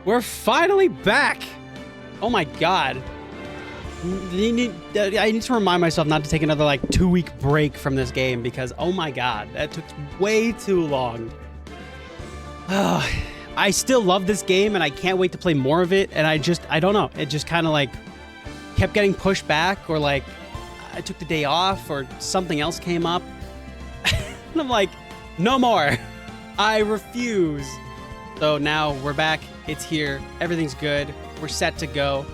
We're finally back. Oh my god. I need to remind myself not to take another like 2-week break from this game because oh my god, that took way too long. I still love this game and I can't wait to play more of it. And I don't know. It just kind of like kept getting pushed back, or like I took the day off or something else came up. And I'm like, no more. I refuse. So now we're back. It's here. Everything's good. We're set to go.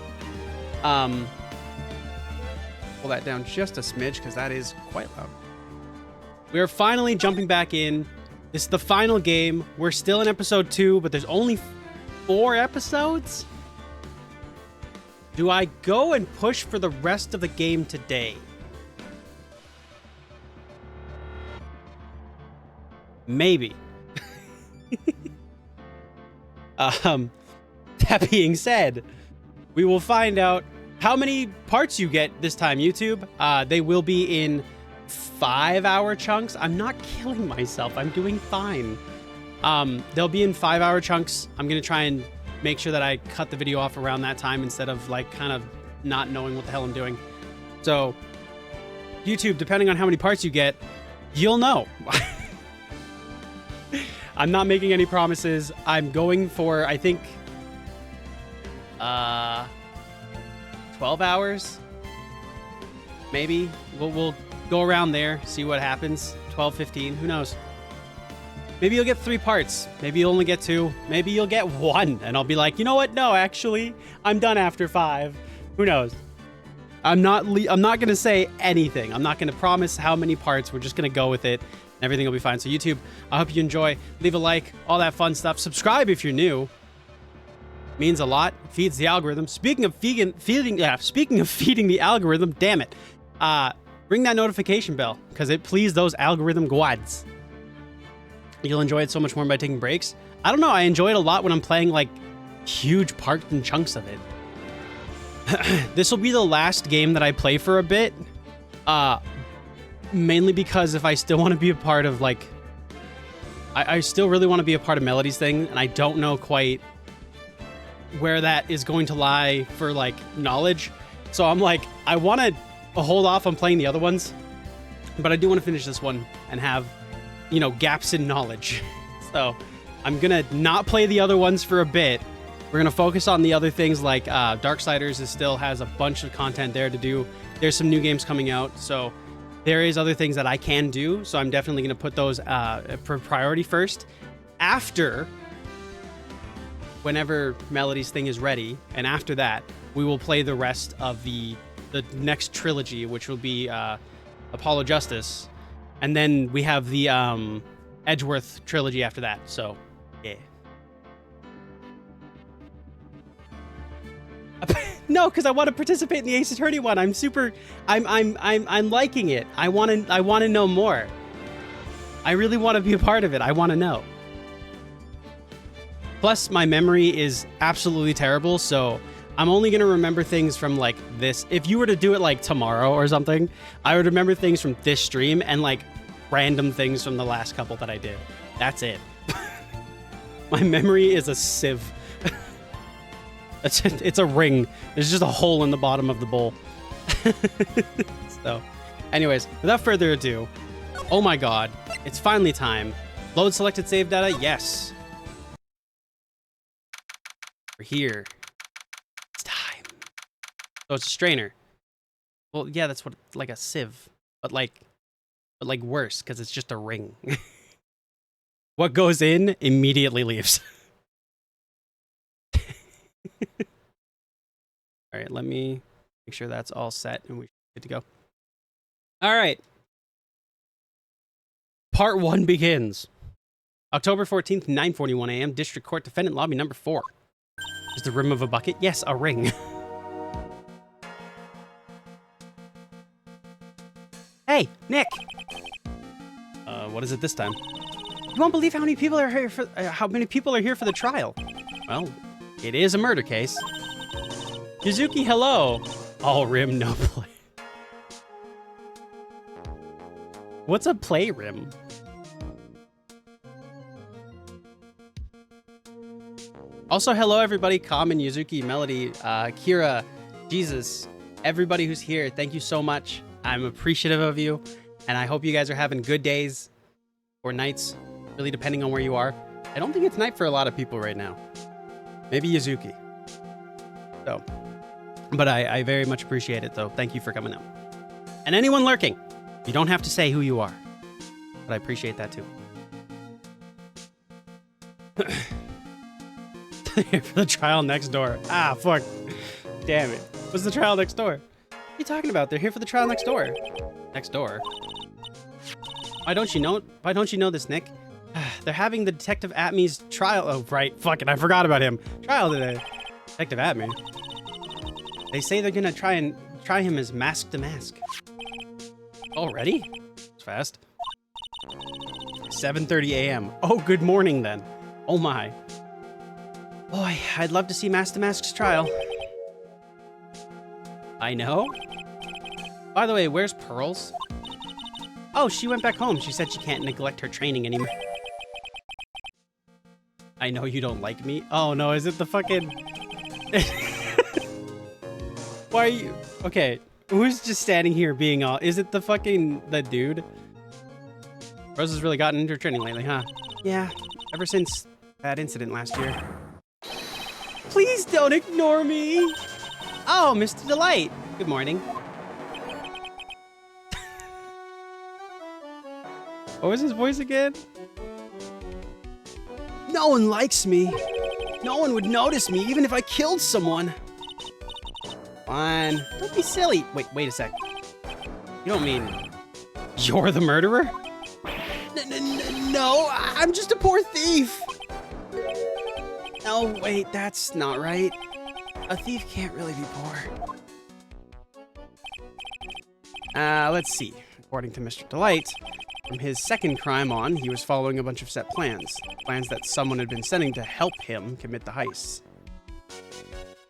Pull that down just a smidge because that is quite loud. We are finally jumping back in. This is the final game. We're still in episode 2, but there's only 4 episodes. Do I go and push for the rest of the game today? Maybe. That being said, we will find out how many parts you get this time, YouTube. They will be in 5-hour chunks. I'm not killing myself. I'm doing fine. They'll be in 5-hour chunks. I'm going to try and make sure that I cut the video off around that time instead of like kind of not knowing what the hell I'm doing. So YouTube, depending on how many parts you get, you'll know. I'm not making any promises. I'm going for, I think, 12 hours. Maybe. We'll go around there, see what happens. 12, 15, who knows? Maybe you'll get 3 parts. Maybe you'll only get 2. Maybe you'll get 1. And I'll be like, you know what? No, actually, I'm done after 5. Who knows? I'm not going to say anything. I'm not going to promise how many parts. We're just going to go with it. Everything will be fine. So YouTube, I hope you enjoy. Leave a like, all that fun stuff. Subscribe if you're new. Means a lot. Feeds the algorithm. Speaking of feeding the algorithm, damn it. Ring that notification bell because it pleases those algorithm gods. You'll enjoy it so much more by taking breaks. I don't know. I enjoy it a lot when I'm playing like huge parts and chunks of it. This will be the last game that I play for a bit. Mainly because if I still want to be a part of like, I still really want to be a part of Melody's thing, and I don't know quite where that is going to lie for like knowledge. So I'm like, I want to hold off on playing the other ones, but I do want to finish this one and have, you know, gaps in knowledge. So I'm gonna not play the other ones for a bit. We're gonna focus on the other things like Darksiders still has a bunch of content there to do. There's some new games coming out, so there is other things that I can do. So I'm definitely gonna put those for priority first. After, whenever Melody's thing is ready, and after that, we will play the rest of the next trilogy, which will be Apollo Justice, and then we have the Edgeworth trilogy after that. So, yeah. No, because I want to participate in the Ace Attorney one. I'm liking it. I want to know more. I really want to be a part of it. I want to know. Plus, my memory is absolutely terrible, so I'm only going to remember things from, like, this. If you were to do it, like, tomorrow or something, I would remember things from this stream and, like, random things from the last couple that I did. That's it. My memory is a sieve. It's a ring. There's just a hole in the bottom of the bowl. So, anyways, without further ado, oh my god, it's finally time. Load selected save data, yes. We're here. It's time. So it's a strainer. Well, yeah, that's what, like a sieve, but like worse because it's just a ring. What goes in immediately leaves. All right, let me make sure that's all set and we're good to go. All right. Part 1 begins. October 14th, 9:41 a.m. District Court Defendant Lobby number 4. Is the rim of a bucket? Yes, a ring. Hey, Nick. What is it this time? You won't believe how many people are here for the trial. Well, it is a murder case. Yuzuki, hello. All rim, no play. What's a play rim? Also, hello everybody, Common, Yuzuki, Melody, Kira, Jesus, everybody who's here. Thank you so much. I'm appreciative of you, and I hope you guys are having good days or nights, really depending on where you are. I don't think it's night for a lot of people right now. Maybe Yuzuki. So, but I very much appreciate it, though. Thank you for coming out. And anyone lurking, you don't have to say who you are, but I appreciate that too. Here for the trial next door. Ah, fuck. Damn it. What's the trial next door? What are you talking about? They're here for the trial next door. Next door? Why don't you know? Why don't you know this, Nick? They're having the Detective Atmy's trial. Oh, right. Fuck it. I forgot about him. Trial today. Detective Atmy. They say they're gonna try him as Mask to Mask. Already? It's fast. 7:30 a.m. Oh, good morning then. Oh my. Boy, I'd love to see Mask to Mask's trial. I know. By the way, where's Pearls? Oh, she went back home. She said she can't neglect her training anymore. I know you don't like me. Oh no, is it the fucking... Why are you... Okay, who's just standing here being all... Is it the dude? Rose has really gotten into her training lately, huh? Yeah, ever since that incident last year. Please don't ignore me! Oh, Mr. Delight. Good morning. What was his voice again? No one likes me. No one would notice me, even if I killed someone. Fine. Don't be silly. Wait a sec. You don't mean you're the murderer? No, I'm just a poor thief. No, wait, that's not right. A thief can't really be poor. Let's see. According to Mr. Delight, from his second crime on, he was following a bunch of set plans. Plans that someone had been sending to help him commit the heists.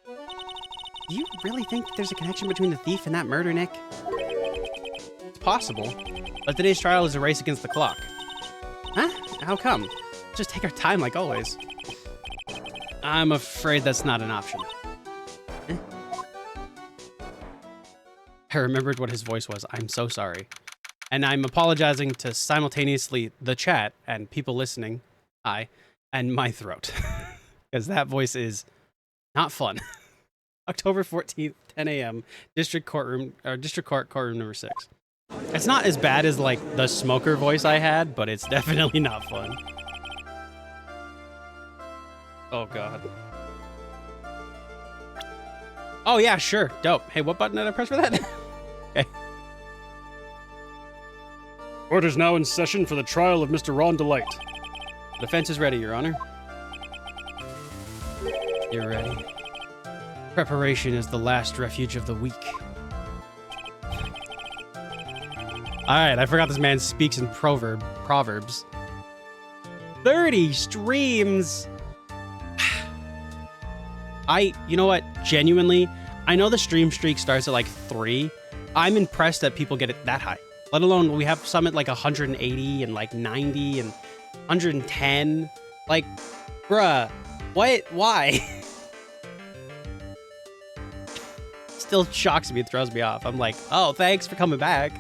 Do you really think there's a connection between the thief and that murder, Nick? It's possible, but today's trial is a race against the clock. Huh? How come? Just take our time like always. I'm afraid that's not an option. I remembered what his voice was. I'm so sorry. And I'm apologizing to simultaneously the chat and people listening, and my throat. Because that voice is not fun. October 14th, 10 a.m., District Court, courtroom number 6. It's not as bad as, like, the smoker voice I had, but it's definitely not fun. Oh, God. Oh, yeah, sure. Dope. Hey, what button did I press for that? Okay. Court is now in session for the trial of Mr. Ron Delight. The defense is ready, Your Honor. You're ready. Preparation is the last refuge of the weak. Alright, I forgot this man speaks in proverbs. 30 streams! You know what? Genuinely, I know the stream streak starts at like 3. I'm impressed that people get it that high. Let alone we have some at like 180 and like 90 and 110. Like, bruh, what? Why? Still shocks me, it throws me off. I'm like, oh, thanks for coming back.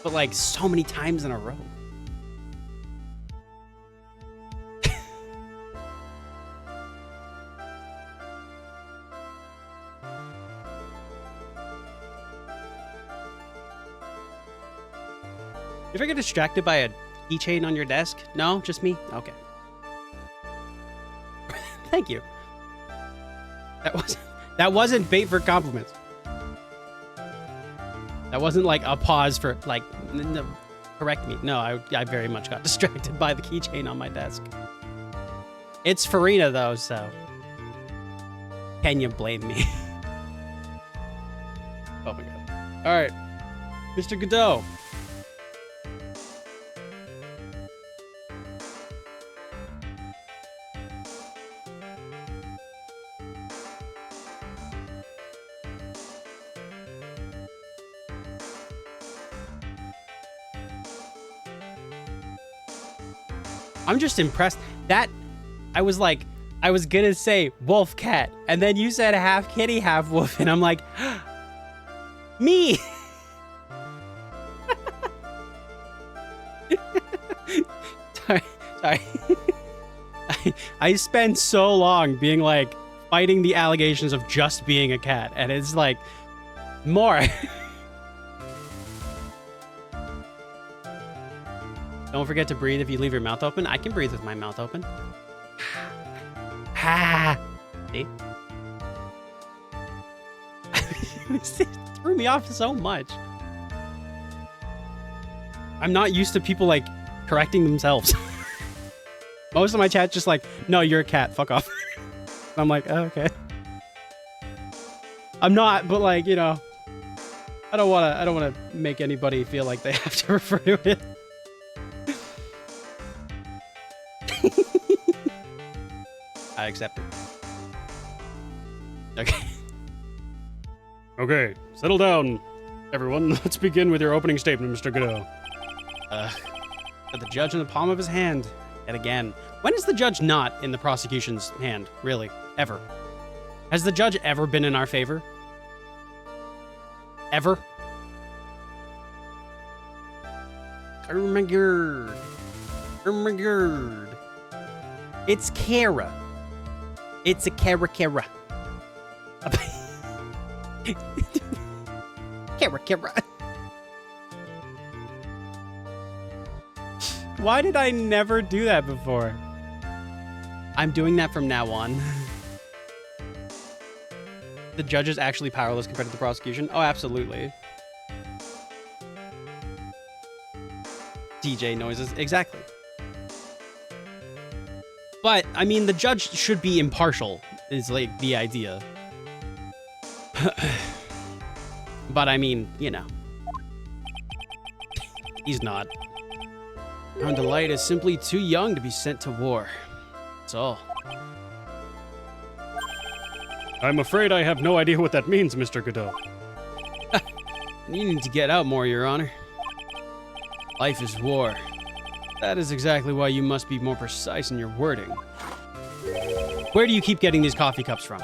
But like so many times in a row. You ever get distracted by a keychain on your desk? No? Just me? Okay. Thank you. That wasn't bait for compliments. That wasn't like a pause for like, no, correct me. No, I very much got distracted by the keychain on my desk. It's Farina though, so can you blame me? Oh my God. All right, Mr. Godot. I'm just impressed that I was like, I was gonna say wolf cat, and then you said half kitty, half wolf, and I'm like, me. Sorry. I spend so long being like fighting the allegations of just being a cat, and it's like more. Don't forget to breathe if you leave your mouth open. I can breathe with my mouth open. See? It threw me off so much. I'm not used to people like correcting themselves. Most of my chat's just like, no, you're a cat, fuck off. I'm like, oh, okay. I'm not, but like, you know, I don't wanna make anybody feel like they have to refer to it. I accept it. Okay. Okay, settle down, everyone. Let's begin with your opening statement, Mr. Godot. Got the judge in the palm of his hand. And again, when is the judge not in the prosecution's hand? Really? Ever? Has the judge ever been in our favor? Ever? Oh my god. Oh my god. It's Kara. It's a Kara. Kara. Why did I never do that before? I'm doing that from now on. The judge is actually powerless compared to the prosecution? Oh, absolutely. DJ noises. Exactly. But, I mean, the judge should be impartial, is like the idea. But, I mean, you know. He's not. Our delight is simply too young to be sent to war. That's all. I'm afraid I have no idea what that means, Mr. Godot. You need to get out more, Your Honor. Life is war. That is exactly why you must be more precise in your wording. Where do you keep getting these coffee cups from?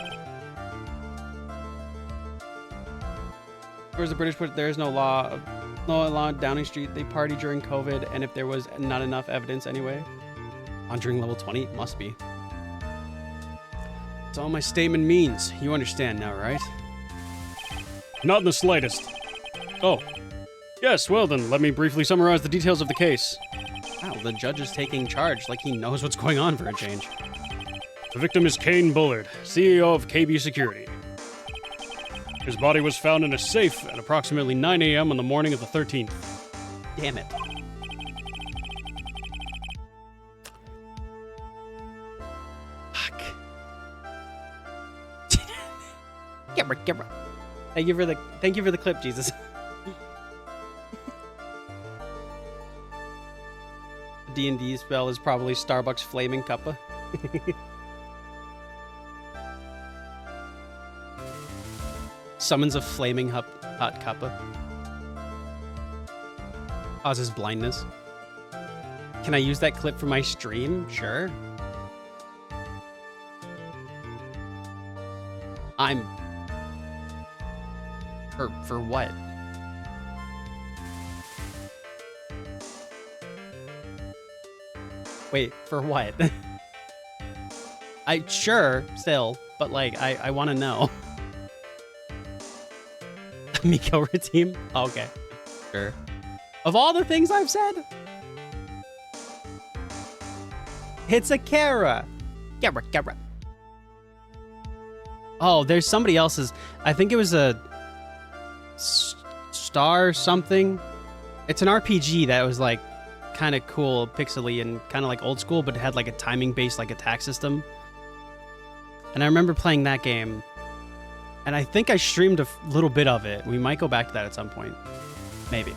Where's the British put? There is no law. No law on Downing Street. They party during COVID, and if there was not enough evidence anyway. Conjuring level 20? Must be. That's all my statement means. You understand now, right? Not in the slightest. Oh. Yes, well then, let me briefly summarize the details of the case. Wow, the judge is taking charge like he knows what's going on for a change. The victim is Kane Bullard, CEO of KB Security. His body was found in a safe at approximately 9 a.m. on the morning of the 13th. Damn it. Fuck. Camera. Thank you for the clip, Jesus. The D&D spell is probably Starbucks Flaming Cuppa. Summons a flaming hot cuppa. Causes blindness. Can I use that clip for my stream? Sure. For what? Wait, for what? Sure, still, but like, I want to know. Miko routine? Okay. Sure. Of all the things I've said, it's a Kara. Kara. Oh, there's somebody else's. I think it was a Star something. It's an RPG that was like kind of cool, pixely, and kind of like old school, but it had like a timing-based like attack system. And I remember playing that game. And I think I streamed a little bit of it. We might go back to that at some point. Maybe.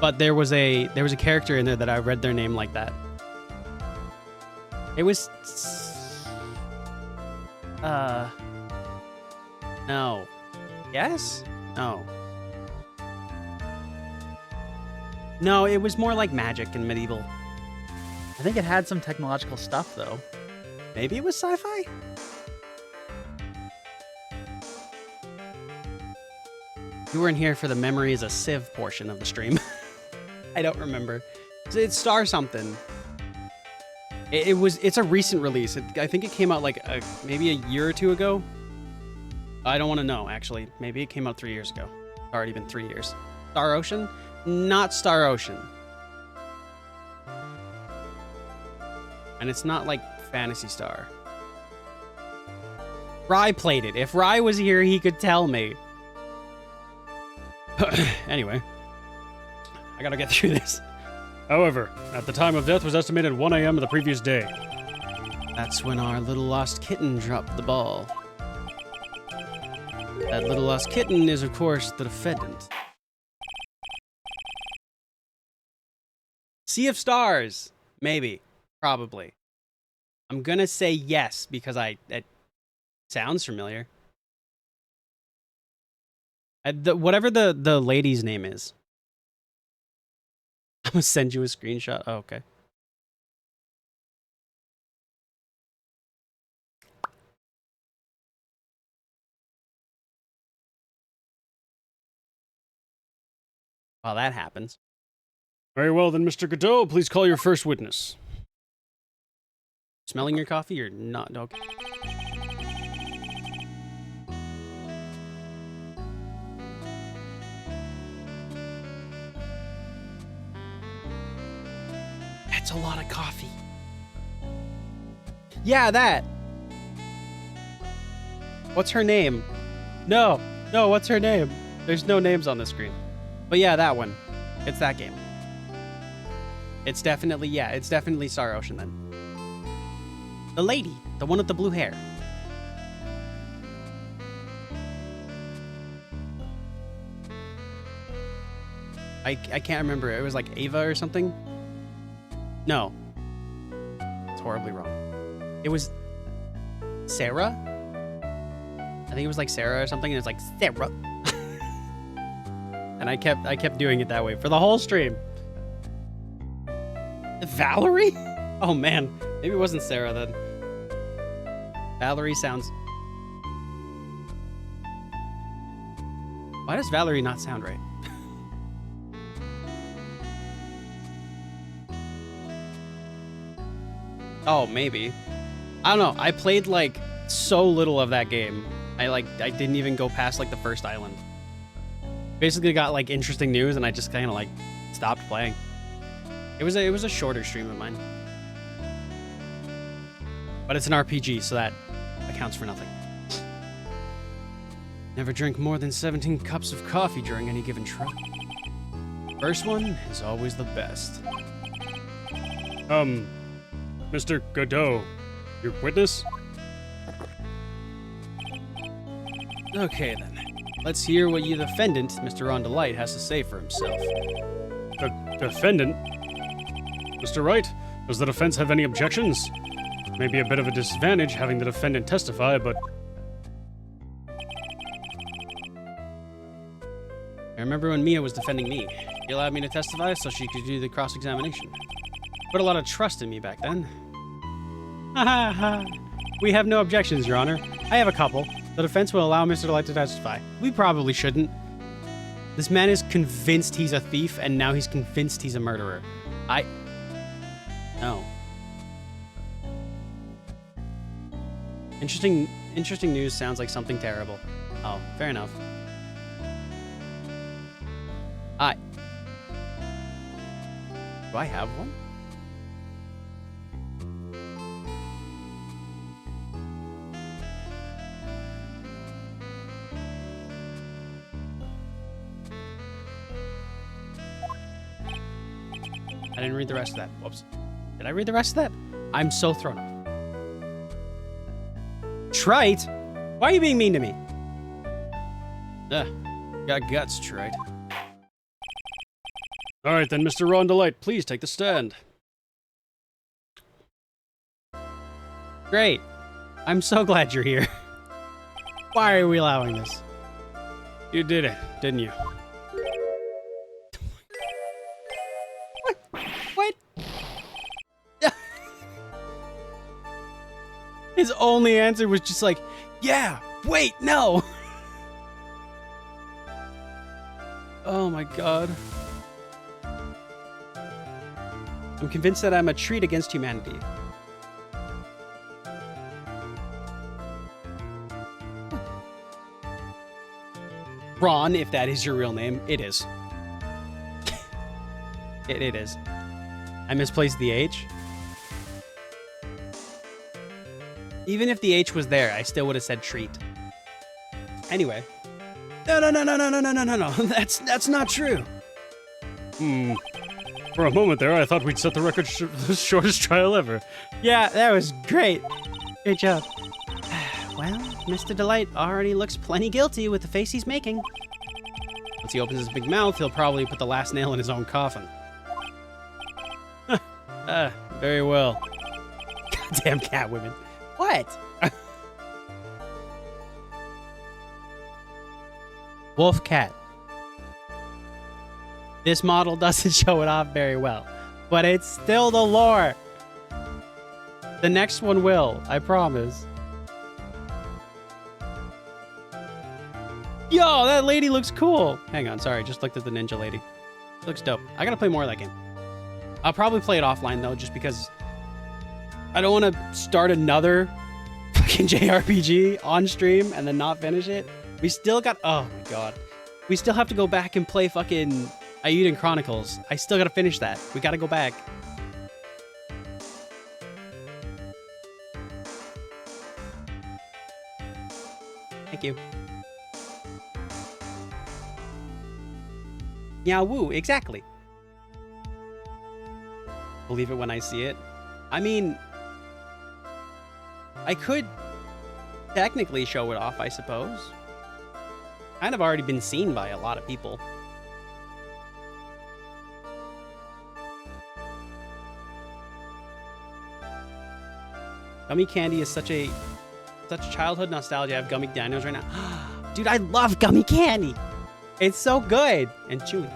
But there was a character in there that I read their name like that. It was no. Yes? No. No, it was more like magic and medieval. I think it had some technological stuff though. Maybe it was sci-fi? You weren't here for the memory as a Civ portion of the stream. I don't remember. It's Star something. It's a recent release. I think it came out like maybe a year or two ago. I don't want to know, actually. Maybe it came out 3 years ago. It's already been 3 years. Star Ocean? Not Star Ocean. And it's not like Phantasy Star. Rye played it. If Rye was here, he could tell me. Anyway. I gotta get through this. However, at the time of death was estimated 1 a.m. of the previous day. That's when our little lost kitten dropped the ball. That little lost kitten is, of course, the defendant. Sea of Stars. Maybe. Probably. I'm gonna say yes, because it sounds familiar. Whatever the lady's name is. I'm gonna send you a screenshot. Oh, okay. Well, that happens. Very well then, Mr. Godot, please call your first witness. Smelling your coffee or not? Okay. That's a lot of coffee. Yeah, that. What's her name? No, what's her name? There's no names on the screen. But yeah, that one. It's that game. It's definitely Star Ocean then. The lady, the one with the blue hair. I can't remember. It was like Ava or something. No. It's horribly wrong. It was Sarah? I think it was like Sarah or something, and it's like Sarah. And I kept doing it that way for the whole stream. Valerie? Oh man, maybe it wasn't Sarah then. Valerie sounds... Why does Valerie not sound right? Oh, maybe. I don't know. I played like so little of that game. I didn't even go past like the first island. Basically got like interesting news and I just kind of like stopped playing. It was a shorter stream of mine. But it's an RPG, so that accounts for nothing. Never drink more than 17 cups of coffee during any given trip. First one is always the best. Mr. Godot, your witness? Okay then. Let's hear what you defendant, Mr. Rondelite, has to say for himself. The defendant? Mr. Wright, does the defense have any objections? Maybe a bit of a disadvantage having the defendant testify, but... I remember when Mia was defending me. She allowed me to testify so she could do the cross-examination. Put a lot of trust in me back then. Ha ha ha. We have no objections, Your Honor. I have a couple. The defense will allow Mr. Light to testify. We probably shouldn't. This man is convinced he's a thief, and now he's convinced he's a murderer. No. Interesting news sounds like something terrible. Oh, fair enough. Do I have one? I didn't read the rest of that. Whoops. Did I read the rest of that? I'm so thrown off. Trite? Why are you being mean to me? Got guts, Trite. All right then, Mr. Rondelite, please take the stand. Great. I'm so glad you're here. Why are we allowing this? You did it, didn't you? What? His only answer was just like, yeah, wait, no. Oh my god. I'm convinced that I'm a treat against humanity. Ron, if that is your real name, it is. It is. I misplaced the H. Even if the H was there, I still would have said treat. Anyway. No. That's not true. For a moment there, I thought we'd set the record the shortest trial ever. Yeah, that was great. Great job. Well, Mr. Delight already looks plenty guilty with the face he's making. Once he opens his big mouth, he'll probably put the last nail in his own coffin. Very well. Goddamn Catwoman. What? Wolf Cat. This model doesn't show it off very well, but it's still the lore. The next one will, I promise. Yo, that lady looks cool. Hang on, sorry, just looked at the ninja lady. Looks dope. I gotta play more of that game. I'll probably play it offline though, just because I don't want to start another fucking JRPG on stream and then not finish it. We still got, oh my god. We still have to go back and play fucking Ayuden Chronicles. I still gotta finish that. We gotta go back. Thank you. Yeah, woo, exactly. Believe it when I see it. I mean, I could technically show it off, I suppose. Kind of already been seen by a lot of people. Gummy candy is such childhood nostalgia. I have gummy dinos right now. Dude, I love gummy candy. It's so good and chewy.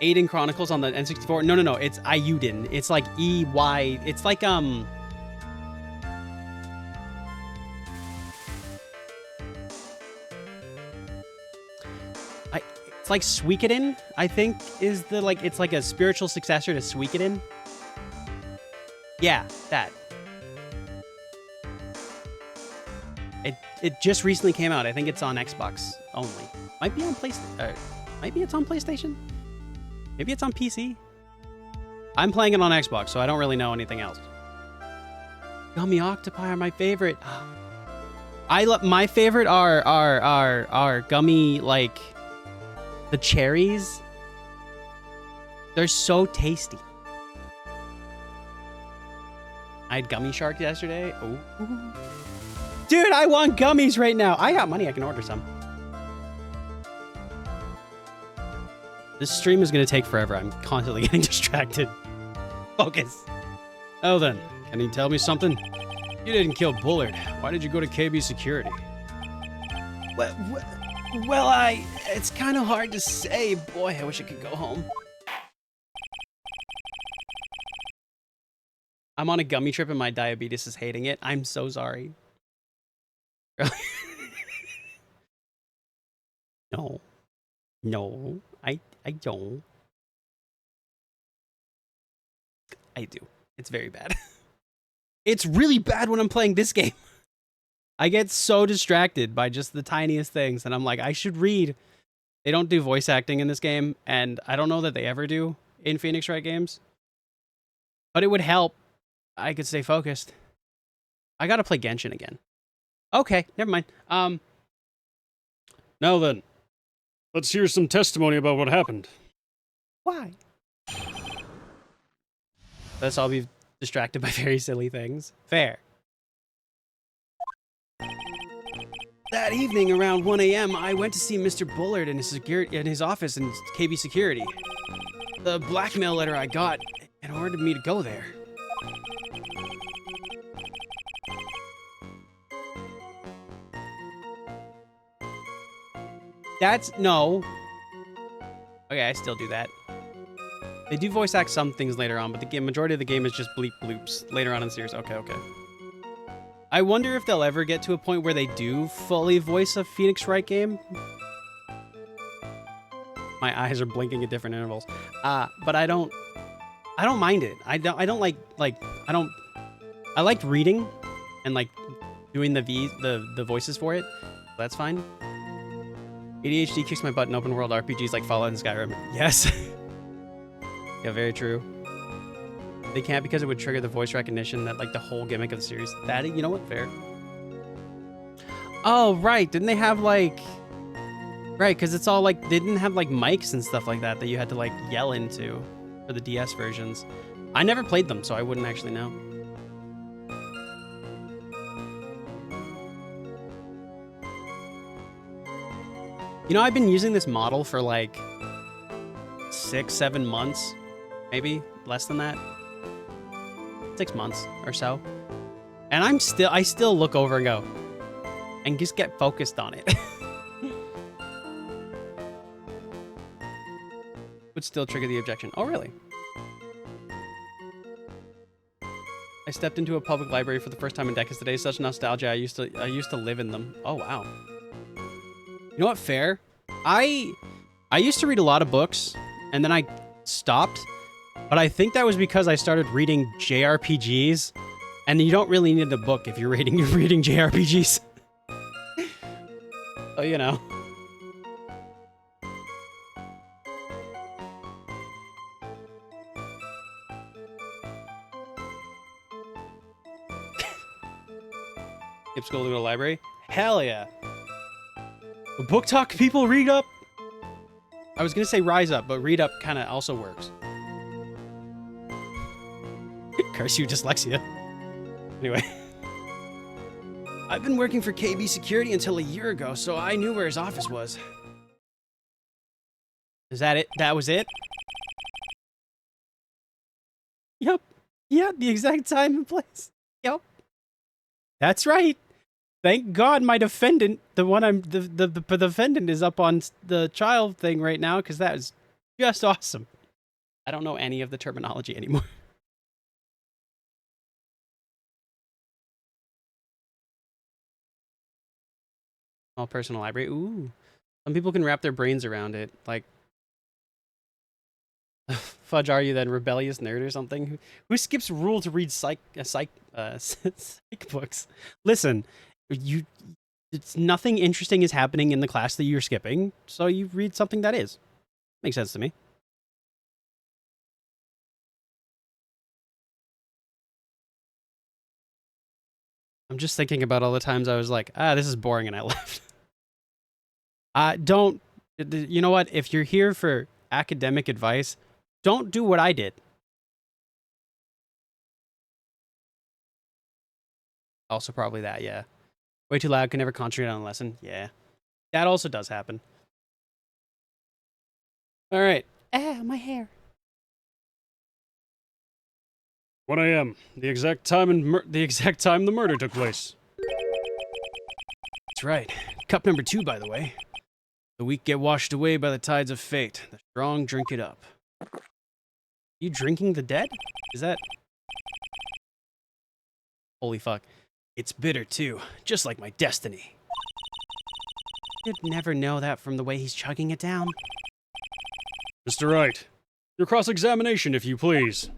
Ayuden Chronicles on the N64. No. It's Ayuden. It's like E-Y. It's like, it's like Suikoden, I think, is the, like, it's like a spiritual successor to Suikoden. Yeah, that. It just recently came out. I think it's on Xbox only. Might be on PlayStation. Maybe it's on PlayStation. Maybe it's on PC. I'm playing it on Xbox, so I don't really know anything else. Gummy octopi are my favorite. My favorite are gummy, like, the cherries. They're so tasty. I had gummy shark yesterday. Ooh. Dude, I want gummies right now. I got money. I can order some. This stream is going to take forever. I'm constantly getting distracted. Focus. Oh, then. Can you tell me something? You didn't kill Bullard. Why did you go to KB Security? Well, it's kind of hard to say. Boy, I wish I could go home. I'm on a gummy trip and my diabetes is hating it. I'm so sorry. No, I don't. I do. It's very bad. It's really bad when I'm playing this game. I get so distracted by just the tiniest things, and I'm like, I should read. They don't do voice acting in this game, and I don't know that they ever do in Phoenix Wright games. But it would help. I could stay focused. I gotta play Genshin again. Okay, never mind. Now then, let's hear some testimony about what happened. Why? Let's all be distracted by very silly things. Fair. That evening around 1 a.m., I went to see Mr. Bullard in his office in KB Security. The blackmail letter I got had ordered me to go there. No. Okay, I still do that. They do voice act some things later on, but the majority of the game is just bleep bloops later on in the series. Okay, okay. I wonder if they'll ever get to a point where they do fully voice a Phoenix Wright game. My eyes are blinking at different intervals. But I don't mind it. I liked reading and like doing the voices for it. That's fine. ADHD kicks my butt in open world RPGs like Fallout and Skyrim. Yes. Yeah, very true. They can't because it would trigger the voice recognition that like the whole gimmick of the series. That, you know what? Fair. Oh, right. Didn't they have like... Right, because it's all like... They didn't have like mics and stuff like that you had to like yell into for the DS versions. I never played them, so I wouldn't actually know. You know, I've been using this model for like 6-7 months, maybe less than that. 6 months or so. And I still look over and go, and just get focused on it. Would still trigger the objection. Oh, really? I stepped into a public library for the first time in decades today. Such nostalgia. I used to live in them. Oh, wow. You know what? Fair. I used to read a lot of books, and then I stopped. But I think that was because I started reading JRPGs, and you don't really need a book if you're reading JRPGs. Oh, you know. Skip school to go to the library? Hell yeah. Book talk, people read up. I was gonna say rise up, but read up kind of also works. Curse you, dyslexia. Anyway. I've been working for KB Security until a year ago, so I knew where his office was. Is that it? That was it? Yep. Yeah, the exact time and place. Yep. That's right. Thank God my defendant, the defendant is up on the child thing right now, because that is just awesome. I don't know any of the terminology anymore. Small personal library. Ooh. Some people can wrap their brains around it. Like, fudge, are you then rebellious nerd or something? Who skips rule to read psych books? Listen, it's nothing interesting is happening in the class that you're skipping, so you read something that is. Makes sense to me. I'm just thinking about all the times I was like, this is boring, and I left. You know what? If you're here for academic advice, don't do what I did. Also probably that, yeah. Way too loud, can never concentrate on a lesson. Yeah. That also does happen. All right. My hair. 1 a.m. The exact time the murder took place. That's right. Cup number 2, by the way. The weak get washed away by the tides of fate. The strong drink it up. You drinking the dead? Is that... Holy fuck. It's bitter, too. Just like my destiny. You'd never know that from the way he's chugging it down. Mr. Wright, your cross-examination, if you please.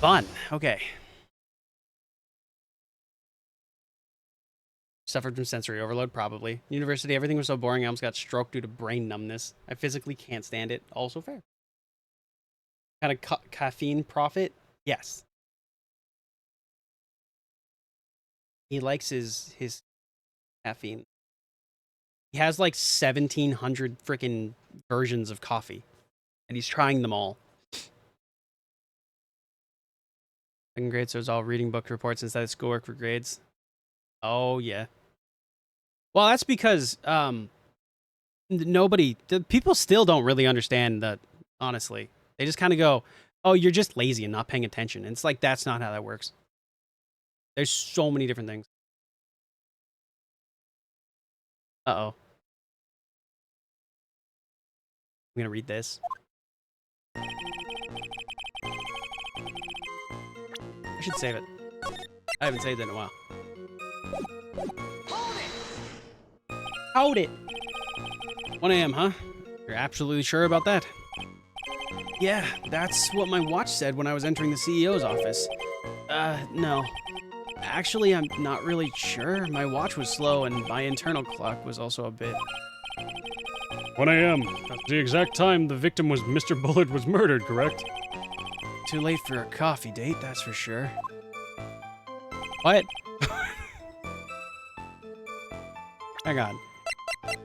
Fun. Okay. Suffered from sensory overload, probably. University, everything was so boring, I almost got stroked due to brain numbness. I physically can't stand it. Also fair. Kind of caffeine profit? Yes. He likes his caffeine. He has like 1,700 freaking versions of coffee, and he's trying them all. Second grade, so it's all reading book reports instead of schoolwork for grades. Oh yeah. Well, that's because people still don't really understand that. Honestly, they just kind of go, "Oh, you're just lazy and not paying attention." And it's like that's not how that works. There's so many different things. Uh-oh. gonna read this. I should save it. I haven't saved it in a while. Hold it! 1 a.m., huh? You're absolutely sure about that? Yeah, that's what my watch said when I was entering the CEO's office. No. Actually, I'm not really sure. My watch was slow, and my internal clock was also a bit... 1 a.m. That's the exact time the victim was Mr. Bullard was murdered, correct? Too late for a coffee date, that's for sure. What? Hang on.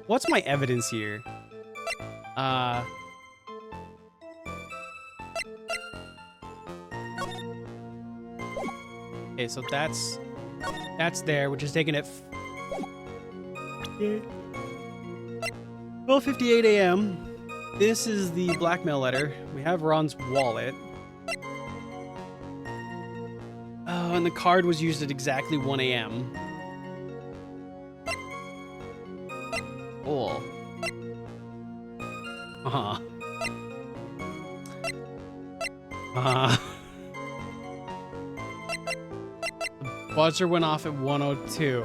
What's my evidence here? Okay, so that's there, which is taken at 12:58 a.m. This is the blackmail letter. We have Ron's wallet. Oh, and the card was used at exactly 1 a.m. Cool. The buzzer went off at 1:02.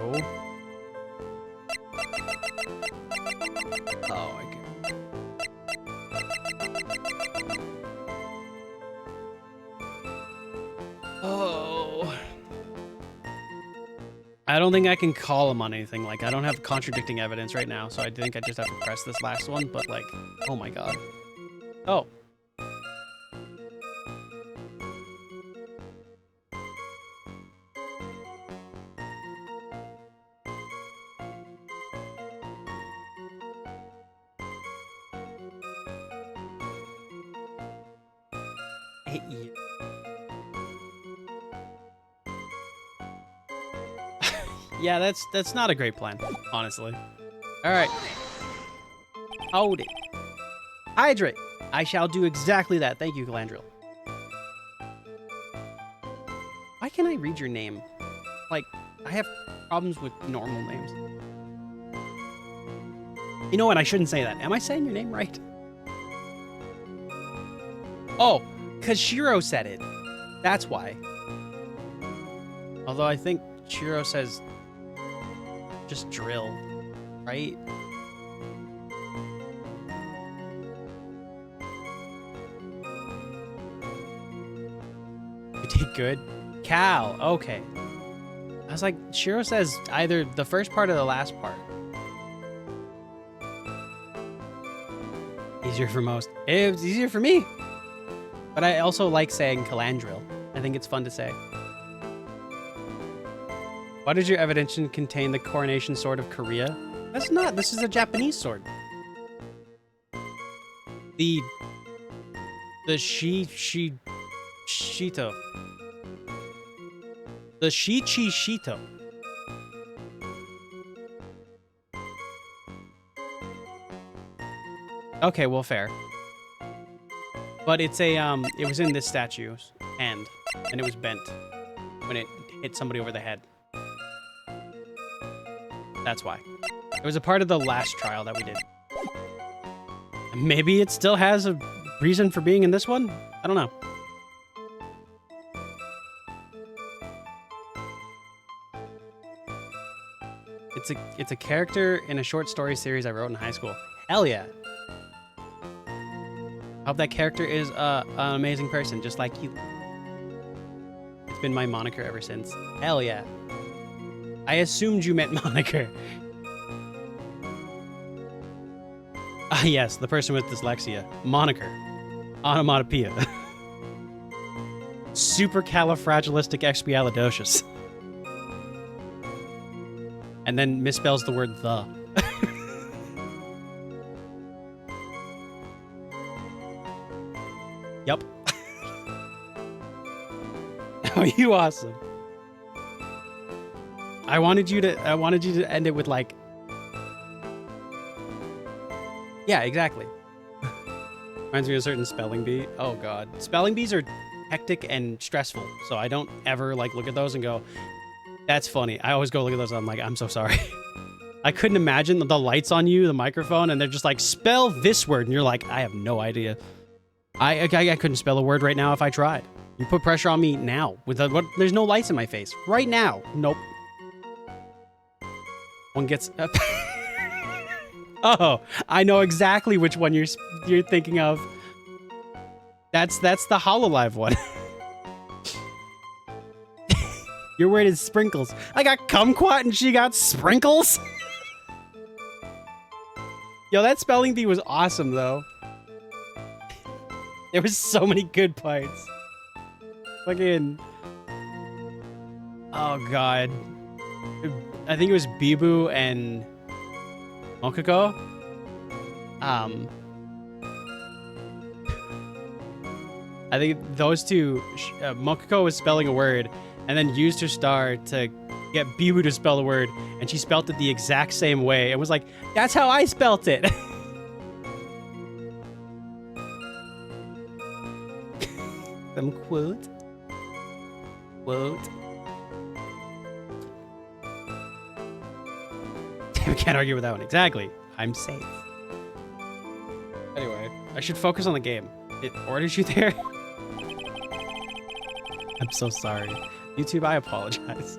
Oh, okay. Oh. I don't think I can call him on anything. Like, I don't have contradicting evidence right now, so I think I just have to press this last one, but like, oh my god. Oh. Yeah, that's not a great plan, honestly. All right. Hold it. Hydrate. I shall do exactly that. Thank you, Galandriel. Why can't I read your name? Like, I have problems with normal names. You know what? I shouldn't say that. Am I saying your name right? Oh, because Shiro said it. That's why. Although I think Shiro says just drill, right? You did good. Cal, okay. I was like, Shiro says either the first part or the last part. Easier for most. It's easier for me. But I also like saying Calandril. I think it's fun to say. Why does your evidence contain the coronation sword of Korea? That's not. This is a Japanese sword. The Shito. The Shichi Shito. Okay, well, fair. But it's a, it was in this statue's hand, and it was bent when it hit somebody over the head. That's why. It was a part of the last trial that we did. Maybe it still has a reason for being in this one? I don't know. It's a character in a short story series I wrote in high school. Hell yeah. I hope that character is an amazing person, just like you. It's been my moniker ever since. Hell yeah. I assumed you meant moniker. Ah, yes, the person with dyslexia. Moniker. Onomatopoeia. Supercalifragilisticexpialidocious. And then misspells the word the. Yup. Oh, you awesome. I wanted you to end it with like. Yeah, exactly. Reminds me of a certain spelling bee. Oh god. Spelling bees are hectic and stressful, so I don't ever like look at those and go, that's funny. I always go look at those and I'm like, I'm so sorry. I couldn't imagine the lights on you, the microphone, and they're just like, spell this word. And you're like, I have no idea. I couldn't spell a word right now if I tried. You put pressure on me now. There's no lights in my face. Right now. Nope. One gets... Oh, I know exactly which one you're thinking of. That's the Hololive one. Your word is sprinkles. I got kumquat and she got sprinkles? Yo, that spelling bee was awesome, though. There was so many good parts. Fucking... Oh, God. I think it was Bibu and Mokoko. I think those two... Mokoko was spelling a word and then used her star to get Bibu to spell the word, and she spelt it the exact same way. It was like, that's how I spelt it. Some quote. We can't argue with that one. Exactly. I'm safe. Anyway, I should focus on the game. It orders you there? I'm so sorry. YouTube, I apologize.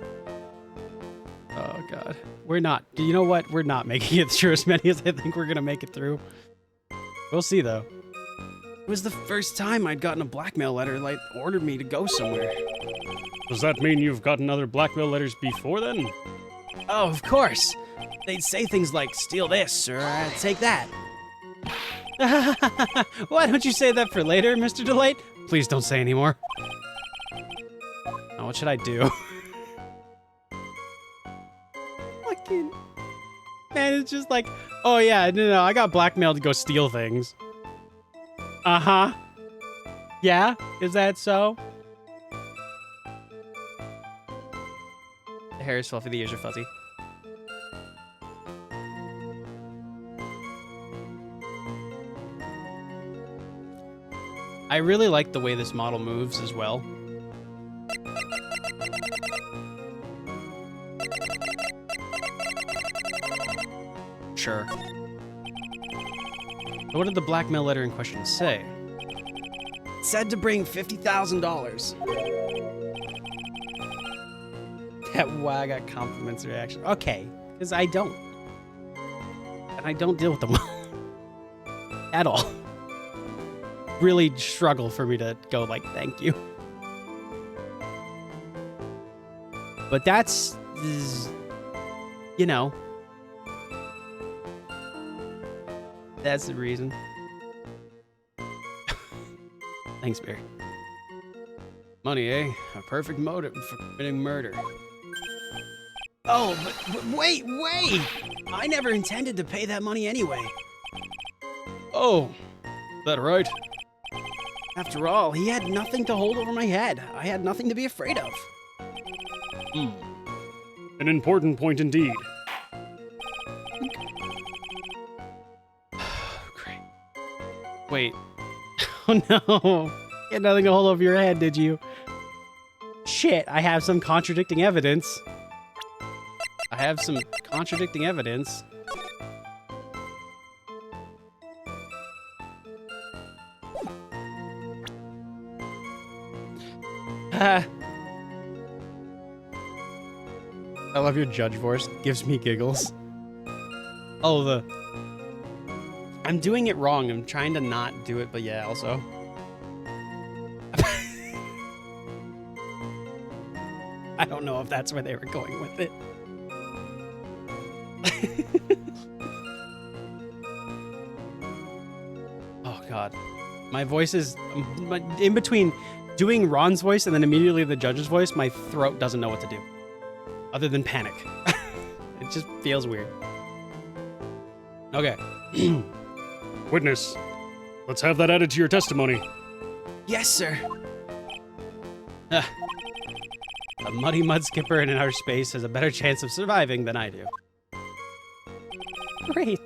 Oh, God. We're not. Do you know what? We're not making it through as many as I think we're going to make it through. We'll see, though. It was the first time I'd gotten a blackmail letter that ordered me to go somewhere. Does that mean you've gotten other blackmail letters before then? Oh, of course. They'd say things like, steal this, or take that. Why don't you say that for later, Mr. Delight? Please don't say anymore. Oh, what should I do? Fucking... Man, it's just like, oh yeah, no, I got blackmailed to go steal things. Uh-huh. Yeah? Is that so? The hair is fluffy, the ears are fuzzy. I really like the way this model moves as well. Sure. But what did the blackmail letter in question say? It said to bring $50,000. Wow, I got compliments reaction. Okay, because I don't. And I don't deal with them at all. Really struggle for me to go like, thank you. But that's, you know, that's the reason. Thanks, Barry. Money, eh? A perfect motive for committing murder. Oh, but wait! I never intended to pay that money anyway. Oh, is that right? After all, he had nothing to hold over my head. I had nothing to be afraid of. An important point indeed. Great. Wait. Oh no. You had nothing to hold over your head, did you? Shit, I have some contradicting evidence. I love your judge voice. Gives me giggles. Oh, I'm doing it wrong. I'm trying to not do it, but yeah, also. I don't know if that's where they were going with it. Oh, God. My voice is... in between doing Ron's voice and then immediately the judge's voice, my throat doesn't know what to do. Other than panic. It just feels weird. Okay. Witness, let's have that added to your testimony. Yes, sir. A muddy mud skipper in outer space has a better chance of surviving than I do. Great.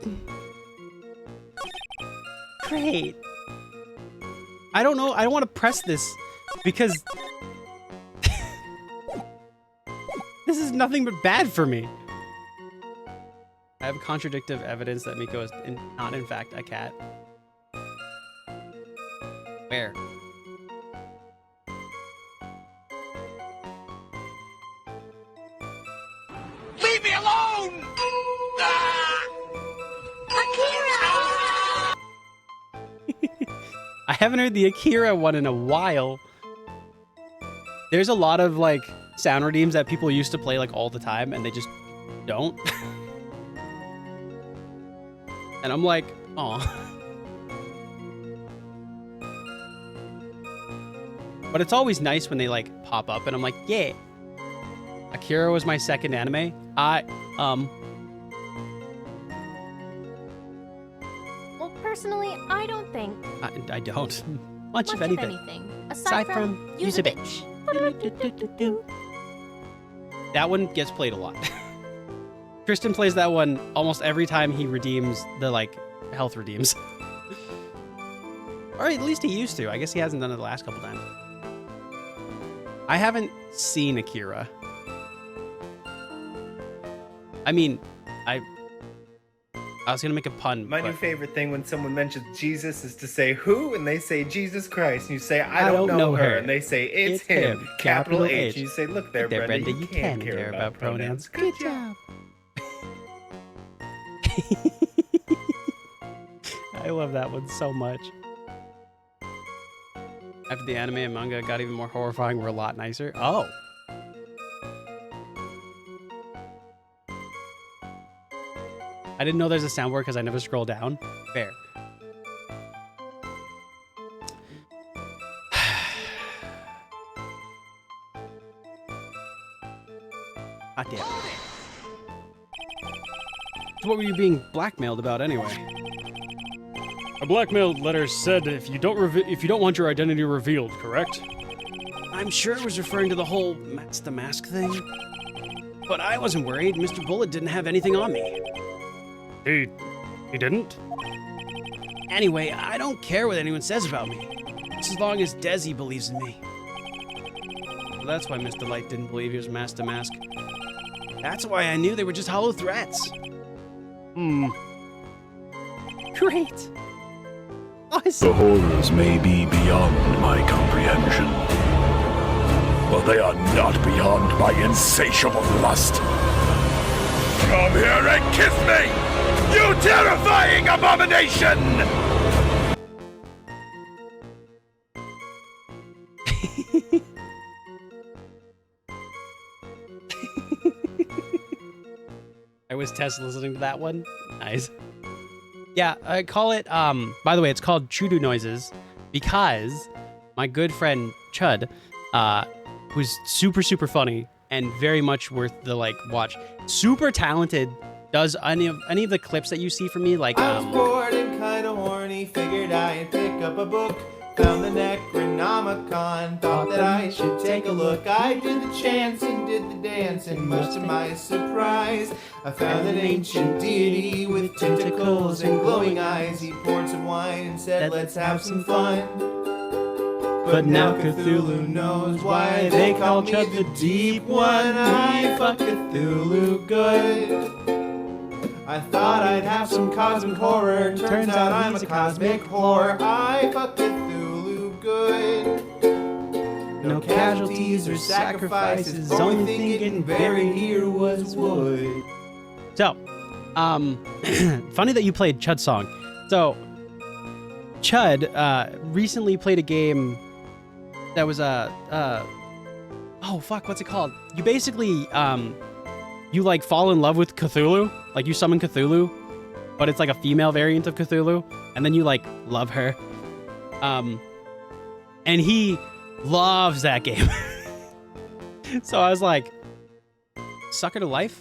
I don't know. I don't want to press this because this is nothing but bad for me. I have contradictive evidence that Miko is not, in fact, a cat. Where? Leave me alone! Akira! I haven't heard the Akira one in a while. There's a lot of like sound redeems that people used to play like all the time and they just don't. And I'm like, oh. But it's always nice when they like pop up and I'm like, yeah. Akira was my second anime. Well, personally, I don't think I don't. Much of anything. Aside from use a bitch. That one gets played a lot. Tristan plays that one almost every time he redeems the like health redeems. Or at least he used to. I guess he hasn't done it the last couple times. I haven't seen Akira. I mean, I was gonna make a pun. My new favorite thing when someone mentions Jesus is to say who, and they say Jesus Christ, and you say I don't know her, and they say it's him, capital H. And you say, look there, Brenda, you can care about pronouns. Good job. I love that one so much. After the anime and manga got even more horrifying, we're a lot nicer. Oh. I didn't know there's a soundboard because I never scroll down. Fair. Hot damn. So what were you being blackmailed about anyway? A blackmail letter said if you don't want your identity revealed, correct? I'm sure it was referring to the whole Matt's the Mask thing. But I wasn't worried. Mr. Bullet didn't have anything on me. He didn't? Anyway, I don't care what anyone says about me. Just as long as Desi believes in me. Well, that's why Mr. Light didn't believe he was Master Mask. That's why I knew they were just hollow threats. Great. Awesome. The horrors may be beyond my comprehension, but they are not beyond my insatiable lust. Come here and kiss me, you terrifying abomination! I was test listening to that one. Nice. Yeah, I call it, by the way, it's called Chudu Noises because my good friend Chud, who's super, super funny and very much worth the, like, watch. Super talented, does any of the clips that you see from me, like, I was bored and kinda horny, figured I'd pick up a book. Found the Necronomicon, thought that I should take a look. I did the chants and did the dance, and much to my surprise, I found an ancient deity with tentacles and glowing eyes. He poured some wine and said, let's have some fun. But now Cthulhu knows why they call me the Deep One. I fuck Cthulhu good. I thought I'd have some cosmic horror, turns out I'm a cosmic whore. I fuck Cthulhu good. No casualties or sacrifices, only thing getting buried here was wood. So, funny that you played Chud's song. So, Chud recently played a game that was oh fuck, what's it called? You basically you like fall in love with Cthulhu, like you summon Cthulhu, but it's like a female variant of Cthulhu, and then you like love her. And he loves that game. So I was like, sucker to life,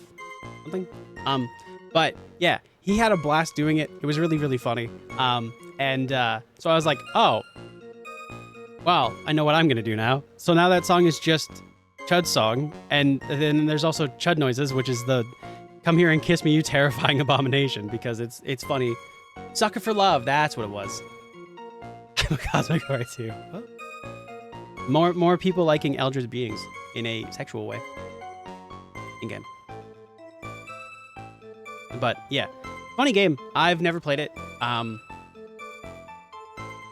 something. But yeah, he had a blast doing it. It was really, really funny. So I was like, oh, well, I know what I'm gonna do now. So now that song is just Chud's song, and then there's also Chud Noises, which is the "Come Here and Kiss Me, You Terrifying Abomination," because it's funny. Sucker for love, that's what it was. I'm a cosmic horror too. More people liking eldritch beings in a sexual way. In game. But yeah, funny game. I've never played it.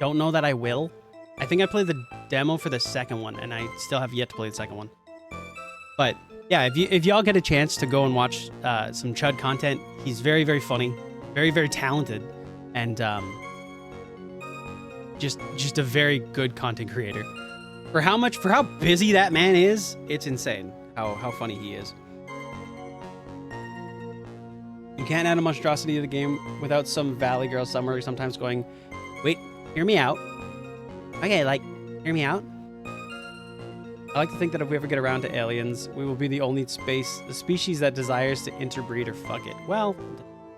Don't know that I will. I think I played the demo for the second one, and I still have yet to play the second one. But yeah, if y'all get a chance to go and watch some Chud content, he's very, very funny, very, very talented, and just a very good content creator. For how busy that man is, it's insane how funny he is. You can't add a monstrosity to the game without some Valley Girl summary sometimes going, wait, hear me out. Okay, like, hear me out. I like to think that if we ever get around to aliens, we will be the only species that desires to interbreed or fuck it. Well,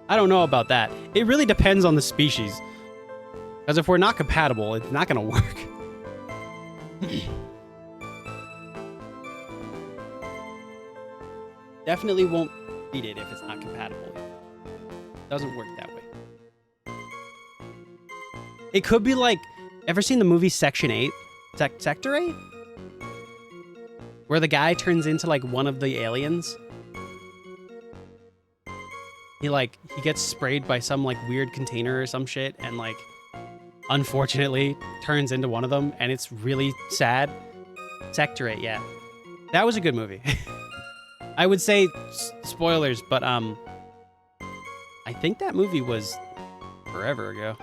I don't know about that. It really depends on the species. Because if we're not compatible, it's not going to work. Definitely won't beat it if it's not compatible. Doesn't work that way. It could be like, ever seen the movie Section 8? Sector 8? Where the guy turns into like one of the aliens. He gets sprayed by some like weird container or some shit and like unfortunately turns into one of them and it's really sad. Sector 8, yeah. That was a good movie. I would say spoilers, but I think that movie was forever ago.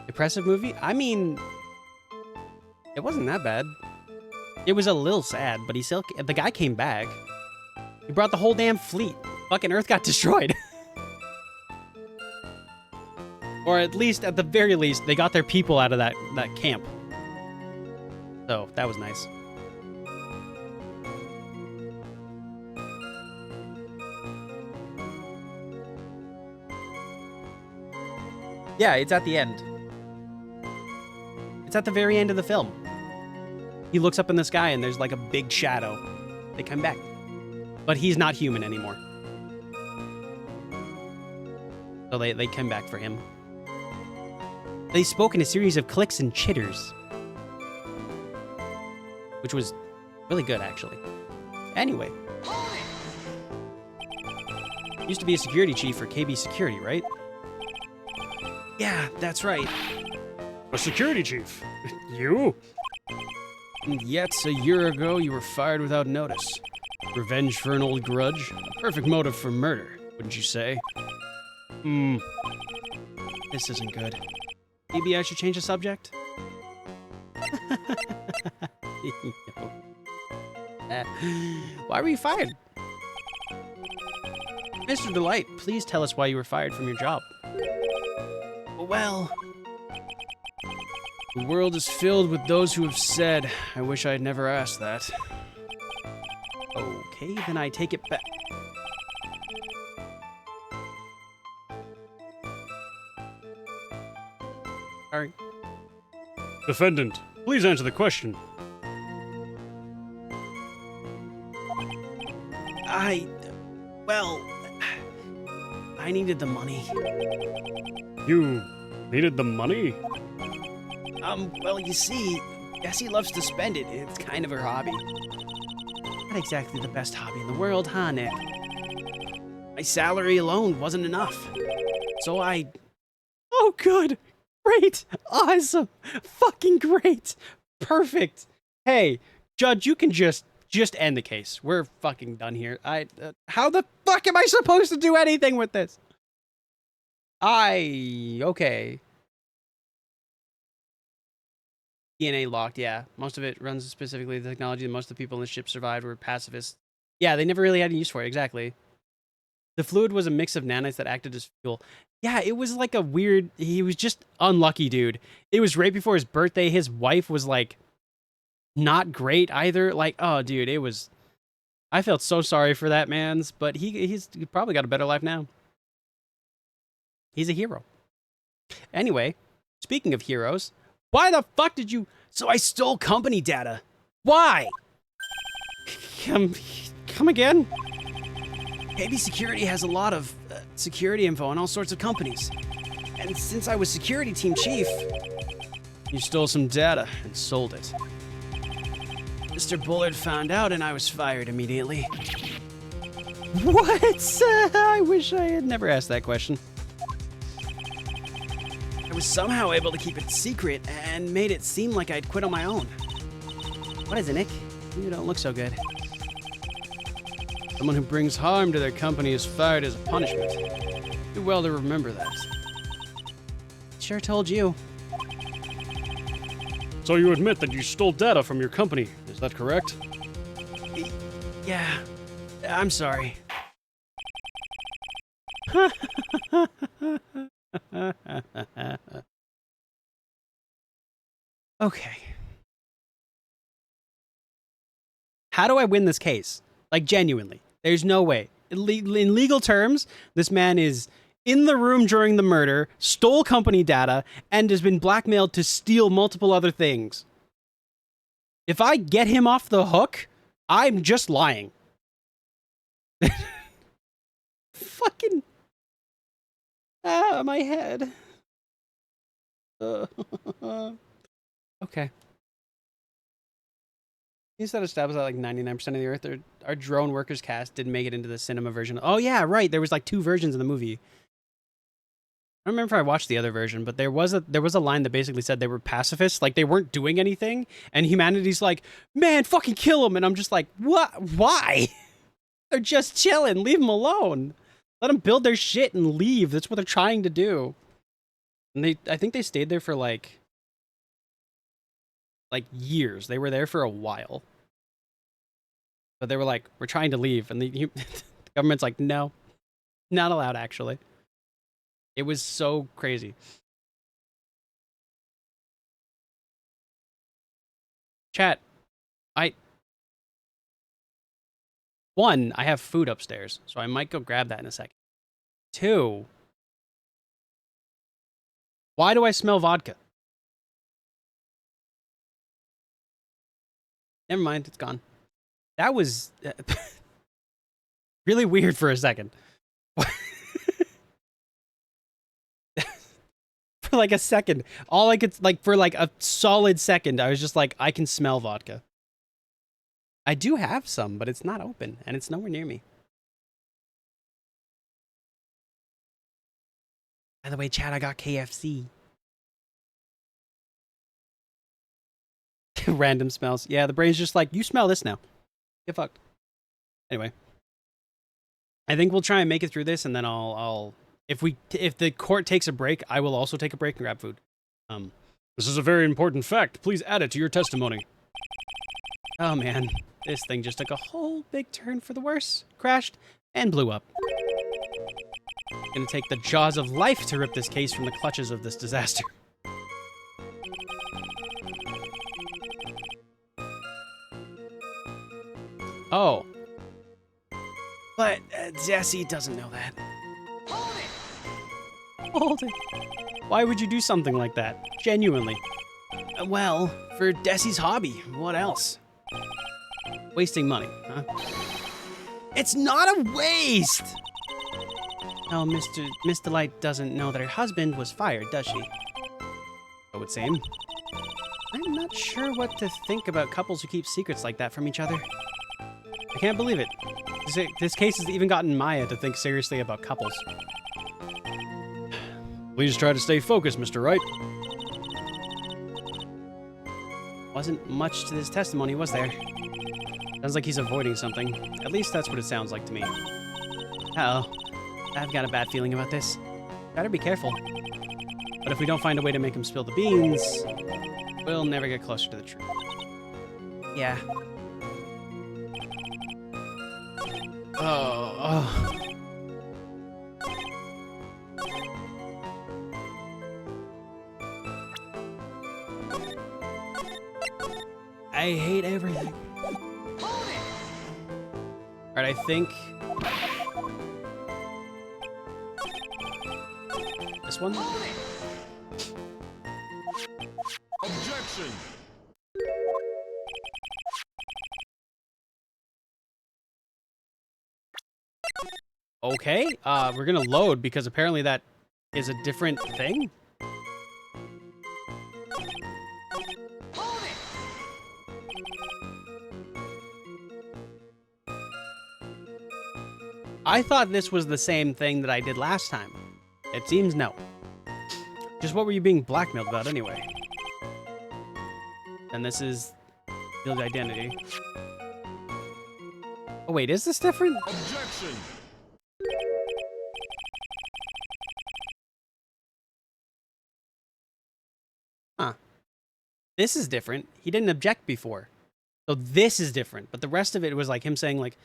Depressive movie? I mean, it wasn't that bad. It was a little sad, but the guy came back. He brought the whole damn fleet. Fucking Earth got destroyed. Or at the very least, they got their people out of that camp. So, that was nice. Yeah, it's at the end. It's at the very end of the film. He looks up in the sky and there's like a big shadow. They come back. But he's not human anymore. So they come back for him. They spoke in a series of clicks and chitters. Which was really good, actually. Anyway. Used to be a security chief for KB Security, right? Yeah, that's right. A security chief? You? Yet a year ago, you were fired without notice. Revenge for an old grudge? Perfect motive for murder, wouldn't you say? This isn't good. Maybe I should change the subject? Why were you fired? Mr. Delight, please tell us why you were fired from your job. Well, the world is filled with those who have said, I wish I had never asked that. Okay, then I take it back. Sorry. Defendant, please answer the question. I needed the money. You needed the money? Well, you see, Jessie loves to spend it. It's kind of her hobby. Not exactly the best hobby in the world, huh, Nick? My salary alone wasn't enough. So Oh, good. Great. Awesome. Fucking great. Perfect. Hey, Judge, you can just end the case. We're fucking done here. How the fuck am I supposed to do anything with this? Okay. DNA locked, yeah. Most of it runs specifically the technology, and most of the people in the ship survived were pacifists. Yeah, they never really had a use for it, exactly. The fluid was a mix of nanites that acted as fuel. Yeah, it was like he was just unlucky, dude. It was right before his birthday. His wife was like, not great either. Like, oh, dude, I felt so sorry for that man's, but he's probably got a better life now. He's a hero. Anyway, speaking of heroes, why the fuck did you... So I stole company data. Why? Come again? KB Security has a lot of security info on all sorts of companies. And since I was security team chief, you stole some data and sold it. Mr. Bullard found out and I was fired immediately. What? I wish I had never asked that question. I was somehow able to keep it secret and made it seem like I'd quit on my own. What is it, Nick? You don't look so good. Someone who brings harm to their company is fired as a punishment. Do well to remember that. Sure told you. So you admit that you stole data from your company, is that correct? Yeah, I'm sorry. Okay. How do I win this case? Like, genuinely. There's no way. In legal terms, this man is in the room during the murder, stole company data, and has been blackmailed to steal multiple other things. If I get him off the hook, I'm just lying. Fucking... my head. Okay. He's that established that like 99% of the Earth, our drone workers cast didn't make it into the cinema version. Oh yeah, right. There was like 2 versions of the movie. I don't remember if I watched the other version, but there was a line that basically said they were pacifists, like they weren't doing anything, and humanity's like, man, fucking kill them, and I'm just like, what? Why? They're just chilling. Leave them alone. Let them build their shit and leave. That's what they're trying to do. And I think they stayed there for like years. They were there for a while. But they were like, we're trying to leave. And the government's like, no, not allowed, actually. It was so crazy. Chat, One, I have food upstairs, so I might go grab that in a second. 2, why do I smell vodka? Never mind, it's gone. That was really weird for a second. For like a second. All I could, like, for like a solid second, I was just like, I can smell vodka. I do have some, but it's not open, and it's nowhere near me. By the way, chat, I got KFC. Random smells. Yeah, the brain's just like, you smell this now. Get fucked. Anyway. I think we'll try and make it through this, and then I'll if the court takes a break, I will also take a break and grab food. This is a very important fact. Please add it to your testimony. Oh man, this thing just took a whole big turn for the worse. Crashed and blew up. Gonna take the jaws of life to rip this case from the clutches of this disaster. Oh. But Jesse doesn't know that. Hold it. Why would you do something like that? Genuinely. Well, for Desi's hobby. What else? Wasting money, huh? It's not a waste! Oh, Miss Delight doesn't know that her husband was fired, does she? So it would seem. I'm not sure what to think about couples who keep secrets like that from each other. I can't believe it. This case has even gotten Maya to think seriously about couples. Please try to stay focused, Mr. Wright. Wasn't much to this testimony, was there? Sounds like he's avoiding something. At least that's what it sounds like to me. Uh-oh. I've got a bad feeling about this. Better be careful. But if we don't find a way to make him spill the beans, we'll never get closer to the truth. Yeah. Oh. I hate everything. Alright, I think... this one? Objection! Okay, we're gonna load because apparently that is a different thing. I thought this was the same thing that I did last time. It seems no. Just what were you being blackmailed about anyway? And this is field identity. Oh wait, is this different? Objection! Huh. This is different. He didn't object before. So this is different. But the rest of it was like him saying like,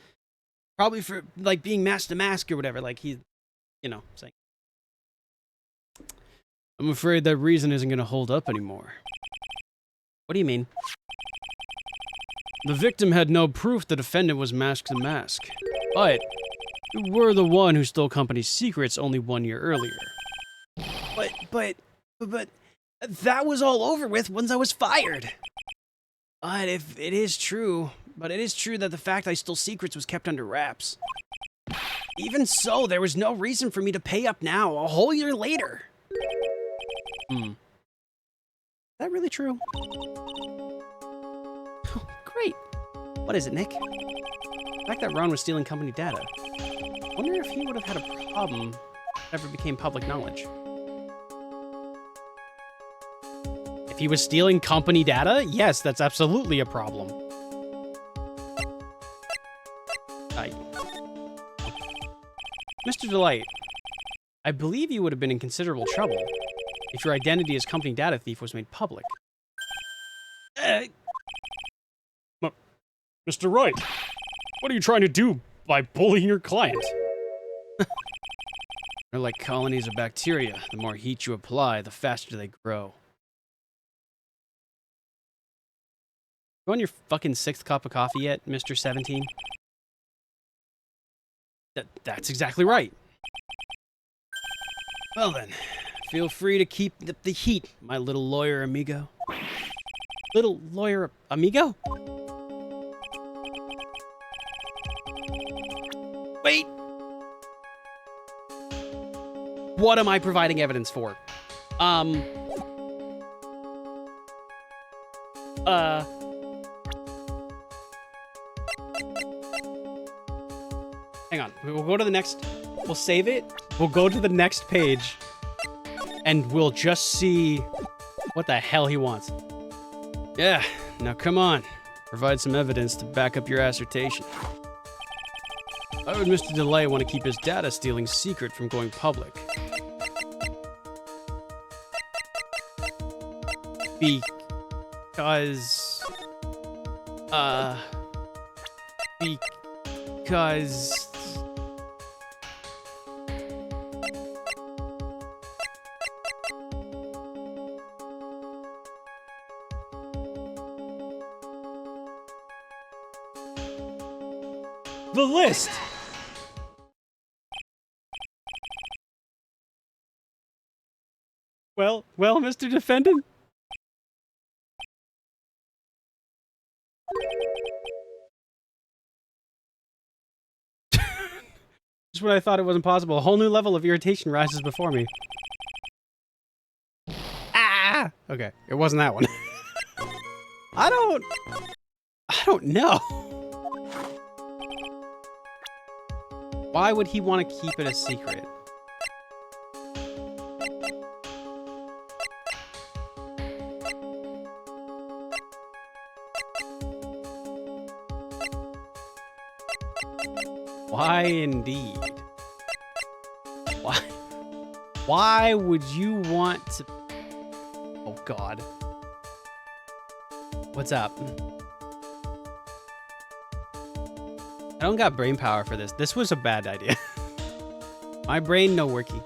probably for like being mask to mask or whatever. Like he, you know, saying. I'm afraid that reason isn't going to hold up anymore. What do you mean? The victim had no proof the defendant was mask to mask. But you were the one who stole company secrets only 1 year earlier. But that was all over with once I was fired. But it is true that the fact I stole secrets was kept under wraps. Even so, there was no reason for me to pay up now, a whole year later. Is that really true? Oh, great. What is it, Nick? The fact that Ron was stealing company data. I wonder if he would have had a problem if it ever became public knowledge. If he was stealing company data, yes, that's absolutely a problem. Mr. Delight, I believe you would have been in considerable trouble if your identity as company data thief was made public. Mr. Wright, what are you trying to do by bullying your client? They're like colonies of bacteria. The more heat you apply, the faster they grow. You on your fucking 6th cup of coffee yet, Mr. 17? That's exactly right. Well then, feel free to keep the heat, my little lawyer amigo. Little lawyer amigo? Wait! What am I providing evidence for? Hang on. We'll go to the next... We'll save it. We'll go to the next page. And we'll just see what the hell he wants. Yeah, now come on. Provide some evidence to back up your assertion. Why would Mr. Delay want to keep his data stealing secret from going public? Because... The list! Well, Mr. Defendant? Just when I thought it wasn't possible, a whole new level of irritation rises before me. Ah! Okay, it wasn't that one. I don't know. Why would he want to keep it a secret? Why indeed? Why would you want to... Oh God. What's up? I don't got brain power for this. This was a bad idea. My brain no worky.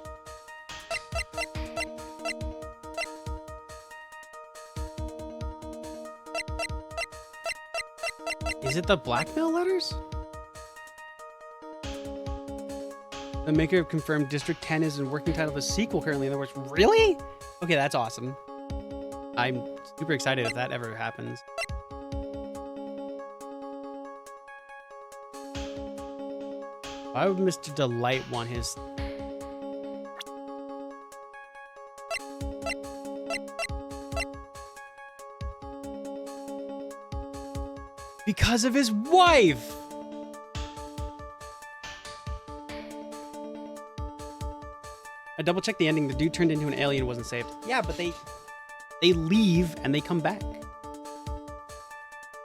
Is it the blackmail letters? The maker of confirmed District 10 is in working title of a sequel currently. In other words, really? Okay, that's awesome. I'm super excited if that ever happens. Why would Mr. Delight want his... Because of his wife! double-checked the ending. The dude turned into an alien, wasn't saved. Yeah, but they leave and they come back.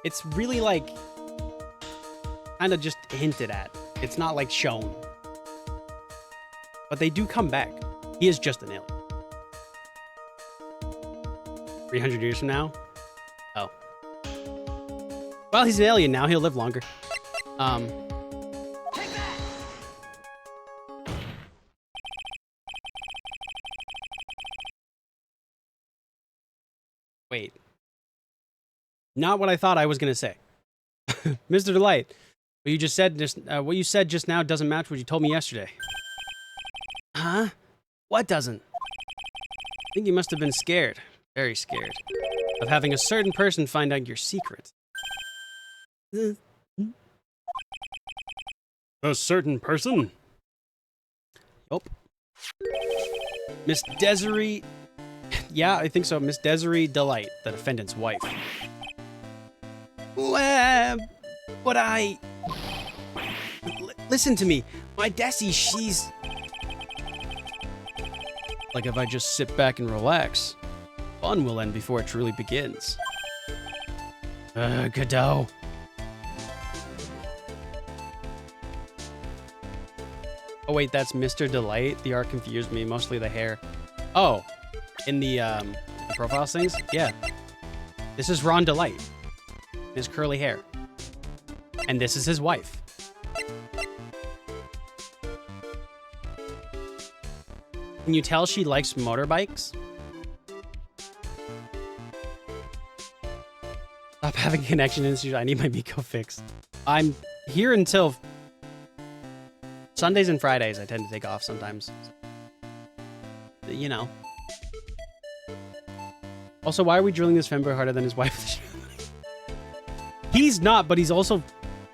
It's really like kind of just hinted at. It's not like shown. But they do come back. He is just an alien. 300 years from now? Oh. Well, he's an alien now. He'll live longer. Wait. Not what I thought I was going to say. Mr. Delight, what you said just now doesn't match what you told me yesterday. Huh? What doesn't? I think you must have been scared, very scared, of having a certain person find out your secret. A certain person? Yup. Miss Desiree... Yeah, I think so. Miss Desiree Delight, the defendant's wife. But I... Listen to me. My Desi, she's... Like if I just sit back and relax, fun will end before it truly begins. Godot. Oh wait, that's Mr. Delight? The art confused me, mostly the hair. Oh, in the profile things? Yeah. This is Ron Delight. His curly hair. And this is his wife. Can you tell she likes motorbikes? Stop having connection issues. I need my Miko fixed. I'm here until Sundays and Fridays. I tend to take off sometimes. You know. Also, why are we drilling this femboy harder than his wife? He's not, but he's also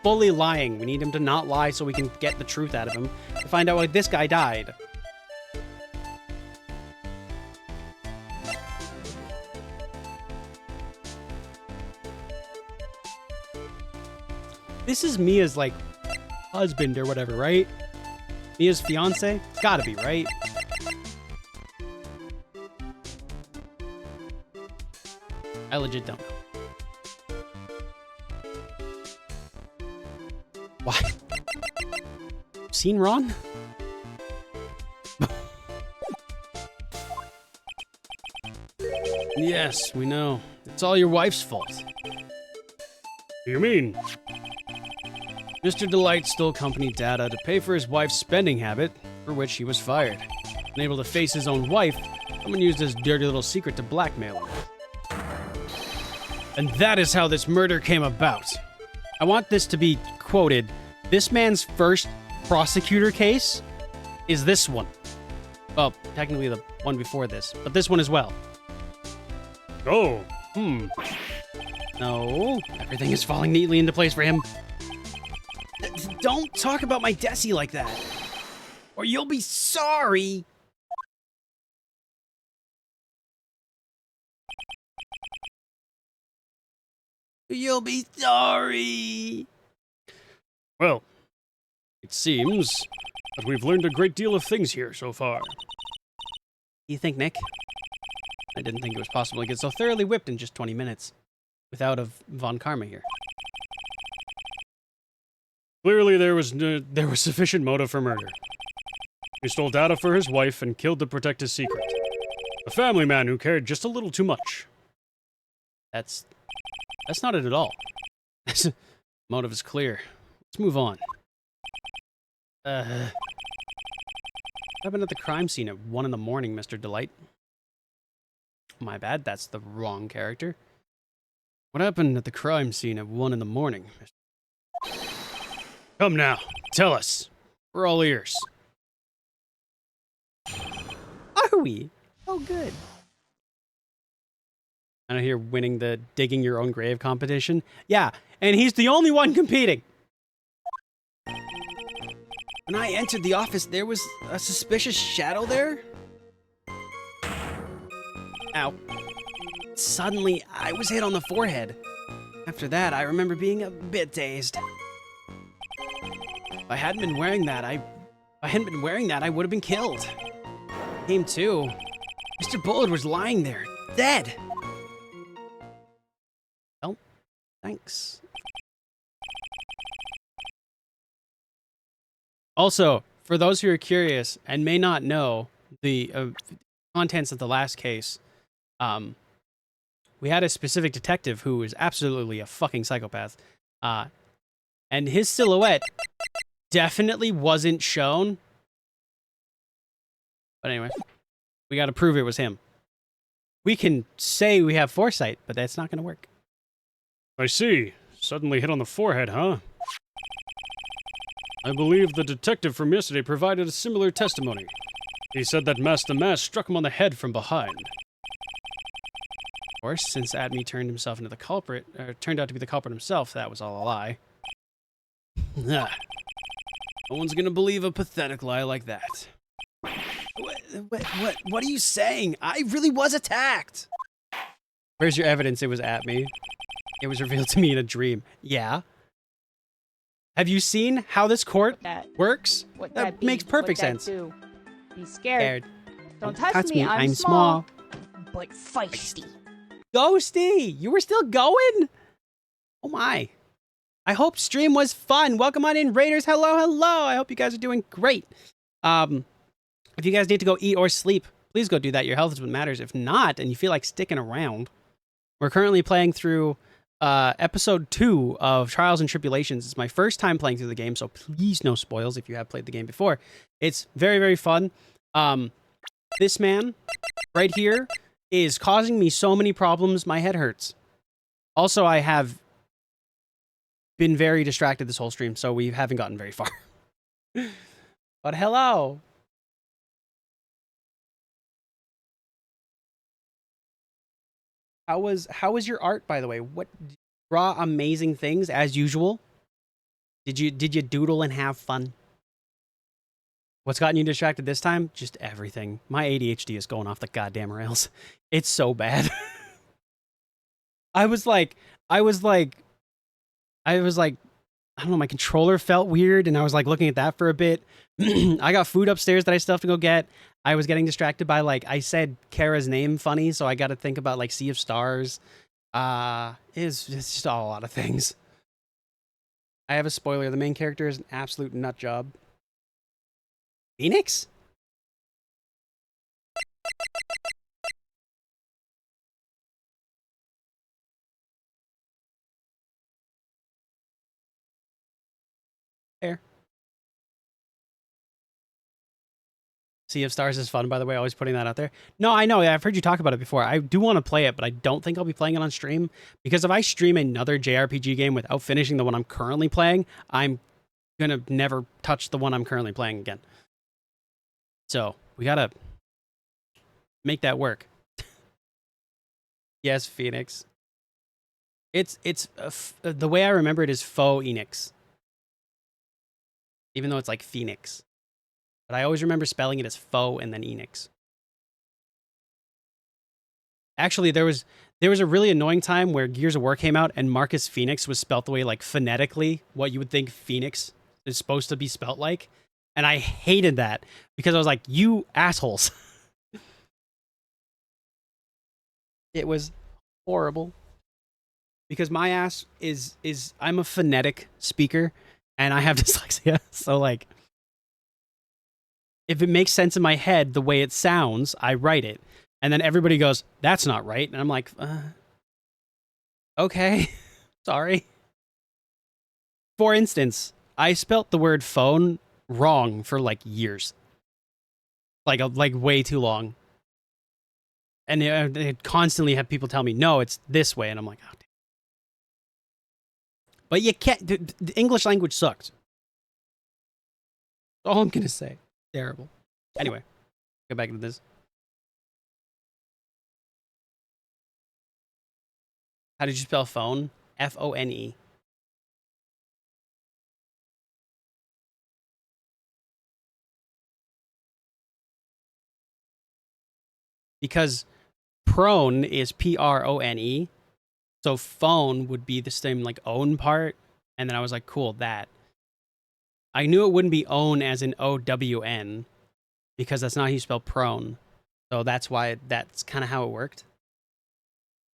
fully lying. We need him to not lie so we can get the truth out of him. To find out why this guy died. This is Mia's, like, husband or whatever, right? Mia's fiance? It's gotta be, right? I legit don't know. Why? Seen Ron? Yes, we know. It's all your wife's fault. You mean? Mr. Delight stole company data to pay for his wife's spending habit, for which he was fired. Unable to face his own wife, someone used his dirty little secret to blackmail him. And that is how this murder came about. I want this to be quoted. This man's first prosecutor case is this one. Well, technically the one before this, but this one as well. Oh, No, everything is falling neatly into place for him. Don't talk about my Desi like that, or you'll be sorry. You'll be sorry. Well, it seems that we've learned a great deal of things here so far. You think, Nick? I didn't think it was possible to get so thoroughly whipped in just 20 minutes. Without a Von Karma here. Clearly there was sufficient motive for murder. He stole data for his wife and killed to protect his secret. A family man who cared just a little too much. That's not it at all. Motive is clear. Let's move on. What happened at the crime scene at 1 in the morning, Mr. Delight? My bad, that's the wrong character. What happened at the crime scene at 1 in the morning? Come now, tell us. We're all ears. Are we? Oh, good. I know you're winning the digging your own grave competition. Yeah, and he's the only one competing. When I entered the office, there was a suspicious shadow there. Ow. Suddenly, I was hit on the forehead. After that, I remember being a bit dazed. If I hadn't been wearing that, I would have been killed. Came to. Mr. Bullard was lying there, dead. Well, thanks. Also, for those who are curious and may not know the contents of the last case, we had a specific detective who was absolutely a fucking psychopath. And his silhouette definitely wasn't shown. But anyway, we got to prove it was him. We can say we have foresight, but that's not going to work. I see. Suddenly hit on the forehead, huh? I believe the detective from yesterday provided a similar testimony. He said that Master Mass struck him on the head from behind. Of course, since Adme turned himself into the culprit, or turned out to be the culprit himself, that was all a lie. No one's gonna believe a pathetic lie like that. What are you saying? I really was attacked! Where's your evidence it was at me? It was revealed to me in a dream. Yeah. Have you seen how this court works? That makes perfect sense. Be scared. Don't touch Touch me. I'm small. But feisty. Ghosty! You were still going? Oh my. I hope stream was fun. Welcome on in, Raiders. Hello, hello. I hope you guys are doing great. If you guys need to go eat or sleep, please go do that. Your health is what matters. If not, and you feel like sticking around, we're currently playing through episode 2 of Trials and Tribulations. It's my first time playing through the game, so please no spoils if you have played the game before. It's very, very fun. This man right here is causing me so many problems, my head hurts. Also, I have been very distracted this whole stream, so we haven't gotten very far. But hello. How was your art, by the way? What, draw amazing things as usual? Did you doodle and have fun? What's gotten you distracted this time? Just everything. My ADHD is going off the goddamn rails. It's so bad. I was like, I don't know, my controller felt weird, and I was like looking at that for a bit. I got food upstairs that I still have to go get. I was getting distracted by, like, I said Kara's name funny, so I got to think about, like, Sea of Stars. It's just all a lot of things. I have a spoiler. The main character is an absolute nut job. Phoenix? Fair. Sea of Stars is fun, by the way. Always putting that out there. No, I know. I've heard you talk about it before. I do want to play it, but I don't think I'll be playing it on stream. Because if I stream another JRPG game without finishing the one I'm currently playing, I'm going to never touch the one I'm currently playing again. So, we got to make that work. Yes, Phoenix. It's the way I remember it is Faux Enix. Even though it's like Phoenix. But I always remember spelling it as Faux and then Enix. Actually, there was a really annoying time where Gears of War came out and Marcus Phoenix was spelt the way, like, phonetically, what you would think Phoenix is supposed to be spelt like. And I hated that because I was like, you assholes. It was horrible. Because my ass is I'm a phonetic speaker and I have dyslexia. So, like, if it makes sense in my head the way it sounds, I write it. And then everybody goes, that's not right. And I'm like, okay, sorry. For instance, I spelt the word phone wrong for like years. Like way too long. And they constantly have people tell me, no, it's this way. And I'm like, oh, damn. But you can't, the English language sucks. That's all I'm going to say. Terrible. Anyway, go back into this. How did you spell phone? F-O-N-E. Because prone is P-R-O-N-E. So phone would be the same, like, own part. And then I was like, cool, that. I knew it wouldn't be own as in O-W-N. because that's not how you spell prone. So that's why that's kind of how it worked.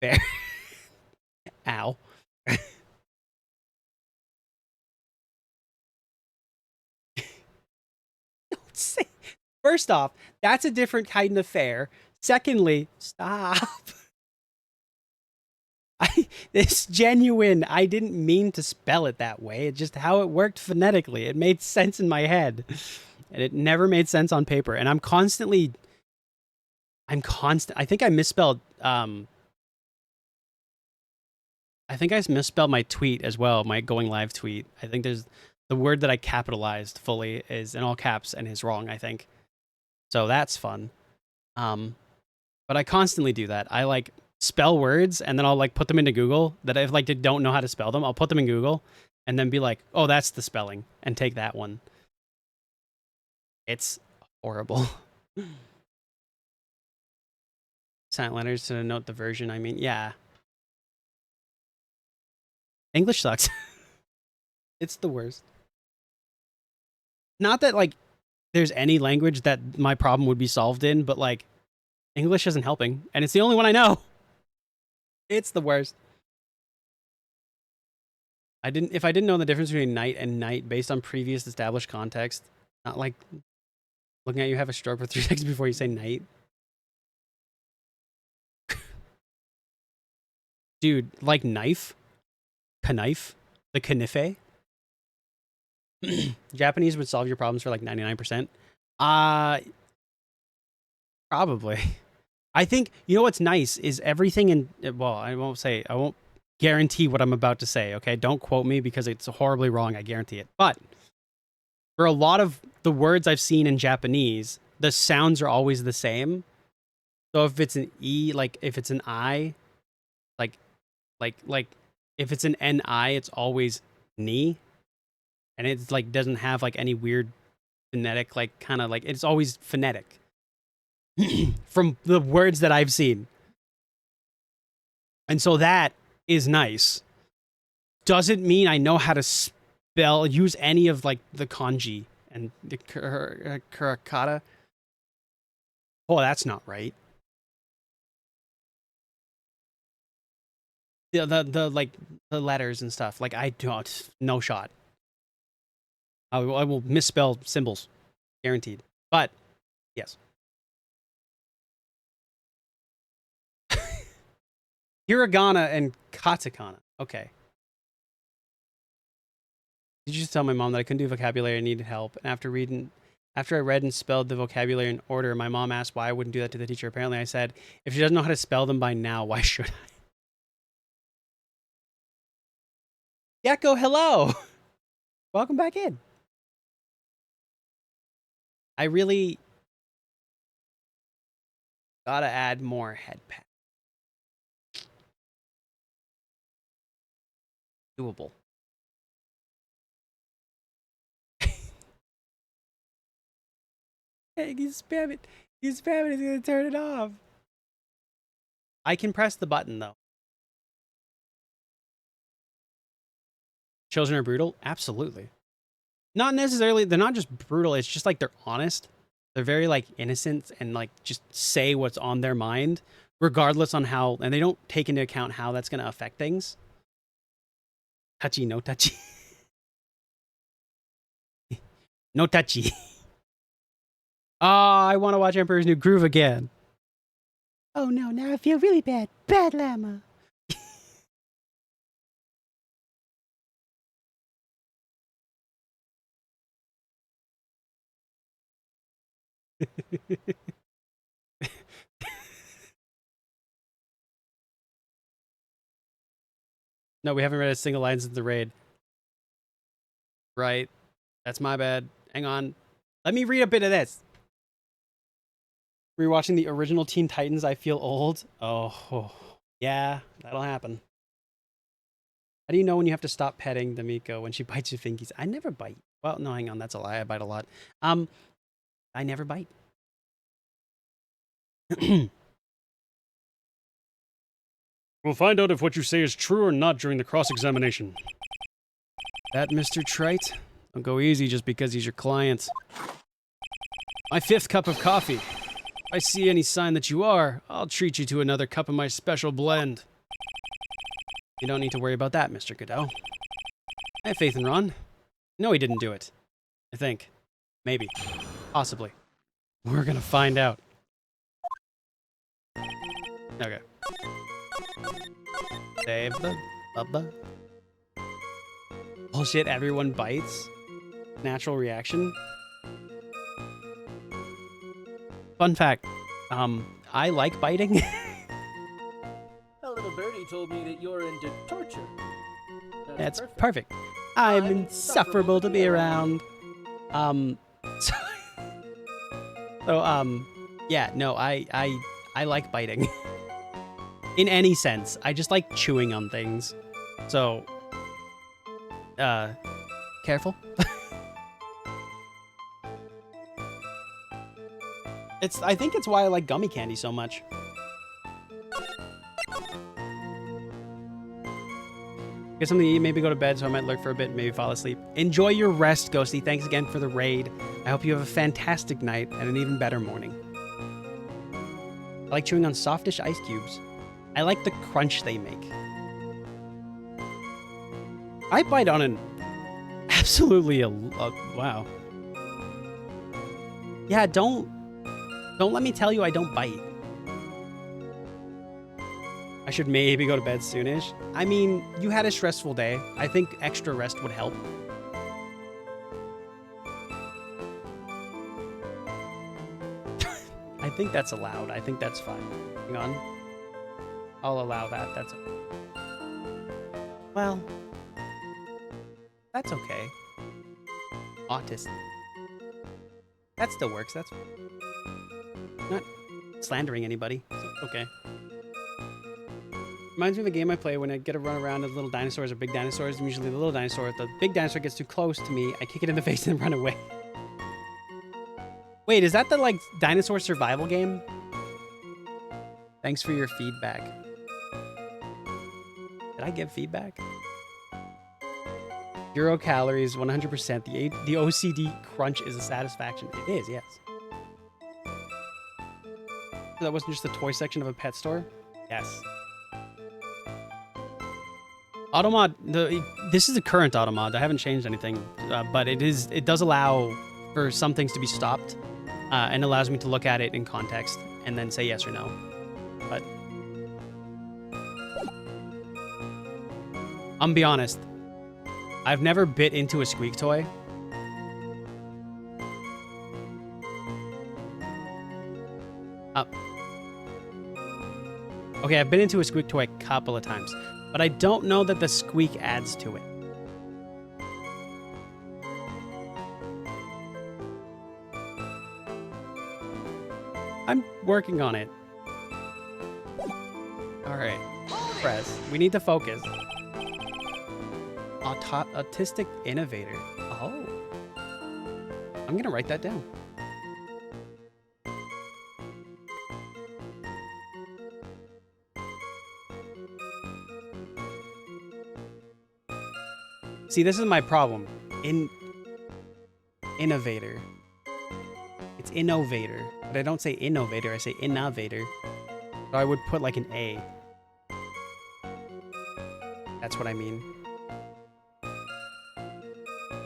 Fair. Ow. Don't say. First off, that's a different kind of fair. Secondly, stop. It's genuine. I didn't mean to spell it that way. It's just how it worked phonetically. It made sense in my head. And it never made sense on paper. And I think I misspelled my tweet as well, my going live tweet. I think there's the word that I capitalized fully is in all caps and is wrong, I think. So that's fun. But I constantly do that. I like spell words and then I'll like put them into Google that I like don't know how to spell them. I'll put them in Google and then be like, oh, that's the spelling, and take that one. It's horrible. Silent letters to denote the version. I mean, yeah. English sucks. It's the worst. Not that like there's any language that my problem would be solved in, but like English isn't helping, and it's the only one I know. It's the worst. If I didn't know the difference between night and night based on previous established context, not like looking at you have a stroke for 3 seconds before you say night. Dude, like knife, knife, the knife. Japanese would solve your problems for like 99%. Probably. I think, you know what's nice is everything in, well, I won't guarantee what I'm about to say, okay? Don't quote me because it's horribly wrong, I guarantee it. But for a lot of the words I've seen in Japanese, the sounds are always the same. So if it's an E, like if it's an I, like if it's an NI, it's always ni. And it's like doesn't have like any weird phonetic, like kind of like, it's always phonetic. From the words that I've seen. And so that is nice. Doesn't mean I know how to use any of like the kanji and the katakana. Oh, that's not right. The like the letters and stuff. Like I don't, no shot. I will misspell symbols, guaranteed. But yes. Hiragana and katakana. Okay. Did you just tell my mom that I couldn't do vocabulary and needed help? And after I read and spelled the vocabulary in order, my mom asked why I wouldn't do that to the teacher. Apparently I said, if she doesn't know how to spell them by now, why should I? Gecko, hello! Welcome back in. I really gotta add more head pads. Doable. Hey, you spam it. You spam it, it's gonna turn it off. I can press the button though. Children are brutal? Absolutely. Not necessarily, they're not just brutal, it's just like they're honest. They're very like innocent and like just say what's on their mind, regardless on how, and they don't take into account how that's gonna affect things. Touchy, no touchy. No touchy. Oh, I want to watch Emperor's New Groove again. Oh no, now I feel really bad. Bad llama. No, we haven't read a single line since the raid. Right. That's my bad. Hang on. Let me read a bit of this. Rewatching the original Teen Titans, I feel old. Oh, yeah, that'll happen. How do you know when you have to stop petting the Miko when she bites your fingies? I never bite. Well, no, hang on. That's a lie. I bite a lot. I never bite. We'll find out if what you say is true or not during the cross-examination. That Mr. Trite? Don't go easy just because he's your client. My 5th cup of coffee. If I see any sign that you are, I'll treat you to another cup of my special blend. You don't need to worry about that, Mr. Goodell. I have faith in Ron. No, he didn't do it. I think. Maybe. Possibly. We're gonna find out. Okay. Save the bubba. Bullshit, everyone bites. Natural reaction. Fun fact. I like biting. A little birdie told me that you're into torture. That's perfect. I'm insufferable to be around. Yeah, no, I like biting. In any sense. I just like chewing on things. So, careful. I think it's why I like gummy candy so much. Get something to eat, maybe go to bed, so I might lurk for a bit, maybe fall asleep. Enjoy your rest, Ghosty. Thanks again for the raid. I hope you have a fantastic night and an even better morning. I like chewing on softish ice cubes. I like the crunch they make. I bite on an absolutely wow. Yeah, don't let me tell you I don't bite. I should maybe go to bed soonish. I mean, you had a stressful day. I think extra rest would help. I think that's allowed. I think that's fine. Hang on. I'll allow that. That's okay. Well, that's okay. Autistic. That still works. That's not slandering anybody. So, okay. Reminds me of a game I play when I get to run around as little dinosaurs or big dinosaurs. I'm usually the little dinosaur. If the big dinosaur gets too close to me, I kick it in the face and run away. Wait, is that the, like, dinosaur survival game? Thanks for your feedback. Did I give feedback? 0 calories, 100%. The OCD crunch is a satisfaction. It is, yes. That wasn't just the toy section of a pet store? Yes. Automod, this is the current Automod. I haven't changed anything, but it does allow for some things to be stopped, and allows me to look at it in context and then say yes or no. But I'm gonna be honest, I've never bit into a squeak toy. Okay, I've been into a squeak toy a couple of times, but I don't know that the squeak adds to it. I'm working on it. Alright. Press. We need to focus. Autistic innovator. Oh. I'm gonna write that down. See, this is my problem. Innovator. It's innovator. But I don't say innovator, I say innovator. So I would put like an A. That's what I mean.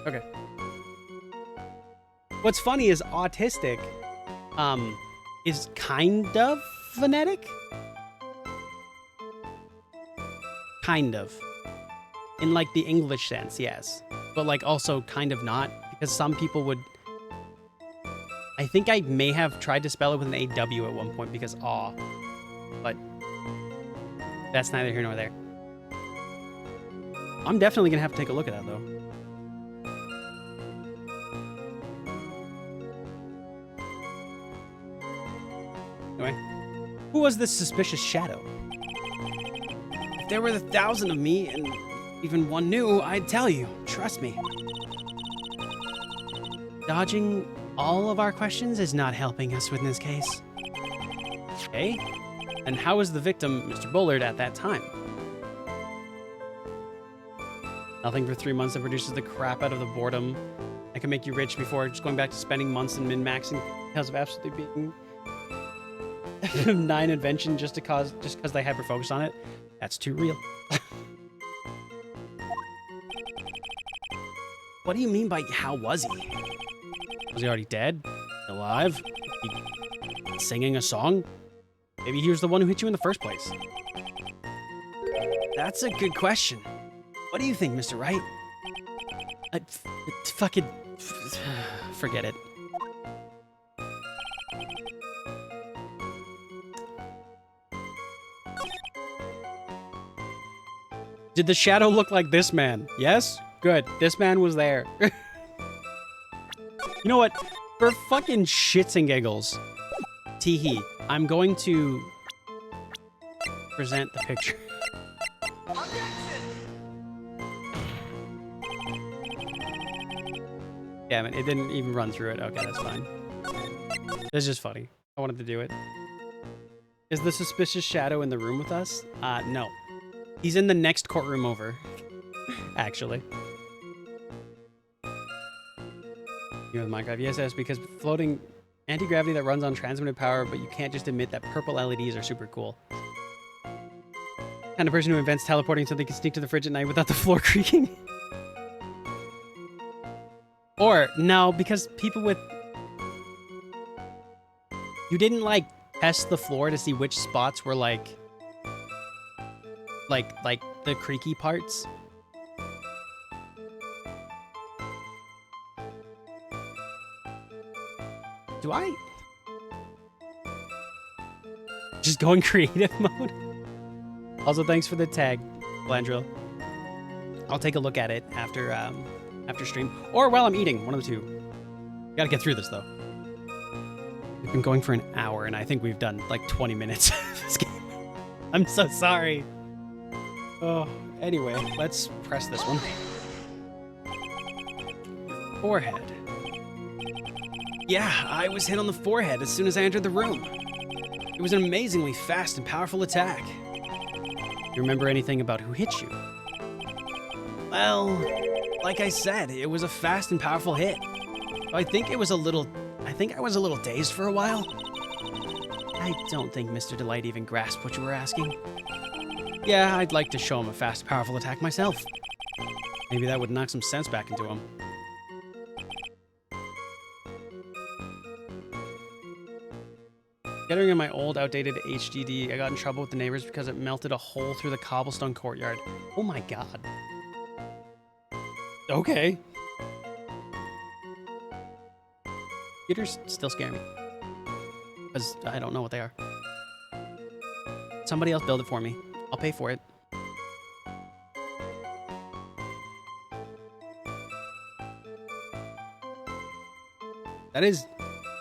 Okay. What's funny is autistic is kind of phonetic. Kind of. In like the English sense, yes. But like also kind of not, because some people would... I think I may have tried to spell it with an AW at one point because aw. But that's neither here nor there. I'm definitely gonna have to take a look at that though. Anyway, who was this suspicious shadow? If there were 1,000 of me and even one new, I'd tell you. Trust me. Dodging all of our questions is not helping us with this case. Okay. And how was the victim, Mr. Bullard, at that time? Nothing for 3 months that produces the crap out of the boredom. I can make you rich before just going back to spending months and min-maxing. because of absolutely being 9 invention just because they hyper focused on it. That's too real. What do you mean by how was he? Was he already dead? Alive? He singing a song? Maybe he was the one who hit you in the first place. That's a good question. What do you think, Mr. Wright? Fucking forget it. Did the shadow look like this man? Yes? Good. This man was there. You know what? For fucking shits and giggles, teehee, I'm going to present the picture. Damn it, it didn't even run through it. Okay, that's fine. That's just funny. I wanted to do it. Is the suspicious shadow in the room with us? No. He's in the next courtroom over. Actually. You know, Minecraft, yes, because floating anti-gravity that runs on transmitted power, but you can't just admit that purple LEDs are super cool. Kind of person who invents teleporting so they can sneak to the fridge at night without the floor creaking. Or, no, because people with... You didn't, like, test the floor to see which spots were, like the creaky parts. Do I? Just going creative mode? Also, thanks for the tag, Blandril. I'll take a look at it after stream. Or while I'm eating, one of the two. Gotta get through this, though. We've been going for an hour, and I think we've done, like, 20 minutes of this game. I'm so sorry. Oh, anyway, let's press this one. Forehead. Yeah, I was hit on the forehead as soon as I entered the room. It was an amazingly fast and powerful attack. You remember anything about who hit you? Well, like I said, it was a fast and powerful hit. I think I was a little dazed for a while. I don't think Mr. Delight even grasped what you were asking. Yeah, I'd like to show him a fast, powerful attack myself. Maybe that would knock some sense back into him. Getting in my old, outdated HDD, I got in trouble with the neighbors because it melted a hole through the cobblestone courtyard. Oh my god. Okay. Computers still scare me. Because I don't know what they are. Somebody else build it for me. I'll pay for it. That is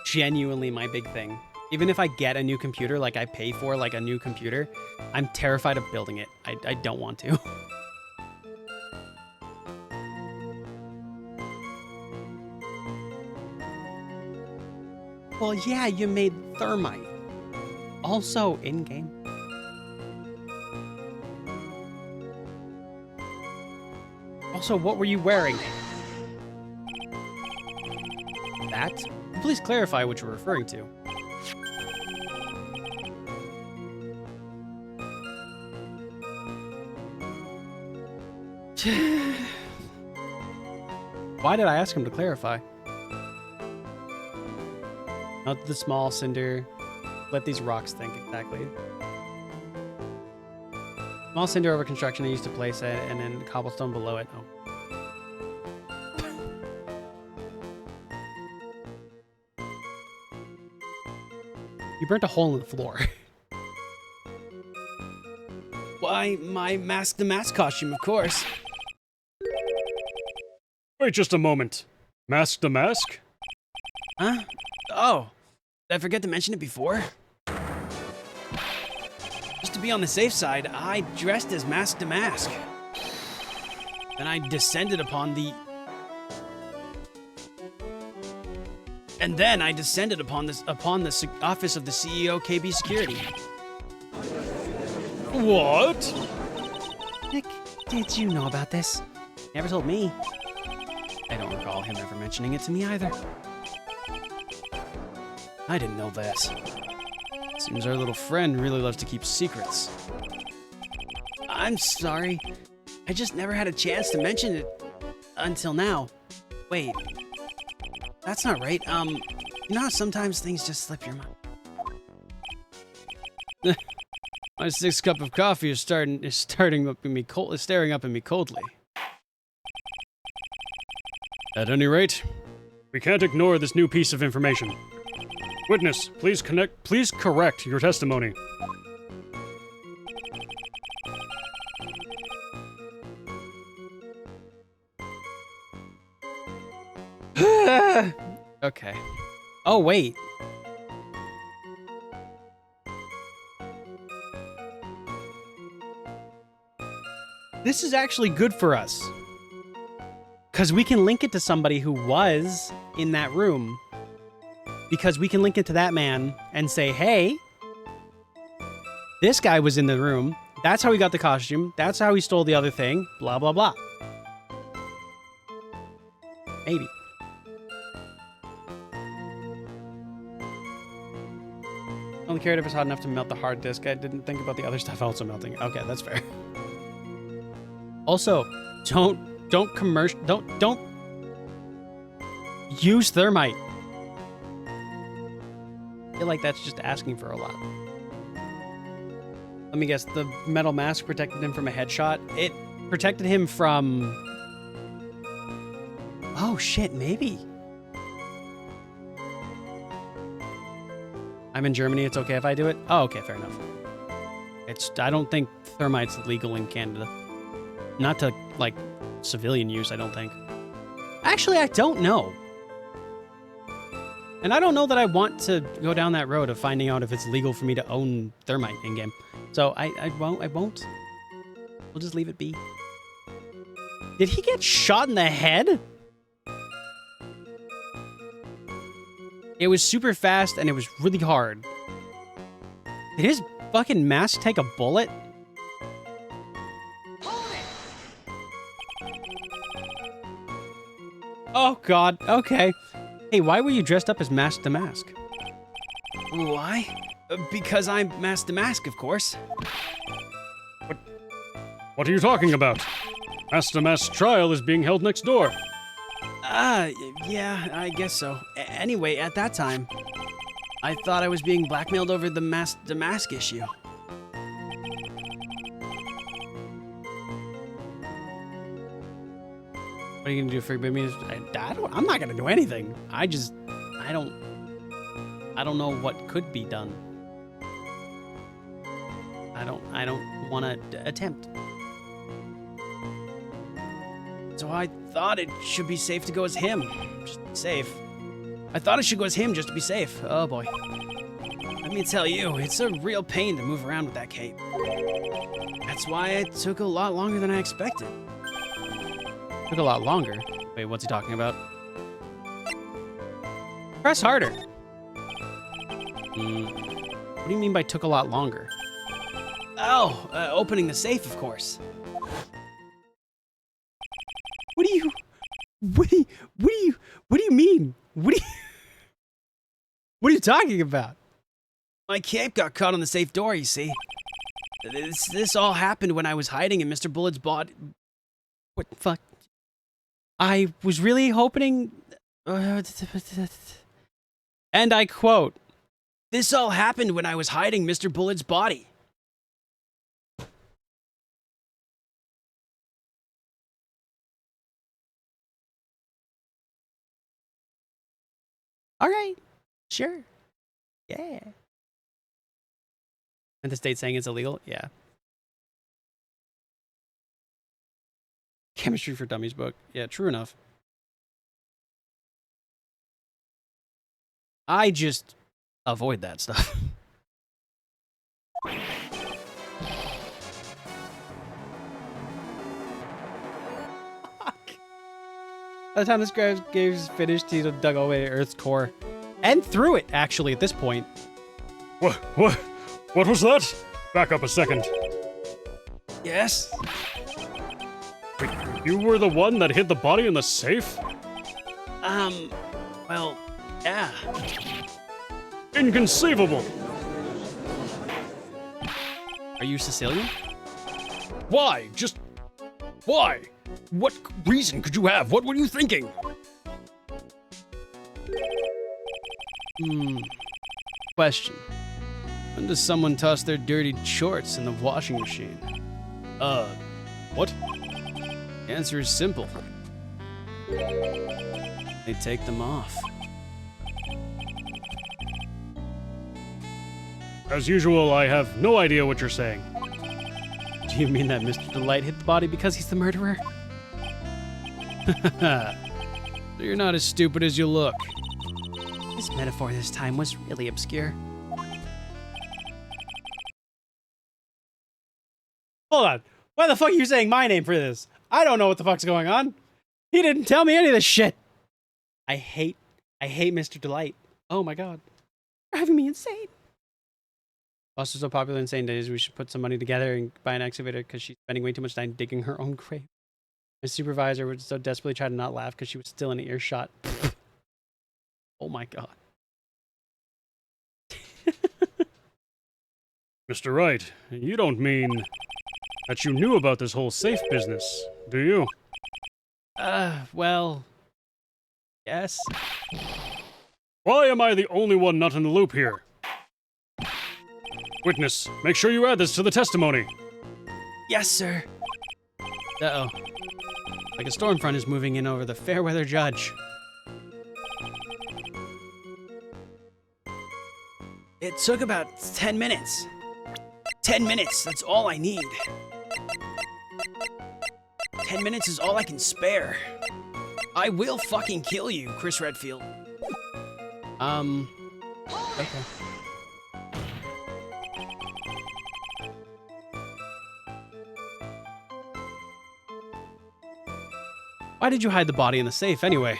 genuinely my big thing. Even if I get a new computer, like I pay for like a new computer, I'm terrified of building it. I don't want to. Well, yeah, you made thermite. Also in-game. Also, what were you wearing? That? Please clarify what you're referring to. Why did I ask him to clarify? Not the small cinder. Let these rocks think, exactly. Small cinder over construction I used to place it, and then cobblestone below it. Oh. You burnt a hole in the floor. Why, my Mask the Mask costume, of course. Wait just a moment. Mask the Mask? Huh? Oh, did I forget to mention it before? Just to be on the safe side, I dressed as Mask the Mask. Then I descended upon the... And then I descended upon the office of the CEO KB Security. What? Nick, did you know about this? Never told me. I don't recall him ever mentioning it to me either. I didn't know that. Seems our little friend really loves to keep secrets. I'm sorry. I just never had a chance to mention it until now. Wait. That's not right. You know how sometimes things just slip your mind? My 6th cup of coffee is staring up at me coldly. At any rate, we can't ignore this new piece of information. Witness, please correct your testimony. Okay. Oh, wait. This is actually good for us. Because we can link it to somebody who was in that room. Because we can link it to that man and say, hey, this guy was in the room. That's how he got the costume. That's how he stole the other thing. Blah, blah, blah. Maybe. Only cared if it's hot enough to melt the hard disk. I didn't think about the other stuff also melting. Okay, that's fair. Also, don't use thermite. I feel like that's just asking for a lot. Let me guess, the metal mask protected him from a headshot? It protected him from... Oh shit, maybe. I'm in Germany, it's okay if I do it? Oh, okay, fair enough. I don't think thermite's legal in Canada. Not to, like, civilian use, I don't think. Actually, I don't know. And I don't know that I want to go down that road of finding out if it's legal for me to own thermite in-game. So I won't. We'll just leave it be. Did he get shot in the head? It was super fast and it was really hard. Did his fucking mask take a bullet? Oh god, okay. Hey, why were you dressed up as Mask to Mask? Why? Because I'm Mask to Mask, of course. What are you talking about? Mask to Mask trial is being held next door. Yeah, I guess so. Anyway, at that time, I thought I was being blackmailed over the Mask to Mask issue. What are you gonna do for me? I'm not gonna do anything. I don't know what could be done. I don't want to attempt. So I thought it should be safe to go as him. Just to be safe. I thought it should go as him just to be safe. Oh boy. Let me tell you, it's a real pain to move around with that cape. That's why it took a lot longer than I expected. Took a lot longer. Wait, what's he talking about? Press harder. What do you mean by took a lot longer? Oh, opening the safe, of course. What do you mean? What are you talking about? My cape got caught on the safe door, you see. This all happened when I was hiding in Mr. Bullet's body. What the fuck? I was really hoping... and I quote, "This all happened when I was hiding Mr. Bullet's body." All right. Sure. Yeah. And the state saying it's illegal? Yeah. Chemistry for Dummies book. Yeah, true enough. I just avoid that stuff. By the time this game's finished, he's dug all the way to Earth's core. And through it, actually, at this point. What was that? Back up a second. Yes? Wait, you were the one that hid the body in the safe? Well, yeah. Inconceivable! Are you Sicilian? Why? Just... why? What reason could you have? What were you thinking? Question. When does someone toss their dirty shorts in the washing machine? What? The answer is simple. They take them off. As usual, I have no idea what you're saying. Do you mean that Mr. Delight hit the body because he's the murderer? So you're not as stupid as you look. This metaphor this time was really obscure. Hold on. Why the fuck are you saying my name for this? I don't know what the fuck's going on. He didn't tell me any of this shit. I hate Mr. Delight. Oh my god. You're driving me insane. Also so popular in Insane Days, we should put some money together and buy an excavator because she's spending way too much time digging her own grave. My supervisor would so desperately try to not laugh because she was still in earshot. Oh my god. Mr. Wright, you don't mean that you knew about this whole safe business, do you? Well... yes. Why am I the only one not in the loop here? Witness, make sure you add this to the testimony. Yes, sir. Uh-oh. Like a storm front is moving in over the fair weather judge. It took about 10 minutes. 10 minutes, that's all I need. 10 minutes is all I can spare. I will fucking kill you, Chris Redfield. Okay. Why did you hide the body in the safe anyway?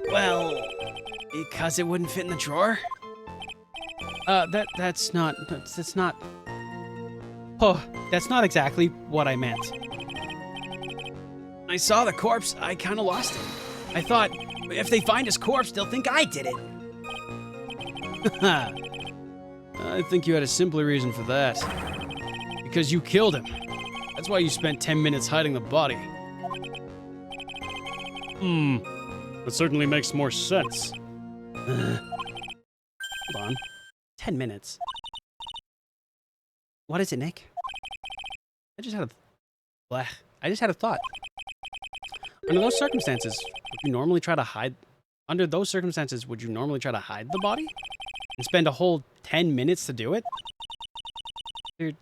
Well, because it wouldn't fit in the drawer. That's not. Oh, that's not exactly what I meant. I saw the corpse, I kind of lost it. I thought, if they find his corpse, they'll think I did it. I think you had a simpler reason for that. Because you killed him. That's why you spent 10 minutes hiding the body. That certainly makes more sense. Hold on. 10 minutes. What is it, Nick? I just had a thought. Under those circumstances, would you normally try to hide the body? And spend a whole 10 minutes to do it? Under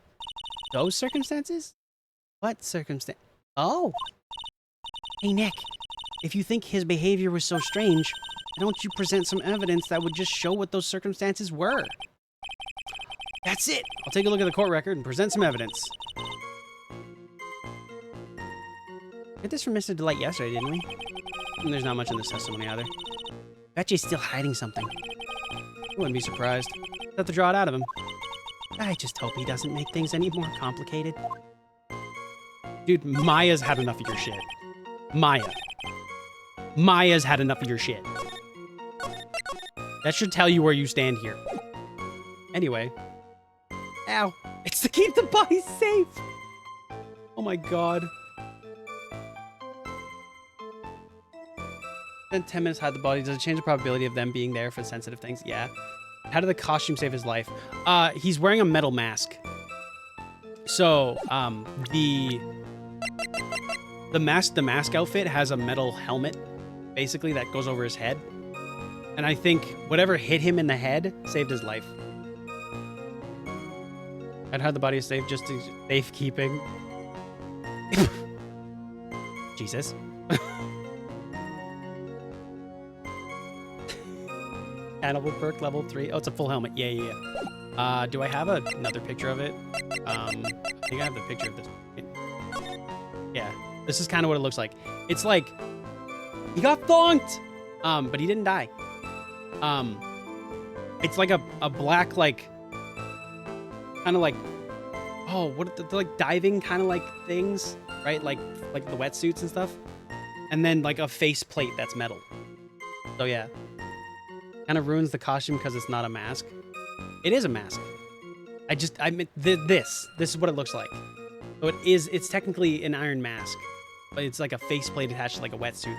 those circumstances? What circumstance? Oh! Hey, Nick. If you think his behavior was so strange, why don't you present some evidence that would just show what those circumstances were? That's it! I'll take a look at the court record and present some evidence. Got this from Mr. Delight yesterday, didn't we? And there's not much in this testimony either. Bet you're still hiding something. I wouldn't be surprised. Have to draw it out of him. I just hope he doesn't make things any more complicated. Dude, Maya's had enough of your shit. Maya's had enough of your shit. That should tell you where you stand here. Anyway. Ow. It's to keep the body safe. Oh my god. Then 10 minutes hide the body. Does it change the probability of them being there for sensitive things? Yeah. How did the costume save his life? He's wearing a metal mask. So, the mask outfit has a metal helmet, basically, that goes over his head. And I think whatever hit him in the head saved his life. I'd hide the body safe just to safekeeping. Jesus. Cannibal perk level 3. Oh, it's a full helmet. Yeah. Do I have another picture of it? I think I have the picture of this. Yeah. This is kind of what it looks like. It's like he got thonked, but he didn't die. It's like a black, like, kind of like, oh, what the like diving kind of like things, right? Like the wetsuits and stuff, and then like a face plate that's metal. So yeah. Kind of ruins the costume because it's not a mask. It is a mask. I meant this is what it looks like. So it's technically an iron mask, but it's like a faceplate attached to like a wetsuit.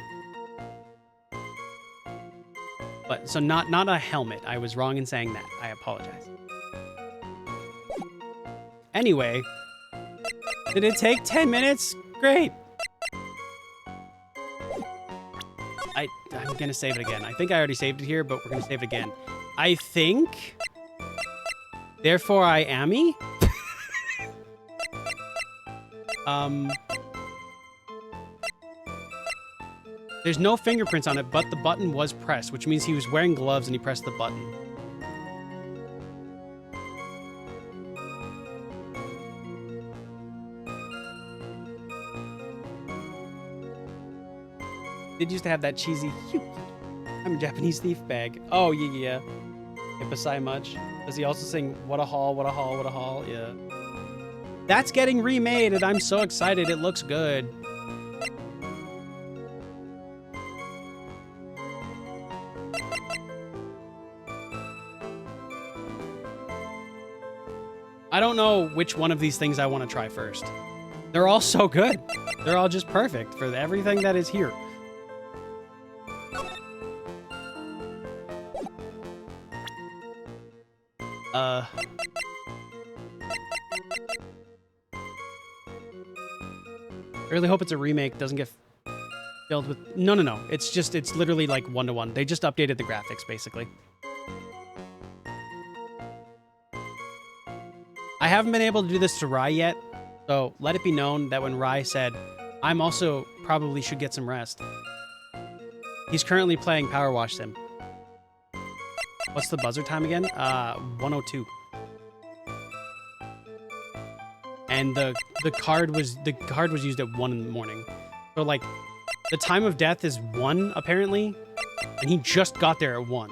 But so not a helmet. I was wrong in saying that. I apologize. Anyway, did it take 10 minutes? Great. I'm gonna save it again. I think I already saved it here, but we're gonna save it again. I think. Therefore, I am-y? There's no fingerprints on it, but the button was pressed, which means he was wearing gloves and he pressed the button. Did used to have that cheesy, I'm a Japanese thief bag. Oh, yeah. Ipasai much. Does he also sing, what a haul, what a haul, what a haul? Yeah. That's getting remade, and I'm so excited. It looks good. I don't know which one of these things I want to try first. They're all so good. They're all just perfect for everything that is here. I really hope it's a remake, doesn't get filled with... No. It's literally like one-to-one. They just updated the graphics, basically. I haven't been able to do this to Rai yet, so let it be known that when Rai said, I'm also probably should get some rest, he's currently playing Power Wash Sim. What's the buzzer time again? 1:02. And the card was used at 1 in the morning. So like the time of death is 1 apparently, and he just got there at 1.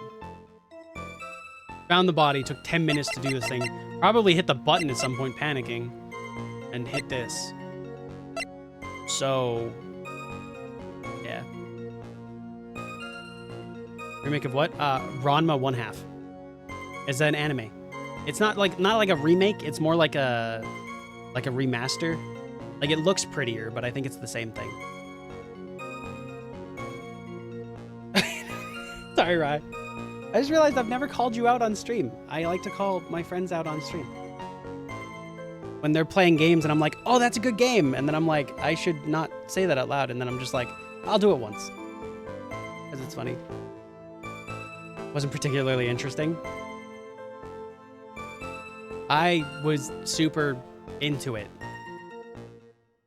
Found the body, took 10 minutes to do this thing. Probably hit the button at some point panicking and hit this. So yeah. Remake of what? Ranma 1/2. Is that an anime? It's not like a remake, it's more like a remaster. Like it looks prettier, but I think it's the same thing. Sorry, Rai. I just realized I've never called you out on stream. I like to call my friends out on stream. When they're playing games and I'm like, oh, that's a good game. And then I'm like, I should not say that out loud. And then I'm just like, I'll do it once. Because it's funny. Wasn't particularly interesting. I was super into it.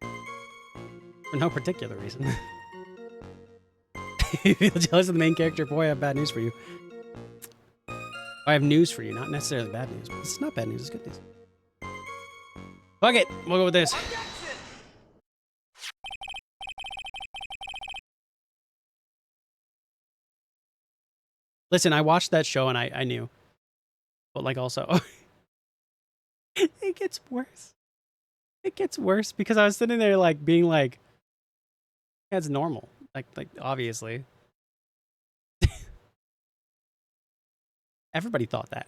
For no particular reason. You feel jealous of the main character? Boy, I have bad news for you. I have news for you, not necessarily bad news. But it's not bad news, it's good news. Fuck it, we'll go with this. Listen, I watched that show and I knew. But like also... it gets worse. It gets worse because I was sitting there like being like, yeah, it's normal. Like obviously. Everybody thought that.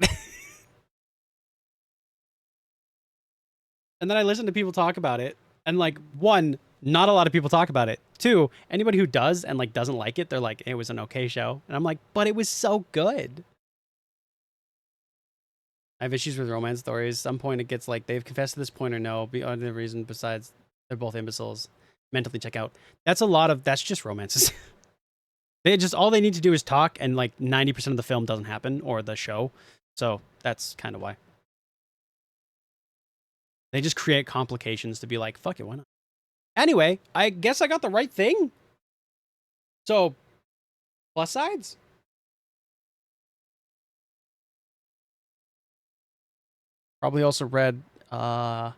And then I listened to people talk about it, and like, 1, not a lot of people talk about it. 2, anybody who does and like doesn't like it, they're like, it was an okay show. And I'm like, but it was so good. I have issues with romance stories. Some point it gets like they've confessed to this point or no, beyond the reason besides they're both imbeciles. Mentally check out. That's just romances. All they need to do is talk, and like 90% of the film doesn't happen, or the show. So that's kind of why. They just create complications to be like, fuck it, why not? Anyway, I guess I got the right thing. So, plus sides. Probably also read, no.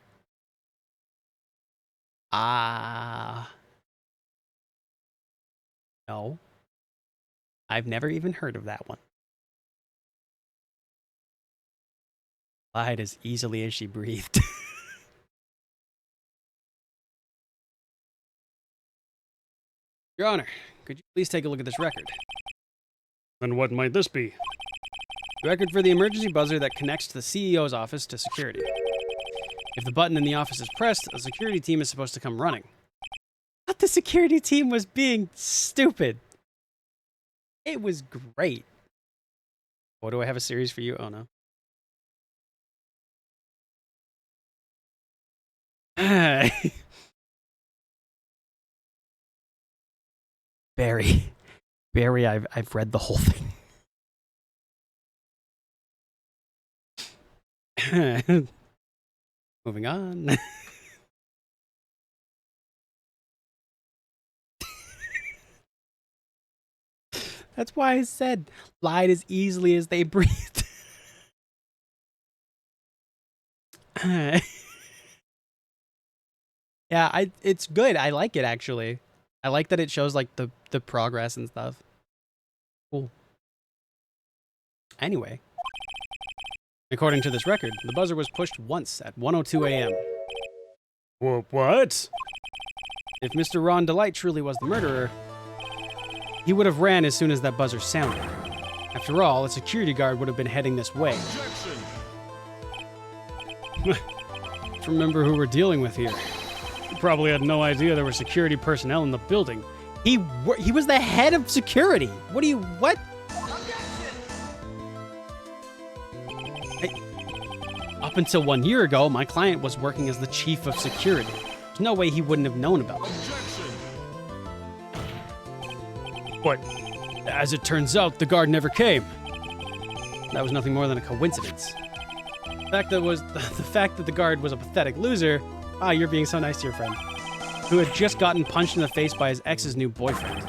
I've never even heard of that one. Lied as easily as she breathed. Your Honor, could you please take a look at this record? And what might this be? Record for the emergency buzzer that connects the CEO's office to security. If the button in the office is pressed, a security team is supposed to come running. But the security team was being stupid. It was great. Oh, do I have a series for you? Oh, no. Barry, I've read the whole thing. Moving on. That's why I said lied as easily as they breathed. Yeah, it's good. I like it, actually. I like that it shows like the progress and stuff. Cool. Anyway, according to this record, the buzzer was pushed once at 1:02 a.m. What? If Mr. Ron Delight truly was the murderer, he would have ran as soon as that buzzer sounded. After all, a security guard would have been heading this way. Let's remember who we're dealing with here. You probably had no idea there were security personnel in the building. He was the head of security. What? Up until 1 year ago, my client was working as the chief of security. There's no way he wouldn't have known about it. But as it turns out, the guard never came. That was nothing more than a coincidence. The fact that the guard was a pathetic loser. Ah, you're being so nice to your friend. Who had just gotten punched in the face by his ex's new boyfriend.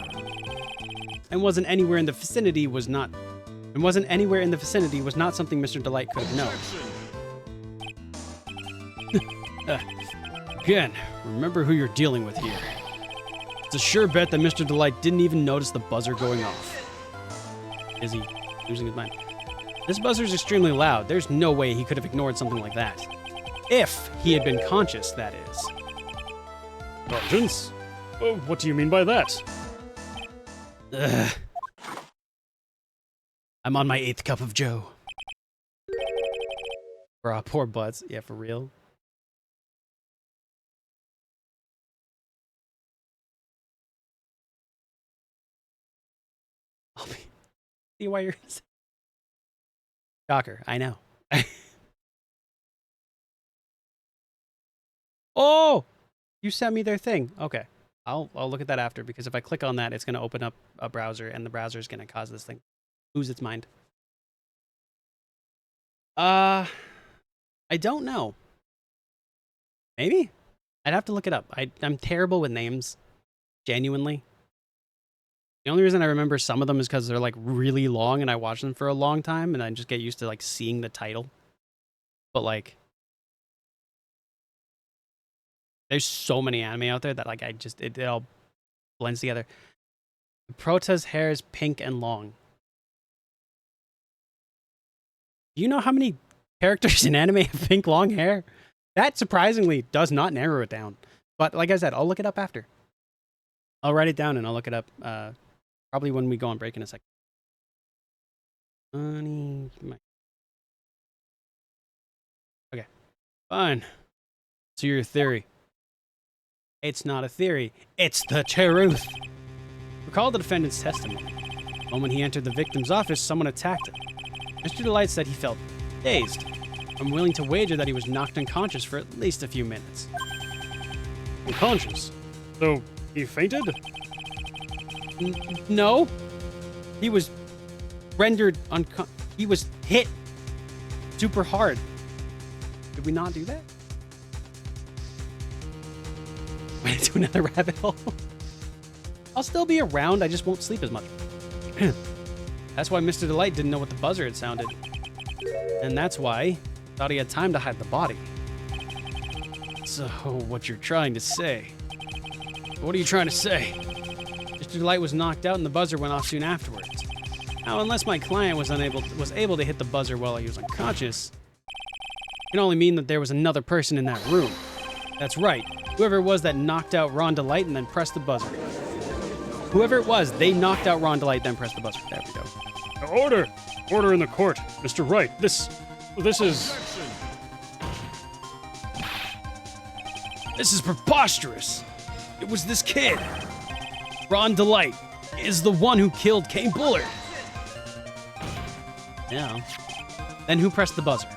And wasn't anywhere in the vicinity was not something Mr. Delight could have known. Again, remember who you're dealing with here. It's a sure bet that Mr. Delight didn't even notice the buzzer going off. Is he losing his mind? This buzzer's extremely loud. There's no way he could have ignored something like that. If he had been conscious, that is. Conscience? What do you mean by that? Ugh. I'm on my 8th cup of Joe. For our poor butts. Yeah, for real. See why you're... Shocker, I know. Oh! You sent me their thing. Okay. I'll look at that after, because if I click on that, it's going to open up a browser, and the browser is going to cause this thing to lose its mind. I don't know. Maybe? I'd have to look it up. I'm terrible with names. Genuinely. The only reason I remember some of them is because they're like really long and I watch them for a long time and I just get used to like seeing the title. But like, there's so many anime out there that like it all blends together. Prota's hair is pink and long. Do you know how many characters in anime have pink long hair? That surprisingly does not narrow it down. But like I said, I'll look it up after. I'll write it down and I'll look it up probably when we go on break in a second. Okay, fine. So your theory. It's not a theory. It's the truth. Recall the defendant's testimony. The moment he entered the victim's office, someone attacked him. Mr. Delight said he felt dazed. I'm willing to wager that he was knocked unconscious for at least a few minutes. Unconscious? So he fainted? No. He was rendered unconscious. He was hit super hard. Did we not do that? Went into another rabbit hole. I'll still be around, I just won't sleep as much. That's why Mr. Delight didn't know what the buzzer had sounded. And that's why he thought he had time to hide the body. So, what you're trying to say? What are you trying to say? Mr. Delight was knocked out and the buzzer went off soon afterwards. Now, unless my client was able to hit the buzzer while he was unconscious, it can only mean that there was another person in that room. That's right. Whoever it was that knocked out Ron Delight and then pressed the buzzer. Whoever it was, they knocked out Ron Delight, then pressed the buzzer. There we go. Order! Order in the court. Mr. Wright, this is... This is preposterous. It was this kid. Ron Delight is the one who killed Kane Bullard. Yeah. Then who pressed the buzzer?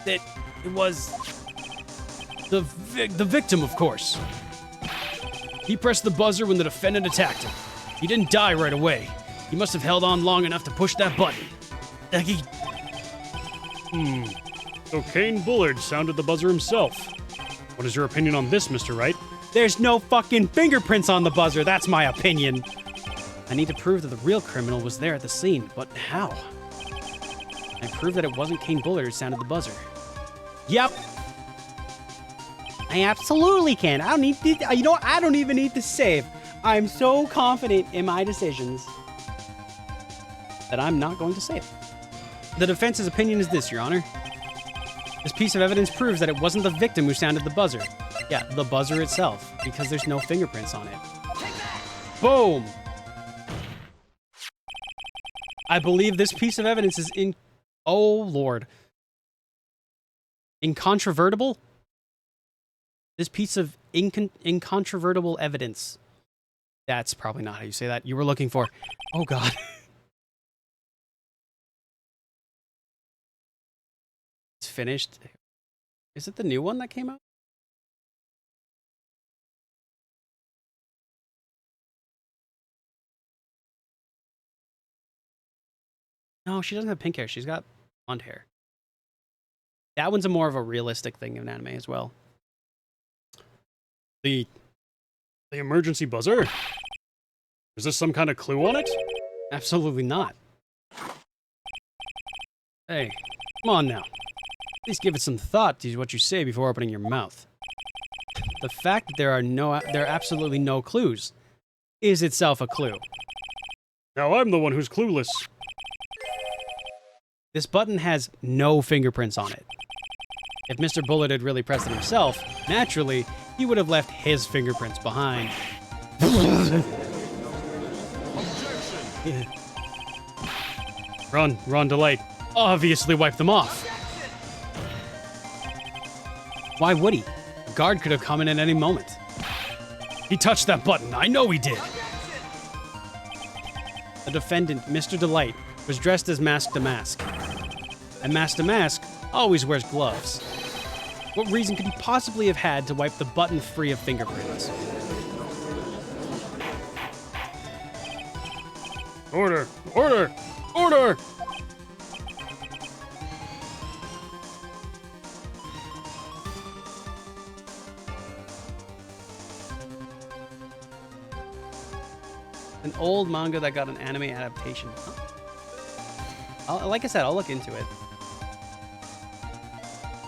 It was the victim, of course. He pressed the buzzer when the defendant attacked him. He didn't die right away. He must have held on long enough to push that button. So Kane Bullard sounded the buzzer himself. What is your opinion on this, Mr. Wright? There's no fucking fingerprints on the buzzer. That's my opinion. I need to prove that the real criminal was there at the scene, but how? I prove that it wasn't Kane Bullard who sounded the buzzer. Yep. I absolutely can. I don't need to, you know what? I don't even need to save. I'm so confident in my decisions that I'm not going to save. The defense's opinion is this, Your Honor. This piece of evidence proves that it wasn't the victim who sounded the buzzer. Yeah, the buzzer itself, because there's no fingerprints on it. Boom! I believe this piece of evidence is oh, Lord. Incontrovertible? This piece of incontrovertible evidence. That's probably not how you say that. You were looking for... Oh, God. It's finished. Is it the new one that came out? No, she doesn't have pink hair. She's got blonde hair. That one's more of a realistic thing in anime as well. The emergency buzzer? Is this some kind of clue on it? Absolutely not. Hey, come on now. At least give it some thought to what you say before opening your mouth. The fact that there are absolutely no clues is itself a clue. Now I'm the one who's clueless. This button has no fingerprints on it. If Mr. Bullard had really pressed it himself, naturally, he would have left his fingerprints behind. Ron Delight obviously wiped them off. Why would he? A guard could have come in at any moment. He touched that button. I know he did. The defendant, Mr. Delight, was dressed as Mask to Mask. And Mask to Mask always wears gloves. What reason could he possibly have had to wipe the button free of fingerprints? Order! Order! Order! An old manga that got an anime adaptation. Like I said, I'll look into it.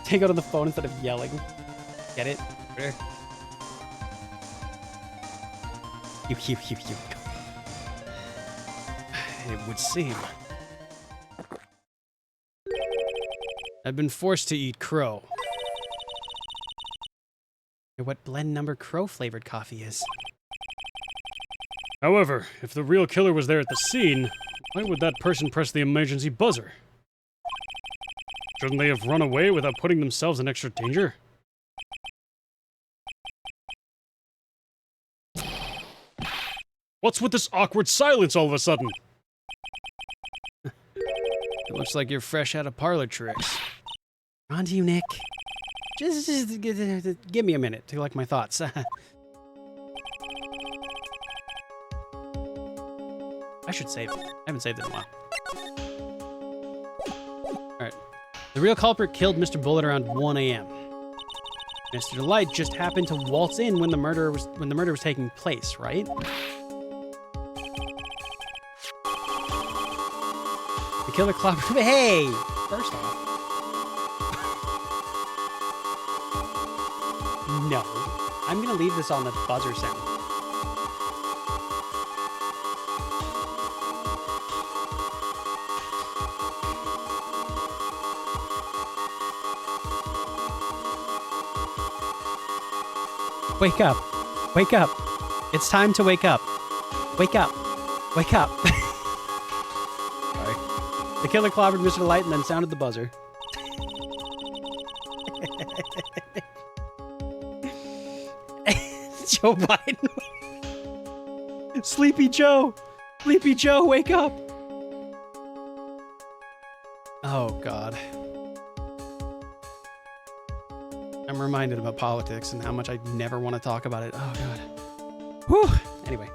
Take out on the phone instead of yelling. Get it? You. It would seem. I've been forced to eat crow. What blend number crow flavored coffee is. However, if the real killer was there at the scene, why would that person press the emergency buzzer? Shouldn't they have run away without putting themselves in extra danger? What's with this awkward silence all of a sudden? It looks like you're fresh out of parlor tricks. On to you, Nick. Just give me a minute to collect my thoughts. I should save it. I haven't saved it in a while. Alright. The real culprit killed Mr. Bullard around 1 a.m. Mr. Delight just happened to waltz in when the murder was taking place, right? The killer clocked. Hey! First off. No. I'm gonna leave this on the buzzer sound. Wake up. Wake up. It's time to wake up. Wake up. Wake up. The killer clobbered Mr. Delight and then sounded the buzzer. Joe Biden. Sleepy Joe. Sleepy Joe, wake up. Oh, God. I'm reminded about politics and how much I never want to talk about it. Oh, God. Whew. Anyway.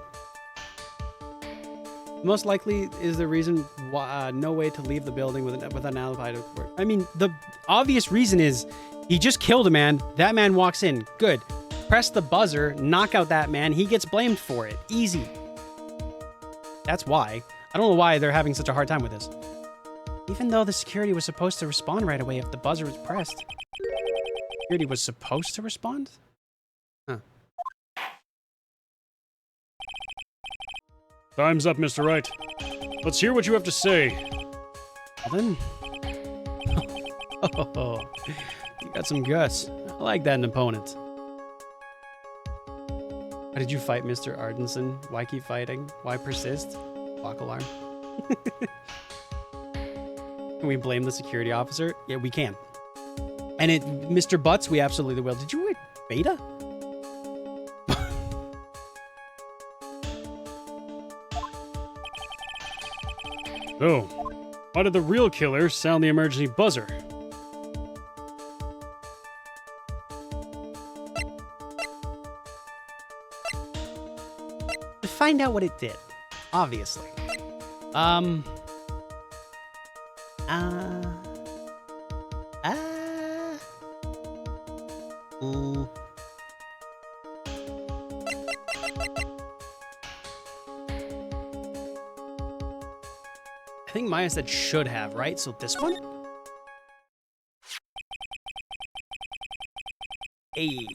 Most likely is the reason why no way to leave the building with an alibi to work. I mean, the obvious reason is he just killed a man. That man walks in. Good. Press the buzzer, knock out that man. He gets blamed for it. Easy. That's why. I don't know why they're having such a hard time with this. Even though the security was supposed to respond right away if the buzzer was pressed. Security was supposed to respond? Huh. Time's up, Mr. Wright. Let's hear what you have to say. Well then. Oh, you got some guts. I like that in an opponent. Why did you fight Mr. Ardenson? Why keep fighting? Why persist? Clock alarm. Can we blame the security officer? Yeah, we can. And Mr. Butts, we absolutely will. Did you read beta? So, why did the real killer sound the emergency buzzer? To find out what it did, obviously. I think Maya said should have, right? So this one? Hey.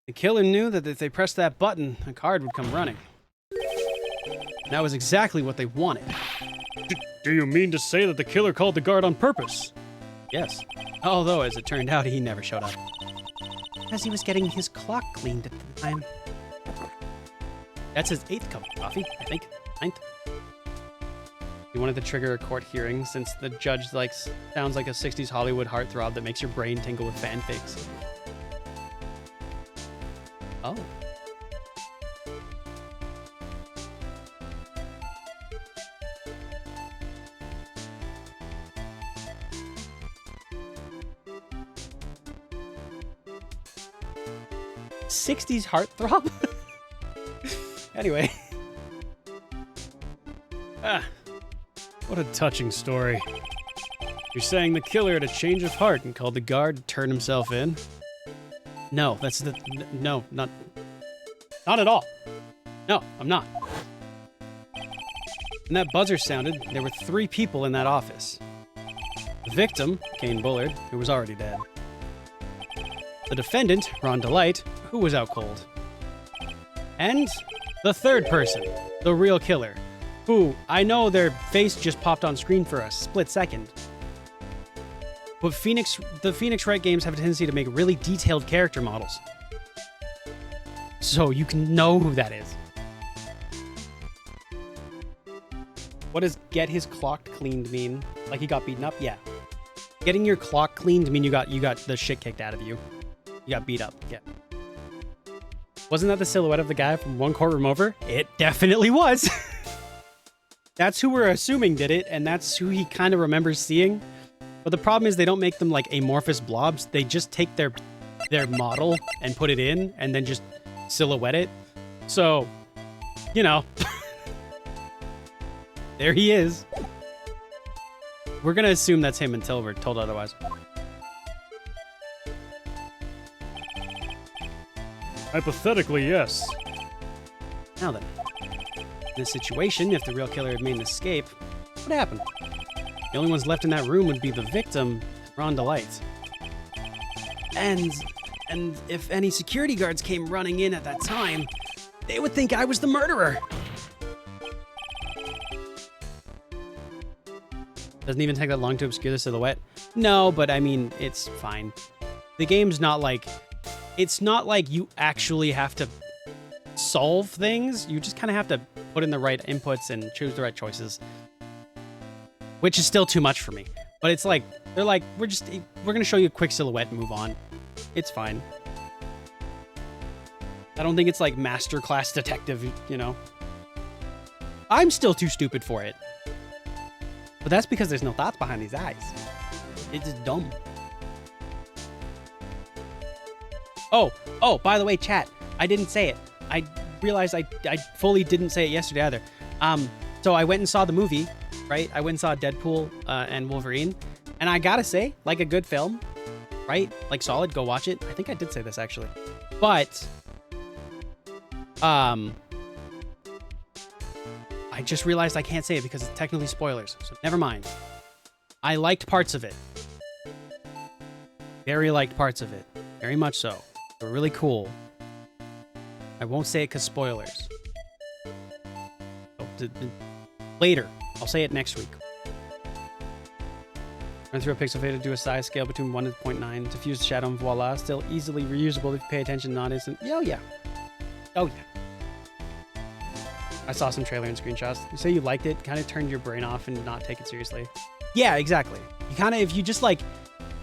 The killer knew that if they pressed that button, a card would come running. That was exactly what they wanted. Do you mean to say that the killer called the guard on purpose? Yes. Although, as it turned out, he never showed up. As he was getting his clock cleaned at the time. That's his 8th cup of coffee, I think. 9th. He wanted to trigger a court hearing since the judge sounds like a 60s Hollywood heartthrob that makes your brain tingle with fanfics. Oh. '60s heartthrob? Anyway. What a touching story. You're saying the killer had a change of heart and called the guard to turn himself in? No, no, not at all. No, I'm not. When that buzzer sounded, there were 3 people in that office. The victim, Kane Bullard, who was already dead. The defendant, Ron Delight, who was out cold. And the 3rd person, the real killer, who, I know their face just popped on screen for a split second. But the Phoenix Wright games have a tendency to make really detailed character models. So you can know who that is. What does get his clock cleaned mean? Like he got beaten up? Yeah. Getting your clock cleaned mean you got the shit kicked out of you. You got beat up. Yeah. Wasn't that the silhouette of the guy from one courtroom over? It definitely was. That's who we're assuming did it, and that's who he kind of remembers seeing. But the problem is they don't make them like amorphous blobs. They just take their model and put it in, and then just silhouette it. So, you know, there he is. We're gonna assume that's him until we're told otherwise. Hypothetically, yes. Now then, in this situation, if the real killer had made an escape, what happened? The only ones left in that room would be the victim, Ron Delight. And if any security guards came running in at that time, they would think I was the murderer. Doesn't even take that long to obscure the silhouette. No, but I mean, it's fine. The game's not like... It's not like you actually have to solve things. You just kind of have to put in the right inputs and choose the right choices. which is still too much for me. But it's like, they're like, we're going to show you a quick silhouette and move on. It's fine. I don't think it's like masterclass detective, you know. I'm still too stupid for it. But that's because there's no thoughts behind these eyes. It's just dumb. Oh, by the way, chat, I didn't say it. I realized I fully didn't say it yesterday either. So I went and saw the movie, right? I went and saw Deadpool and Wolverine. And I gotta say, like a good film, right? Like solid, go watch it. I think I did say this actually. But, I just realized I can't say it because it's technically spoilers. So never mind. I liked parts of it. Very liked parts of it. Very much so. They were really cool. I won't say it because spoilers. Later. I'll say it next week. Run through a pixel fade to do a size scale between 1 and 0.9. Diffuse the shadow and voila. Still easily reusable if you pay attention, non-instant. Oh yeah. Oh yeah. I saw some trailer and screenshots. You say you liked it, kind of turned your brain off and not take it seriously. Yeah, exactly. You kind of, if you just like,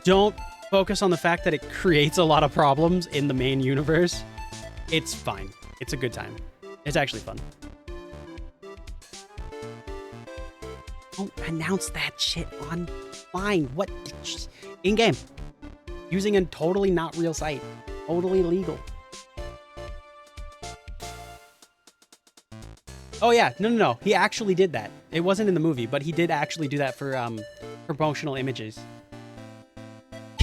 don't focus on the fact that it creates a lot of problems in the main universe, it's fine. It's a good time. It's actually fun. Don't announce that shit online. What? In-game. Using a totally not real site. Totally illegal. Oh yeah, no. He actually did that. It wasn't in the movie, but he did actually do that for promotional images.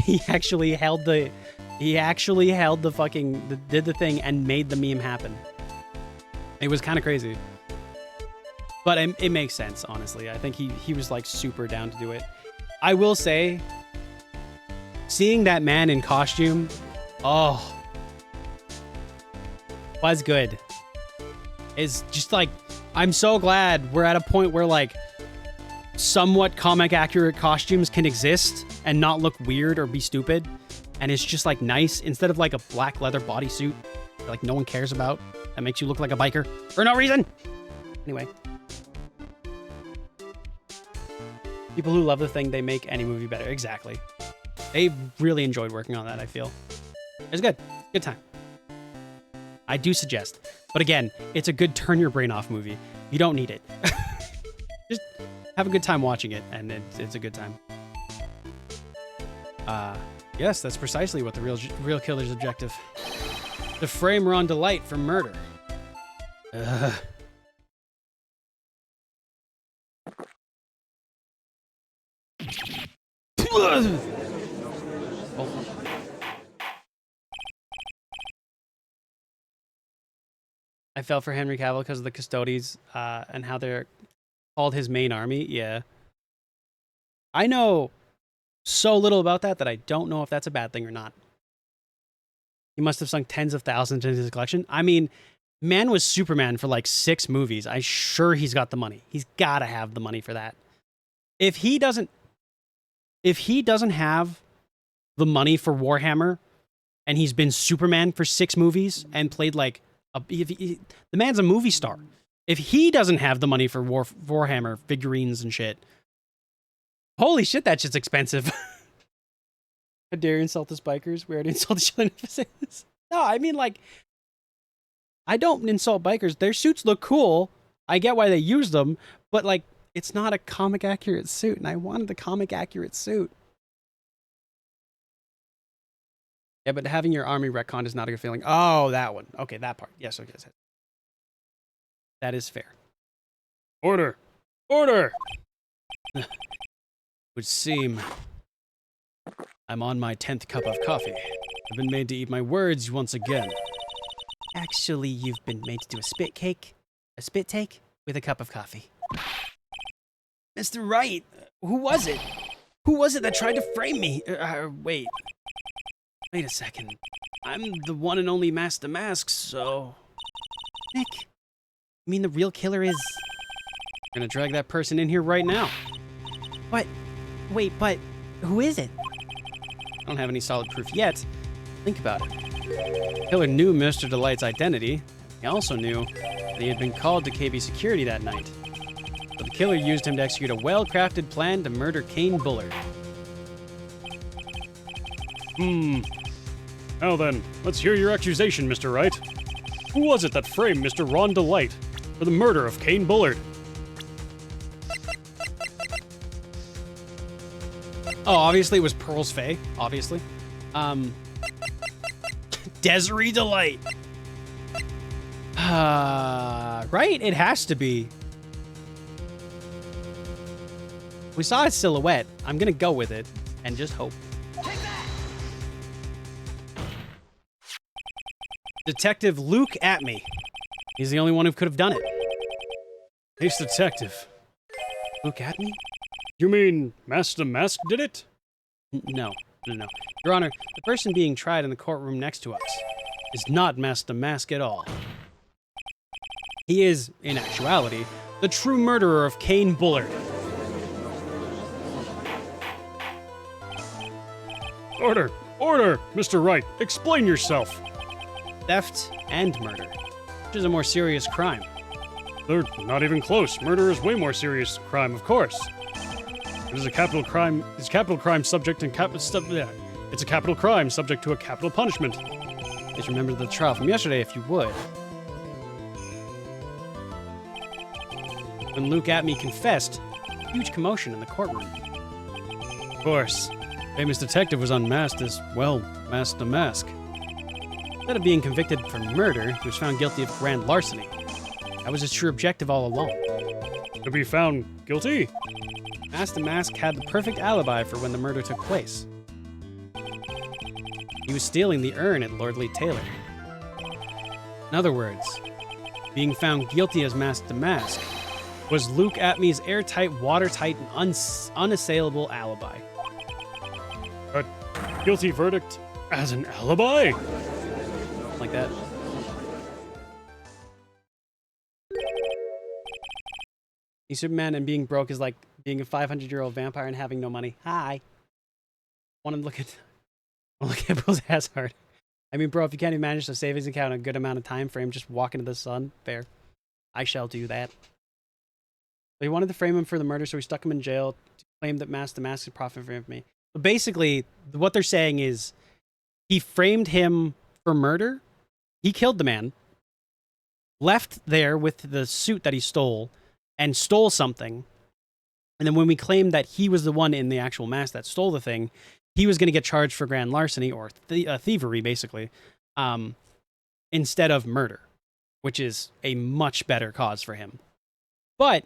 He actually held the fucking, did the thing and made the meme happen. It was kind of crazy. But it makes sense, honestly. I think he was like super down to do it. I will say, seeing that man in costume, was good. It's just like, I'm so glad we're at a point where like somewhat comic accurate costumes can exist and not look weird or be stupid. And it's just like nice instead of like a black leather bodysuit that like no one cares about that makes you look like a biker for no reason. Anyway. People who love the thing, they make any movie better. Exactly. They really enjoyed working on that, I feel. It was good. Good time. I do suggest. But again, it's a good turn your brain off movie. You don't need it. Just have a good time watching it, and it's a good time. Yes, that's precisely what the real killer's objective. To frame Ron Delight for murder. I fell for Henry Cavill because of the Custodies and how they're called his main army. Yeah. I know so little about that I don't know if that's a bad thing or not. He must have sunk tens of thousands into his collection. I mean, man was Superman for like 6 movies. I'm sure he's got the money. He's got to have the money for that. If he doesn't have the money for Warhammer and he's been Superman for 6 movies and played like the man's a movie star. If he doesn't have the money for Warhammer figurines and shit, holy shit, that shit's expensive. How dare you insult the bikers? We already insulted each other for saying this. No, I mean, like, I don't insult bikers. Their suits look cool. I get why they use them, but like, it's not a comic accurate suit, and I wanted a comic accurate suit. Yeah, but having your army retconned is not a good feeling. Oh, that one. Okay, that part. Yes, okay. That is fair. Order! Order! Would seem I'm on my 10th cup of coffee. I've been made to eat my words once again. Actually, you've been made to do a spit take with a cup of coffee. Mr. Wright, who was it? Who was it that tried to frame me? Wait a second. I'm the one and only Master Mask, so... Nick, you mean the real killer is... We're gonna drag that person in here right now. What? Wait, but who is it? I don't have any solid proof yet. Think about it. The killer knew Mr. Delight's identity. He also knew that he had been called to KB security that night. So the killer used him to execute a well-crafted plan to murder Kane Bullard. Now then, let's hear your accusation, Mr. Wright. Who was it that framed Mr. Ron Delight for the murder of Kane Bullard? Oh, obviously it was Pearl's Faye, obviously. Desiree Delight. Right? It has to be. We saw a silhouette. I'm gonna go with it and just hope. Detective Luke Atme. He's the only one who could have done it. Ace Detective. Luke Atme? You mean Master Mask did it? No. Your Honor, the person being tried in the courtroom next to us is not Master Mask at all. He is, in actuality, the true murderer of Kane Bullard. Order! Order! Mr. Wright, explain yourself. Theft and murder, which is a more serious crime. They're not even close. Murder is way more serious crime, of course. It is a capital crime. It's capital crime subject and it's a capital crime subject to a capital punishment. Just remember the trial from yesterday, if you would. When Luke Atme confessed, huge commotion in the courtroom. Of course, famous detective was unmasked as, well, Master Mask. Instead of being convicted for murder, he was found guilty of grand larceny. That was his true objective all along. To be found guilty? Master Mask had the perfect alibi for when the murder took place. He was stealing the urn at Lordly Taylor. In other words, being found guilty as Master Mask was Luke Atme's airtight, watertight, and unassailable alibi. A guilty verdict as an alibi? Like that. He's Superman, and being broke is like being a 500-year-old vampire and having no money. Hi. Want to look at Bill's ass hard. I mean, bro, if you can't even manage a savings account in a good amount of time frame, just walk into the sun. Fair. I shall do that. They wanted to frame him for the murder, so we stuck him in jail to claim that Master Mask could profit from me. But basically, what they're saying is he framed him for murder. He killed the man, left there with the suit that he stole, and stole something. And then when we claimed that he was the one in the actual mask that stole the thing, he was going to get charged for grand larceny or thievery, basically, instead of murder, which is a much better cause for him. But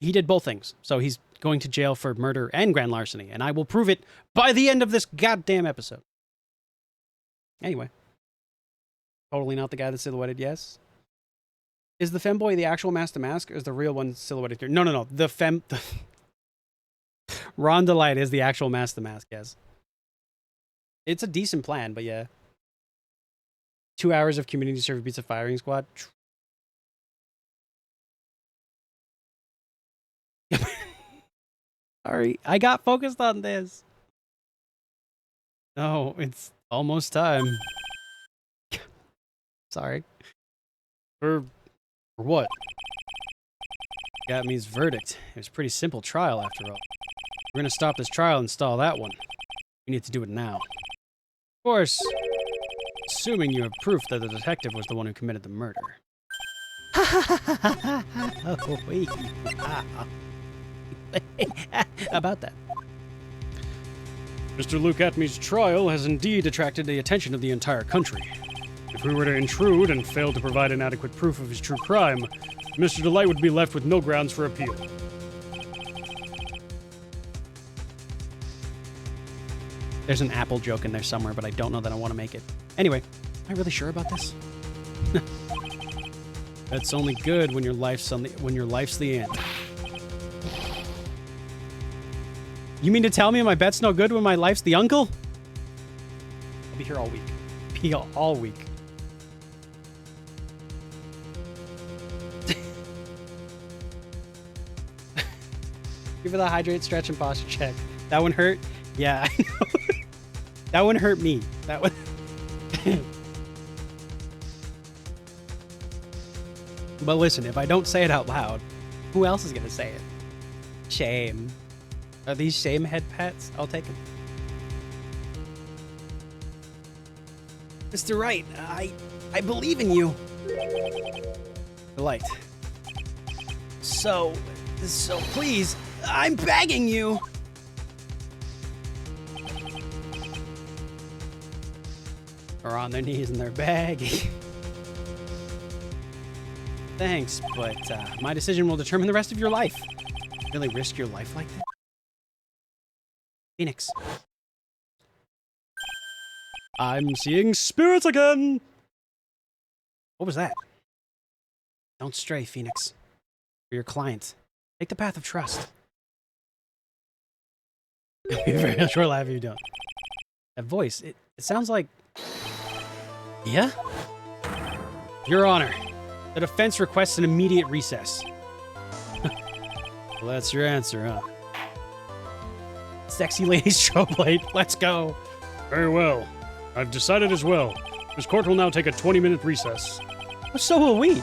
he did both things, so he's going to jail for murder and grand larceny, and I will prove it by the end of this goddamn episode. Anyway. Totally not the guy that silhouetted, yes. Is the femboy the actual Master Mask, or is the real one silhouetted here? No. Ron Delight is the actual Master Mask, yes. It's a decent plan, but yeah. 2 hours of community service beats a firing squad. Sorry, I got focused on this. No, it's almost time. Sorry. For what? Atme's verdict. It was a pretty simple trial, after all. We're gonna stop this trial and stall that one. We need to do it now. Of course, assuming you have proof that the detective was the one who committed the murder. About that. Mr. Luke Atme's trial has indeed attracted the attention of the entire country. If we were to intrude and fail to provide an adequate proof of his true crime, Mr. Delight would be left with no grounds for appeal. There's an Apple joke in there somewhere, but I don't know that I want to make it. Anyway, am I really sure about this? That's only good when your life's the end. You mean to tell me my bet's no good when my life's the uncle? I'll be here all week. Be all week. Give it a hydrate, stretch, and posture check. That one hurt? Yeah, I know. That one hurt me. That one. But listen, if I don't say it out loud, Who else is gonna say it? Shame. Are these shame head pats? I'll take them. Mr. Wright, I believe in you. Delight. So please, I'm begging you. Are on their knees and they're begging. Thanks, but my decision will determine the rest of your life. Really risk your life like that? Phoenix. I'm seeing spirits again! What was that? Don't stray, Phoenix. For your client. Take the path of trust. I'll be very sure laugh if you don't. That voice, it sounds like... Yeah? Your Honor, the defense requests an immediate recess. Well, that's your answer, huh? Sexy ladies strobe light, let's go. Very well. I've decided as well. This court will now take a 20-minute recess. So will we.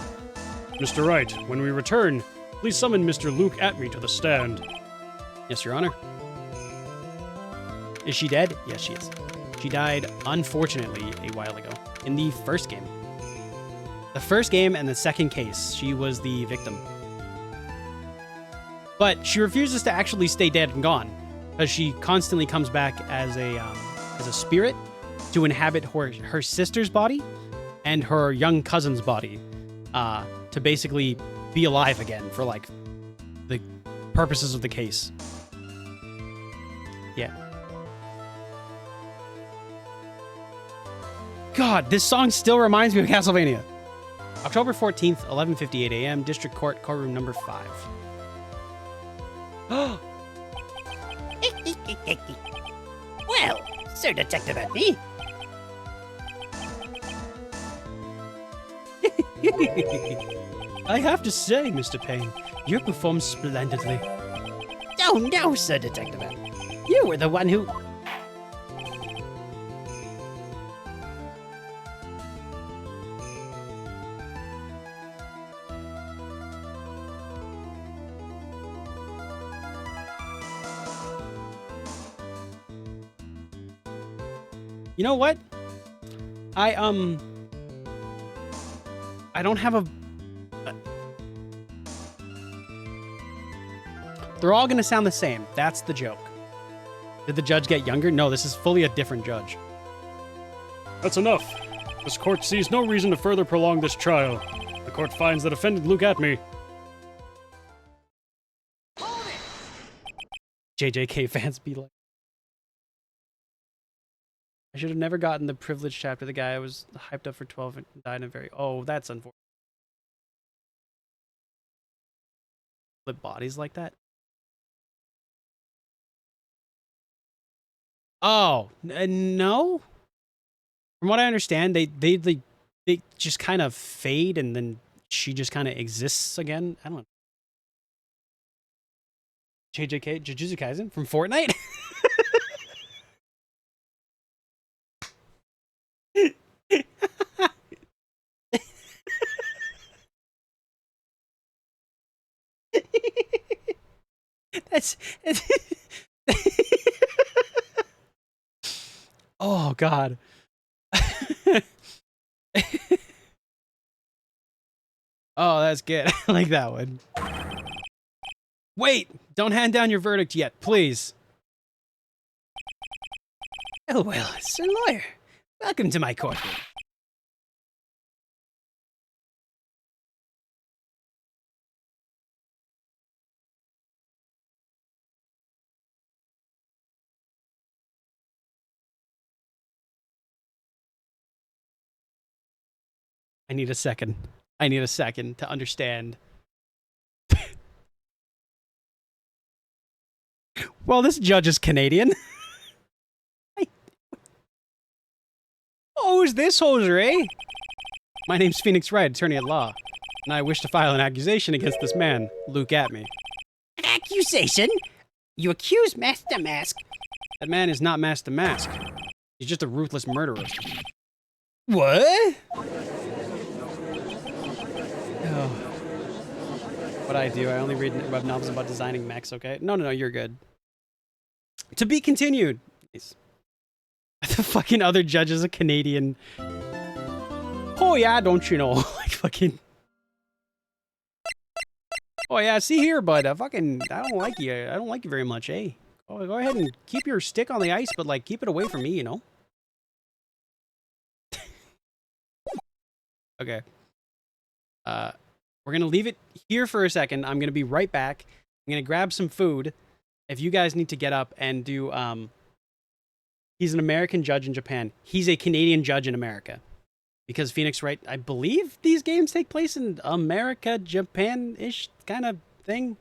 Mr. Wright, when we return, please summon Mr. Luke Atme to the stand. Yes, Your Honor. Is she dead? Yes, she is. She died, unfortunately, a while ago. In the first game. The first game and the second case, she was the victim. But she refuses to actually stay dead and gone, because she constantly comes back as a spirit to inhabit her sister's body and her young cousin's body, to basically be alive again for like the purposes of the case. Yeah. God, this song still reminds me of Castlevania. October 14th, 11:58 a.m., District Court, courtroom number 5. Well, Sir Detective Atme. I have to say, Mr. Payne, you performed splendidly. Oh no, Sir Detective Atme. You were the one who... You know what? I don't have a... They're all gonna sound the same. That's the joke. Did the judge get younger? No, this is fully a different judge. That's enough. This court sees no reason to further prolong this trial. The court finds the defendant Luke Atme. JJK fans be like... I should have never gotten the privileged chapter. The guy was hyped up for 12 and died in a very... Oh, that's unfortunate. Flip bodies like that? Oh, no? From what I understand, they just kind of fade and then she just kind of exists again. I don't know. JJK, Jujutsu Kaisen from Fortnite? That's oh God. Oh, that's good. I like that one. Wait, don't hand down your verdict yet, please. Oh well, Sir Lawyer, welcome to my courtroom. I need a second. I need a second to understand. Well, this judge is Canadian. Oh, who's this hoser, eh? My name's Phoenix Wright, attorney at law, and I wish to file an accusation against this man, Luke Atme. Accusation? You accuse Master Mask? That man is not Master Mask. He's just a ruthless murderer. What? Oh. what I do. I only read web novels about designing mechs, okay? No, you're good. To be continued. Nice. The fucking other judge is a Canadian. Oh yeah, don't you know? Like fucking. Oh yeah, see here, bud. Fucking, I don't like you. I don't like you very much, eh? Oh, go ahead and keep your stick on the ice, but like keep it away from me, you know? Okay. We're gonna leave it here for a second. I'm gonna be right back. I'm gonna grab some food. If you guys need to get up and do, he's an American judge in Japan. He's a Canadian judge in America. Because Phoenix Wright, I believe these games take place in America, Japan-ish kind of thing.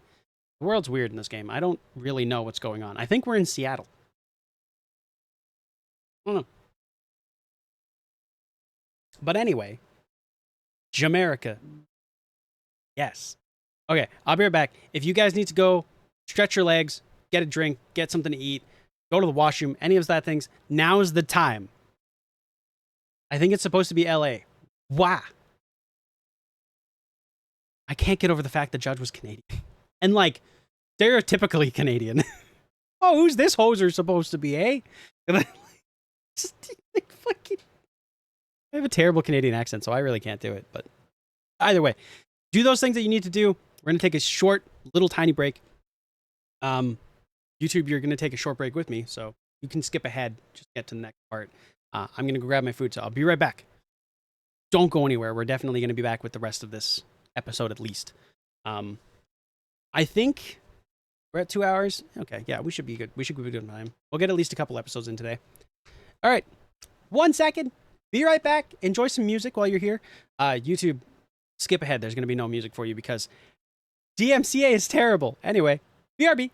The world's weird in this game. I don't really know what's going on. I think we're in Seattle. I don't know. But anyway, Jamaica. Yes. Okay, I'll be right back. If you guys need to go stretch your legs, get a drink, get something to eat, go to the washroom, any of that things, now's the time. I think it's supposed to be LA. Wow. I can't get over the fact the judge was Canadian. And like, stereotypically Canadian. Oh, who's this hoser supposed to be, eh? And I, just, like, fucking, I have a terrible Canadian accent, so I really can't do it. But either way, do those things that you need to do. We're going to take a short, little tiny break. YouTube, you're going to take a short break with me, so you can skip ahead. Just get to the next part. I'm going to go grab my food, so I'll be right back. Don't go anywhere. We're definitely going to be back with the rest of this episode at least. I think we're at 2 hours. Okay, yeah, we should be good. We should be good time. We'll get at least a couple episodes in today. All right, 1 second. Be right back. Enjoy some music while you're here. YouTube, skip ahead. There's going to be no music for you because DMCA is terrible. Anyway, BRB.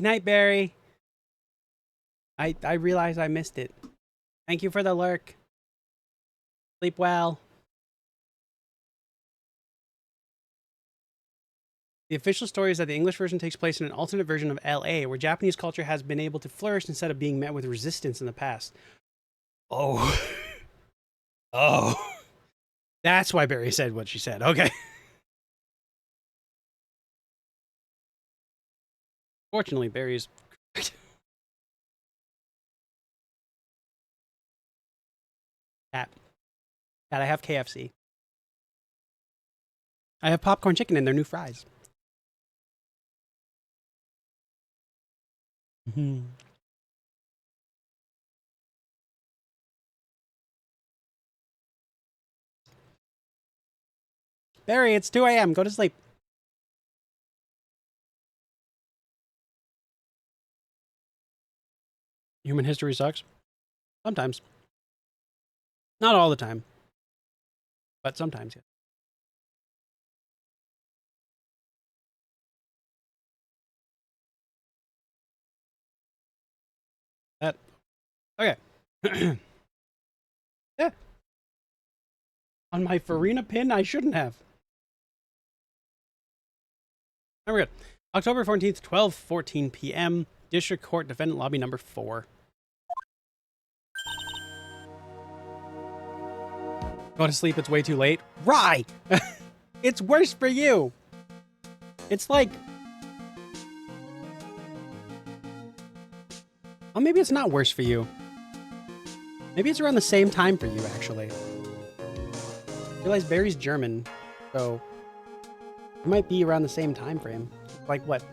Good night, Barry. I realize I missed it. Thank you for the lurk. Sleep well. The official story is that the English version takes place in an alternate version of LA, where Japanese culture has been able to flourish instead of being met with resistance in the past. Oh. Oh. That's why Barry said what she said. Okay. Fortunately, Barry's correct. Cat. I have KFC. I have popcorn chicken and their new fries. Barry, it's 2 a.m. Go to sleep. Human history sucks. Sometimes. Not all the time. But sometimes, yeah. That. Okay. Yeah. On my Farina pin, I shouldn't have. Now we're good. October 14th, 12:14 p.m. District Court Defendant Lobby number 4. Go to sleep, it's way too late. Right! It's worse for you! It's like... Oh, maybe it's not worse for you. Maybe it's around the same time for you, actually. I realize Barry's German, so... It might be around the same time frame. Like what?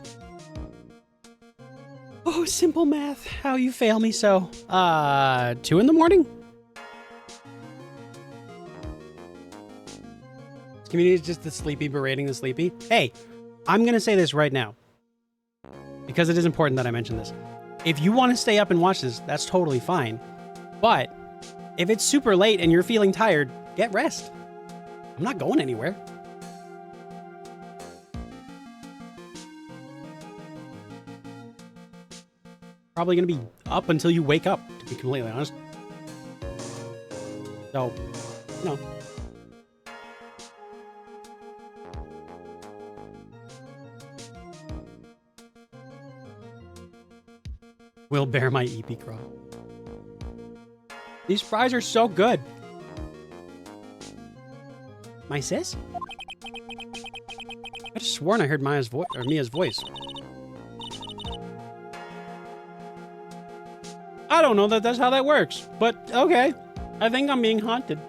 Oh, simple math. How you fail me so. 2 in the morning? This community is just the sleepy berating the sleepy. Hey, I'm gonna say this right now. Because it is important that I mention this. If you want to stay up and watch this, that's totally fine. But if it's super late and you're feeling tired, get rest. I'm not going anywhere. Probably gonna be up until you wake up, to be completely honest. So, no. Will bear my EP crop. These fries are so good. My sis? I just sworn I heard Mia's voice. I don't know that that's how that works, but okay. I think I'm being haunted.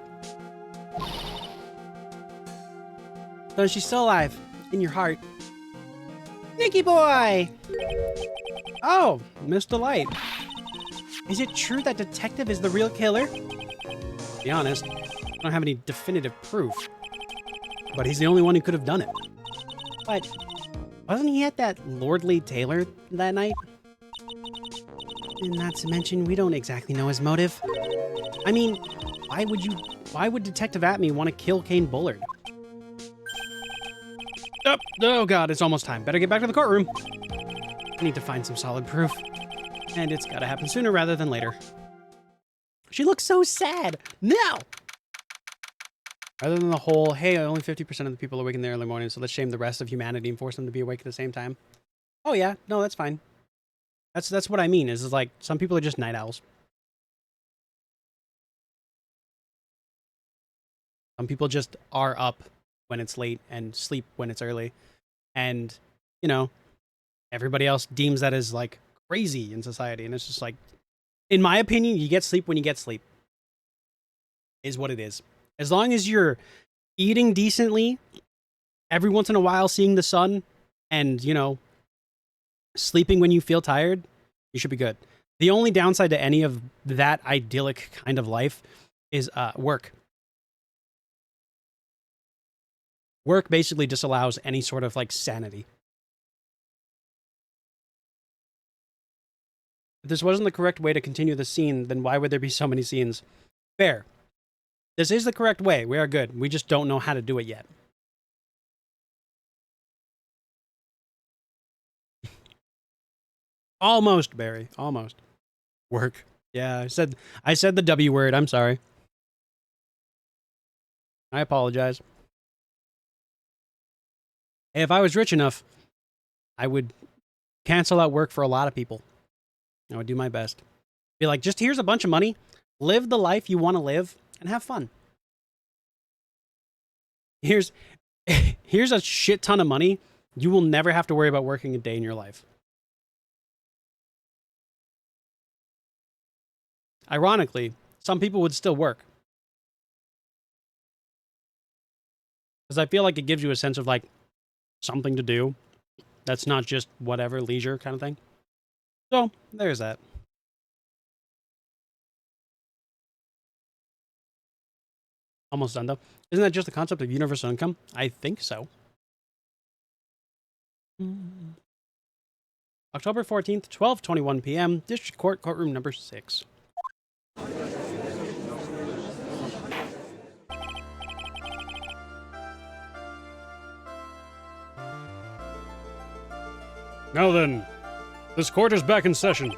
So she's still alive, in your heart. Nicky boy! Oh, Miss Delight. Is it true that Detective is the real killer? To be honest, I don't have any definitive proof. But he's the only one who could have done it. But wasn't he at that Lordly Taylor that night? And not to mention, we don't exactly know his motive. I mean, why would Detective Atme want to kill Kane Bullard? Oh god, it's almost time. Better get back to the courtroom. I need to find some solid proof. And it's gotta happen sooner rather than later. She looks so sad. No! Rather than the whole, hey, only 50% of the people are awake in the early morning, so let's shame the rest of humanity and force them to be awake at the same time. Oh yeah, no, that's fine. That's what I mean, is like, some people are just night owls. Some people just are up when it's late and sleep when it's early. And, you know, everybody else deems that as like crazy in society. And it's just like, in my opinion, you get sleep when you get sleep. Is what it is. As long as you're eating decently, every once in a while seeing the sun, and, you know, sleeping when you feel tired, you should be good. The only downside to any of that idyllic kind of life is work. Work basically disallows any sort of like sanity. If this wasn't the correct way to continue the scene, then why would there be so many scenes? Fair. This is the correct way. We are good. We just don't know how to do it yet. Almost, Barry. Almost. Work. Yeah, I said the W word. I'm sorry. I apologize. Hey, if I was rich enough, I would cancel out work for a lot of people. I would do my best. Be like, just here's a bunch of money. Live the life you want to live and have fun. Here's a shit ton of money. You will never have to worry about working a day in your life. Ironically, some people would still work. Because I feel like it gives you a sense of like something to do. That's not just whatever, leisure kind of thing. So, there's that. Almost done though. Isn't that just the concept of universal income? I think so. October 14th, 12:21 p.m., District Court, courtroom number 6. Now then, this court is back in session.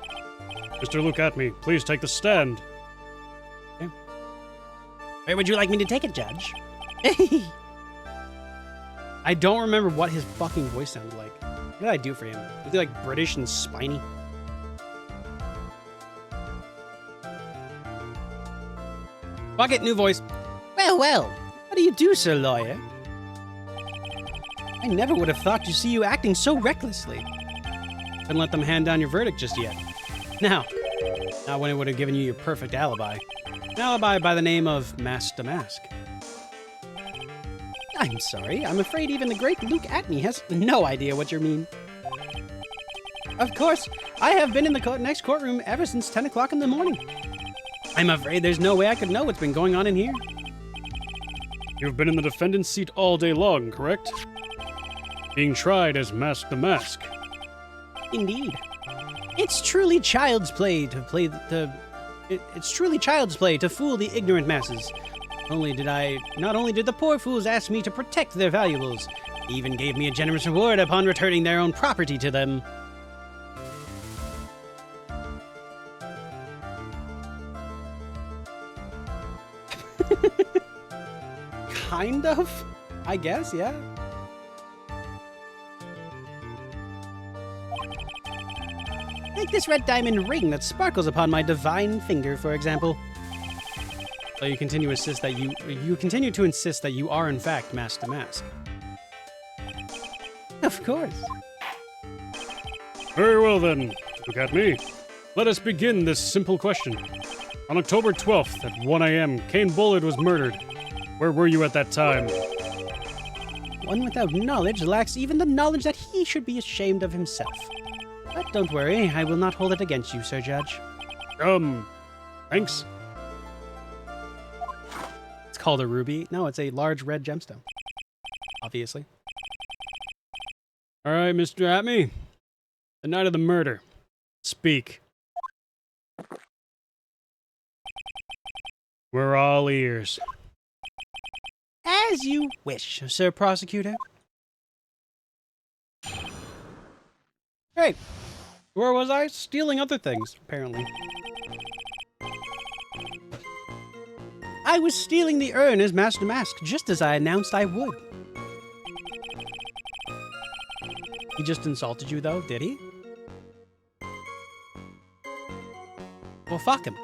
Mr. Luke Atme, please take the stand. Okay. Where would you like me to take it, Judge? I don't remember what his fucking voice sounded like. What did I do for him? Is he like British and spiny? Fuck it, new voice. Well, well. How do you do, Sir Lawyer? I never would have thought to see you acting so recklessly. Couldn't let them hand down your verdict just yet. Now, not when it would have given you your perfect alibi. An alibi by the name of Mask to Mask. I'm sorry. I'm afraid even the great Luke Atme has no idea what you mean. Of course, I have been in the next courtroom ever since 10 o'clock in the morning. I'm afraid there's no way I could know what's been going on in here. You've been in the defendant's seat all day long, correct? Being tried as Mask to Mask. Indeed. It's truly child's play to fool the ignorant masses. Not only did the poor fools ask me to protect their valuables, they even gave me a generous reward upon returning their own property to them. Kind of? I guess, yeah. Take this red diamond ring that sparkles upon my divine finger, for example. So you continue to insist that you are in fact Mask to Mask. Of course. Very well then, look at me. Let us begin this simple question. On October 12th at 1 a.m., Kane Bullard was murdered. Where were you at that time? One without knowledge lacks even the knowledge that he should be ashamed of himself. But don't worry, I will not hold it against you, Sir Judge. Thanks. It's called a ruby. No, it's a large red gemstone. Obviously. All right, Mr. Atme. The night of the murder. Speak. We're all ears. As you wish, Sir Prosecutor. Great. Where was I? Stealing other things, apparently. I was stealing the urn as Mask to Mask, just as I announced I would. He just insulted you, though, did he? Well, fuck him.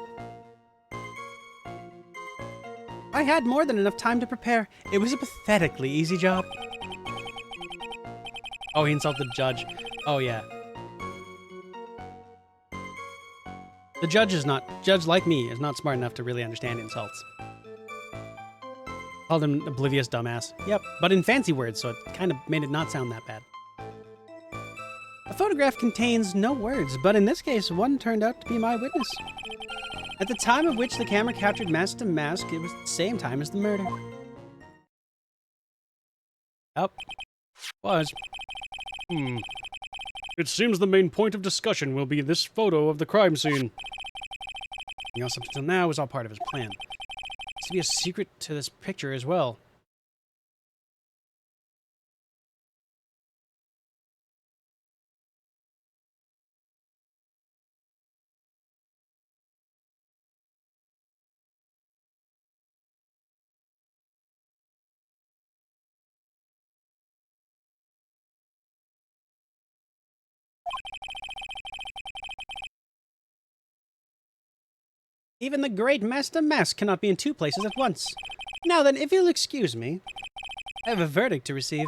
I had more than enough time to prepare. It was a pathetically easy job. Oh, he insulted the judge. Oh, yeah. The judge like me, is not smart enough to really understand insults. Called him oblivious dumbass. Yep, but in fancy words, so it kind of made it not sound that bad. A photograph contains no words, but in this case, one turned out to be my witness. At the time of which the camera captured Mask to Mask, it was the same time as the murder. Yep. Was. It seems the main point of discussion will be this photo of the crime scene. Everything else up until now was all part of his plan. There's to be a secret to this picture as well. Even the great Master Mask cannot be in two places at once. Now then, if you'll excuse me, I have a verdict to receive.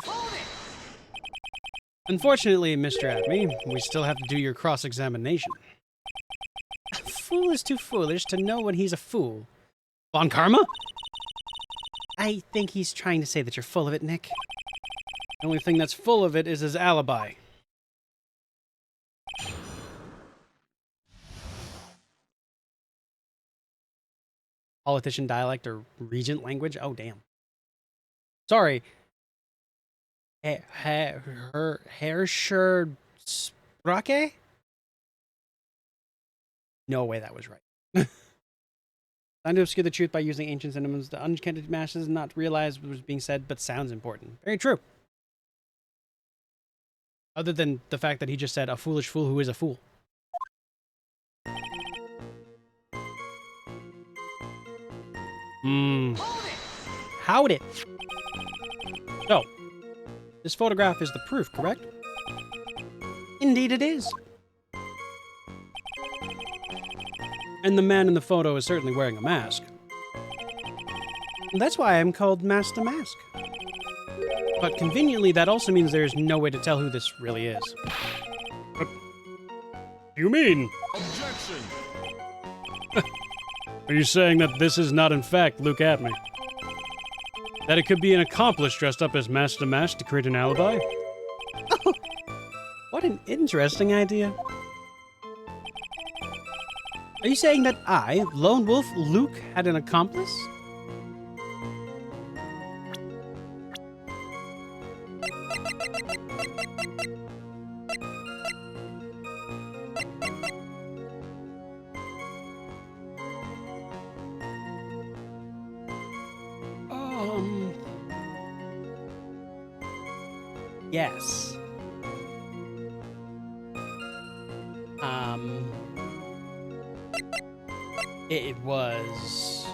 Unfortunately, Mr. Atme, we still have to do your cross-examination. A fool is too foolish to know when he's a fool. Von Karma? I think he's trying to say that you're full of it, Nick. The only thing that's full of it is his alibi. Politician dialect or regent language? Oh, damn. Sorry. Herrscher Sprache? No way that was right. Trying to obscure the truth by using ancient synonyms. The uncanted masses not realize what was being said, but sounds important. Very true. Other than the fact that he just said a foolish fool who is a fool. Howdy. So, this photograph is the proof, correct? Indeed it is. And the man in the photo is certainly wearing a mask. That's why I'm called Master Mask. But conveniently, that also means there's no way to tell who this really is. What do you mean? Objection! Are you saying that this is not in fact Luke Atme? That it could be an accomplice dressed up as Master Mask to create an alibi? Oh, what an interesting idea. Are you saying that I, Lone Wolf Luke, had an accomplice? Yes. It was...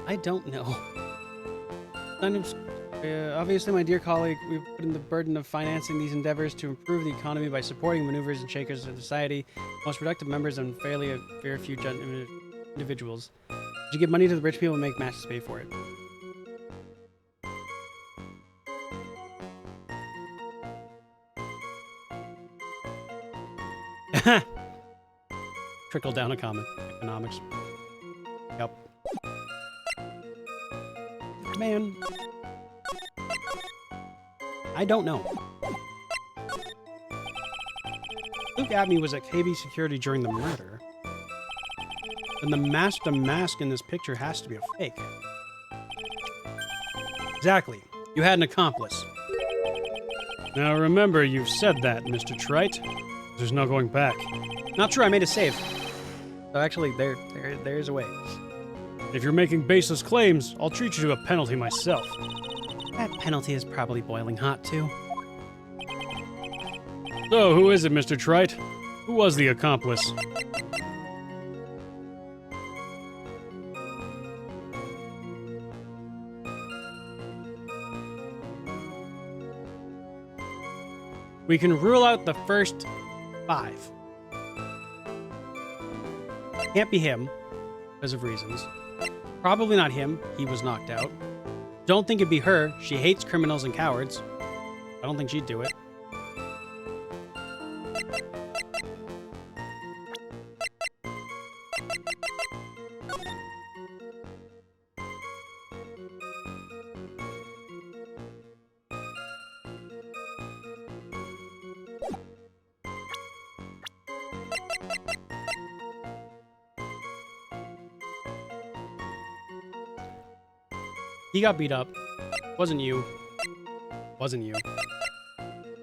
I don't know. Obviously, my dear colleague, we've put in the burden of financing these endeavors to improve the economy by supporting maneuvers and shakers of society, most productive members, and fairly a very few individuals. Did you give money to the rich people and make matches pay for it? Trickle down economics. Yep. Man. I don't know. Luke Atme was at KB Security during the murder. And the Master Mask in this picture has to be a fake. Exactly. You had an accomplice. Now remember, you've said that, Mr. Trite. There's no going back. Not true, I made a save. So actually, there's a way. If you're making baseless claims, I'll treat you to a penalty myself. That penalty is probably boiling hot, too. So, who is it, Mr. Trite? Who was the accomplice? We can rule out the first 5. Can't be him, because of reasons. Probably not him, he was knocked out. Don't think it'd be her, she hates criminals and cowards. I don't think she'd do it. He got beat up. Wasn't you. Wasn't you.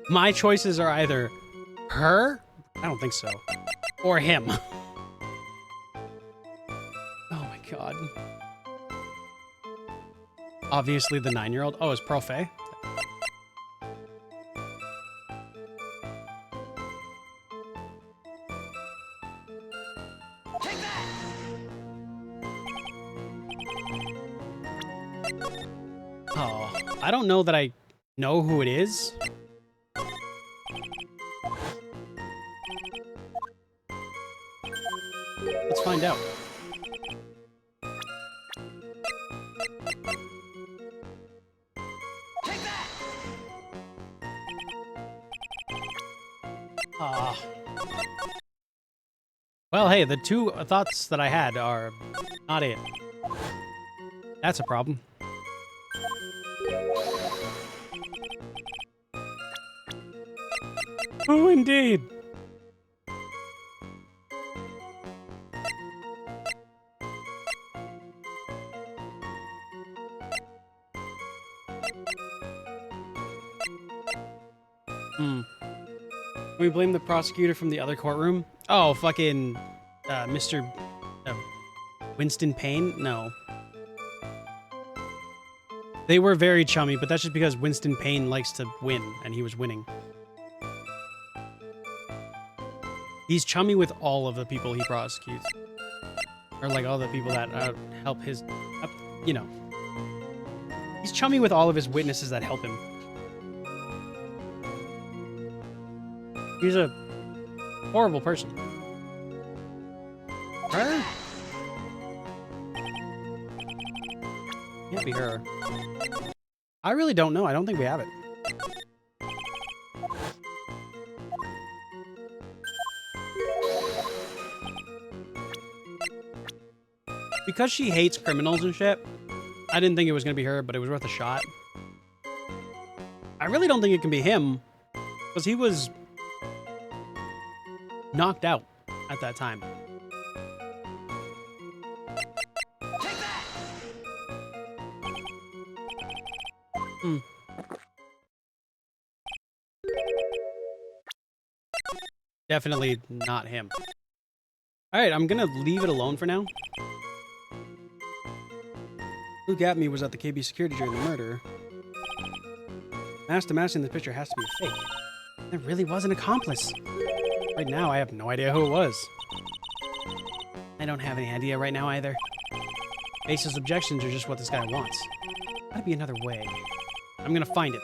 My choices are either her? I don't think so. Or him. Oh my god. Obviously the 9-year-old. Oh, it's Profe. I don't know that I know who it is. Let's find out. Take that! Well, hey, the two thoughts that I had are not it. That's a problem. Who indeed? Can we blame the prosecutor from the other courtroom? Oh, fucking Mr. Winston Payne? No. They were very chummy, but that's just because Winston Payne likes to win, and he was winning. He's chummy with all of the people he prosecutes. Or, like, all the people that help his... you know. He's chummy with all of his witnesses that help him. He's a horrible person. Her? Can't be her. I really don't know. I don't think we have it. Because she hates criminals and shit, I didn't think it was going to be her, but it was worth a shot. I really don't think it can be him, because he was knocked out at that time. Take that! Definitely not him. Alright, I'm gonna leave it alone for now. Who got me was at the KB security during the murder. Mask in this picture has to be a fake. There really was an accomplice. Right now, I have no idea who it was. I don't have any idea right now either. Baseless objections are just what this guy wants. Gotta be another way. I'm gonna find it.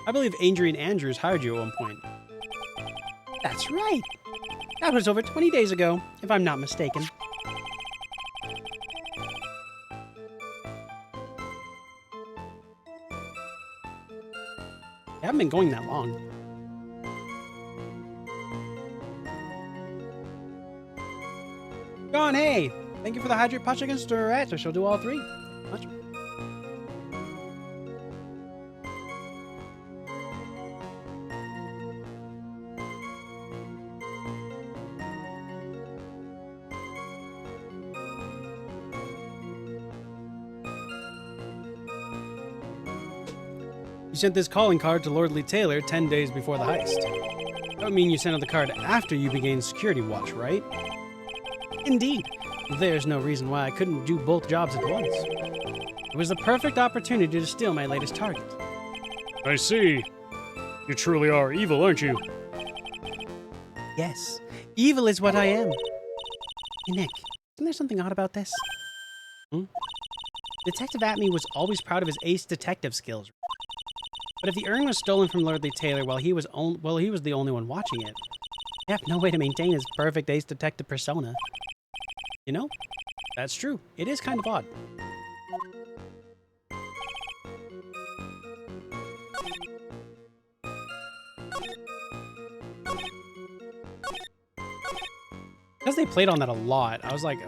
I believe Adrian Andrews hired you at one point. That's right. That was over 20 days ago, if I'm not mistaken. I haven't been going that long. John, hey! Thank you for the hydrate punch against the rat. I shall do all three. Much. You sent this calling card to Lordly Taylor 10 days before the heist. That would mean you sent out the card after you began security watch, right? Indeed. There's no reason why I couldn't do both jobs at once. It was the perfect opportunity to steal my latest target. I see. You truly are evil, aren't you? Yes. Evil is what I am. Hey, Nick, isn't there something odd about this? Detective Atme was always proud of his ace detective skills. But if the urn was stolen from Lordly Taylor while he was the only one watching it, I have no way to maintain his perfect ace detective persona. You know, that's true. It is kind of odd. Because they played on that a lot, I was like...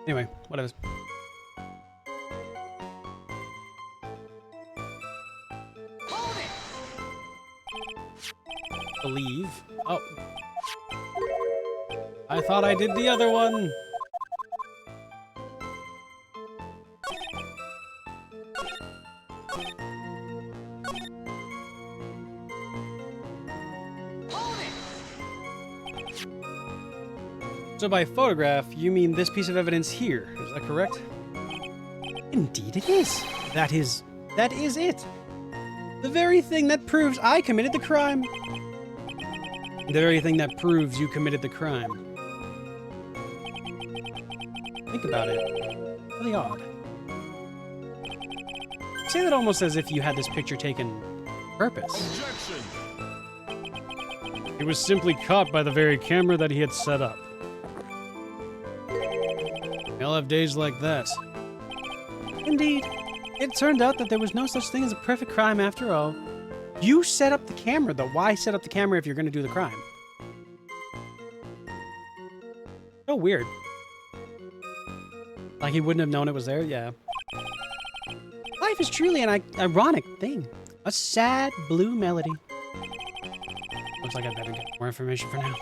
Anyway, whatever. Believe. Oh. I thought I did the other one. So by photograph, you mean this piece of evidence here. Is that correct? Indeed it is. That is it. The very thing that proves I committed the crime. The very thing that proves you committed the crime. Think about it. Really odd. Say that almost as if you had this picture taken on purpose. He was simply caught by the very camera that he had set up. I'll have days like that. Indeed. It turned out that there was no such thing as a perfect crime after all. You set up the camera, though. Why set up the camera if you're going to do the crime? So weird. Like he wouldn't have known it was there? Yeah. Life is truly an ironic thing. A sad blue melody. Looks like I better get more information for now.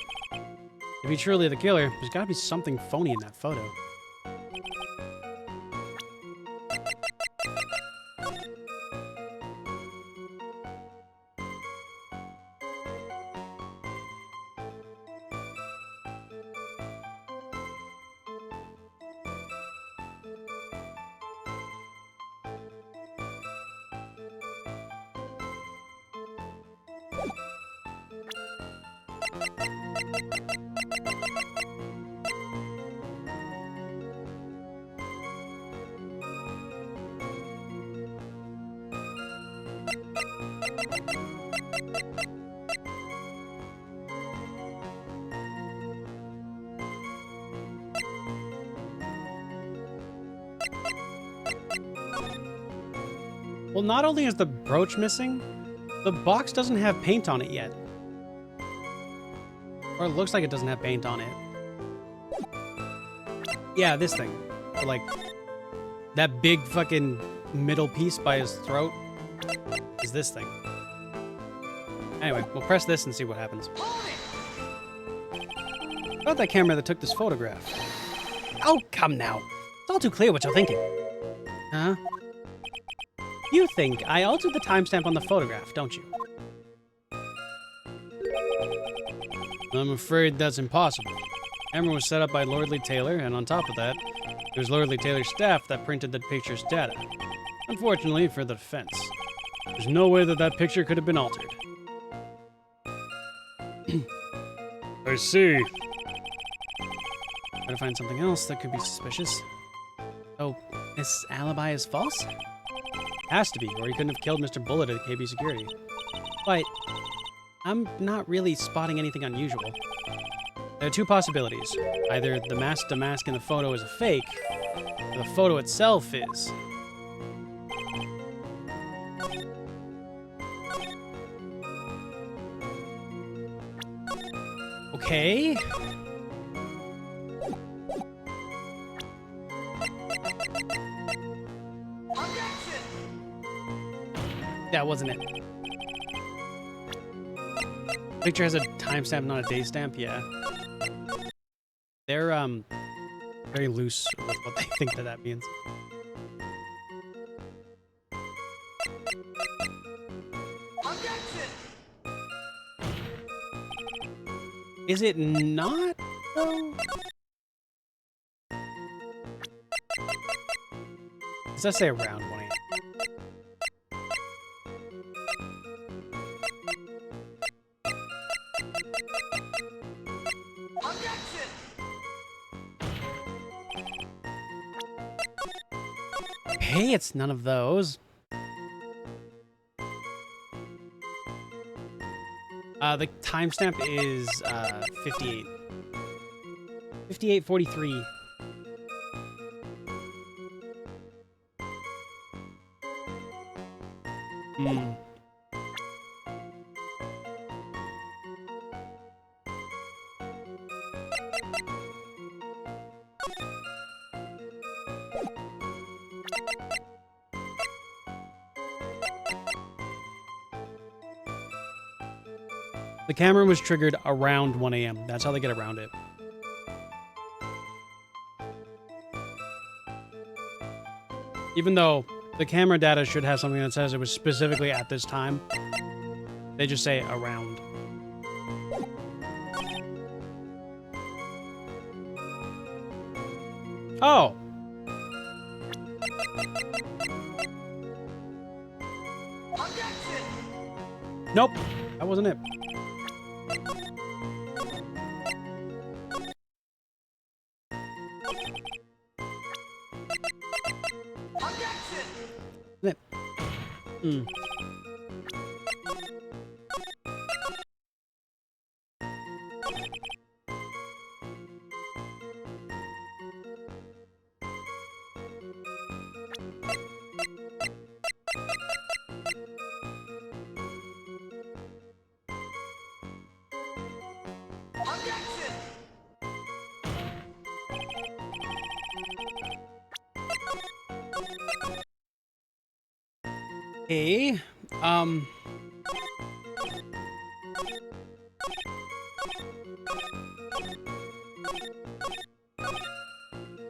If he's truly the killer, there's got to be something phony in that photo. Well, not only is the brooch missing, the box doesn't have paint on it yet. Or it looks like it doesn't have paint on it. Yeah, this thing. Or like, that big fucking middle piece by his throat is this thing. Anyway, we'll press this and see what happens. About that camera that took this photograph. Oh, come now. It's all too clear what you're thinking. Huh? You think I altered the timestamp on the photograph, don't you? I'm afraid that's impossible. The camera was set up by Lordly Taylor, and on top of that, it was Lordly Taylor's staff that printed the picture's data. Unfortunately for the defense, there's no way that that picture could have been altered. I see. Gotta find something else that could be suspicious. Oh, this alibi is false? Has to be, or he couldn't have killed Mr. Bullet at KB Security. But I'm not really spotting anything unusual. There are two possibilities. Either the mask to mask in the photo is a fake, or the photo itself is. Okay. That wasn't it. Picture has a timestamp, not a day stamp. Yeah. They're very loose with what they think that means. Is it not though? Does that say around 1 a.m.? Hey, it's none of those. The timestamp is 58. 58:43. The camera was triggered around 1 a.m. That's how they get around it. Even though the camera data should have something that says it was specifically at this time, they just say around. Oh. Nope. That wasn't it. It. Hmm. Hey,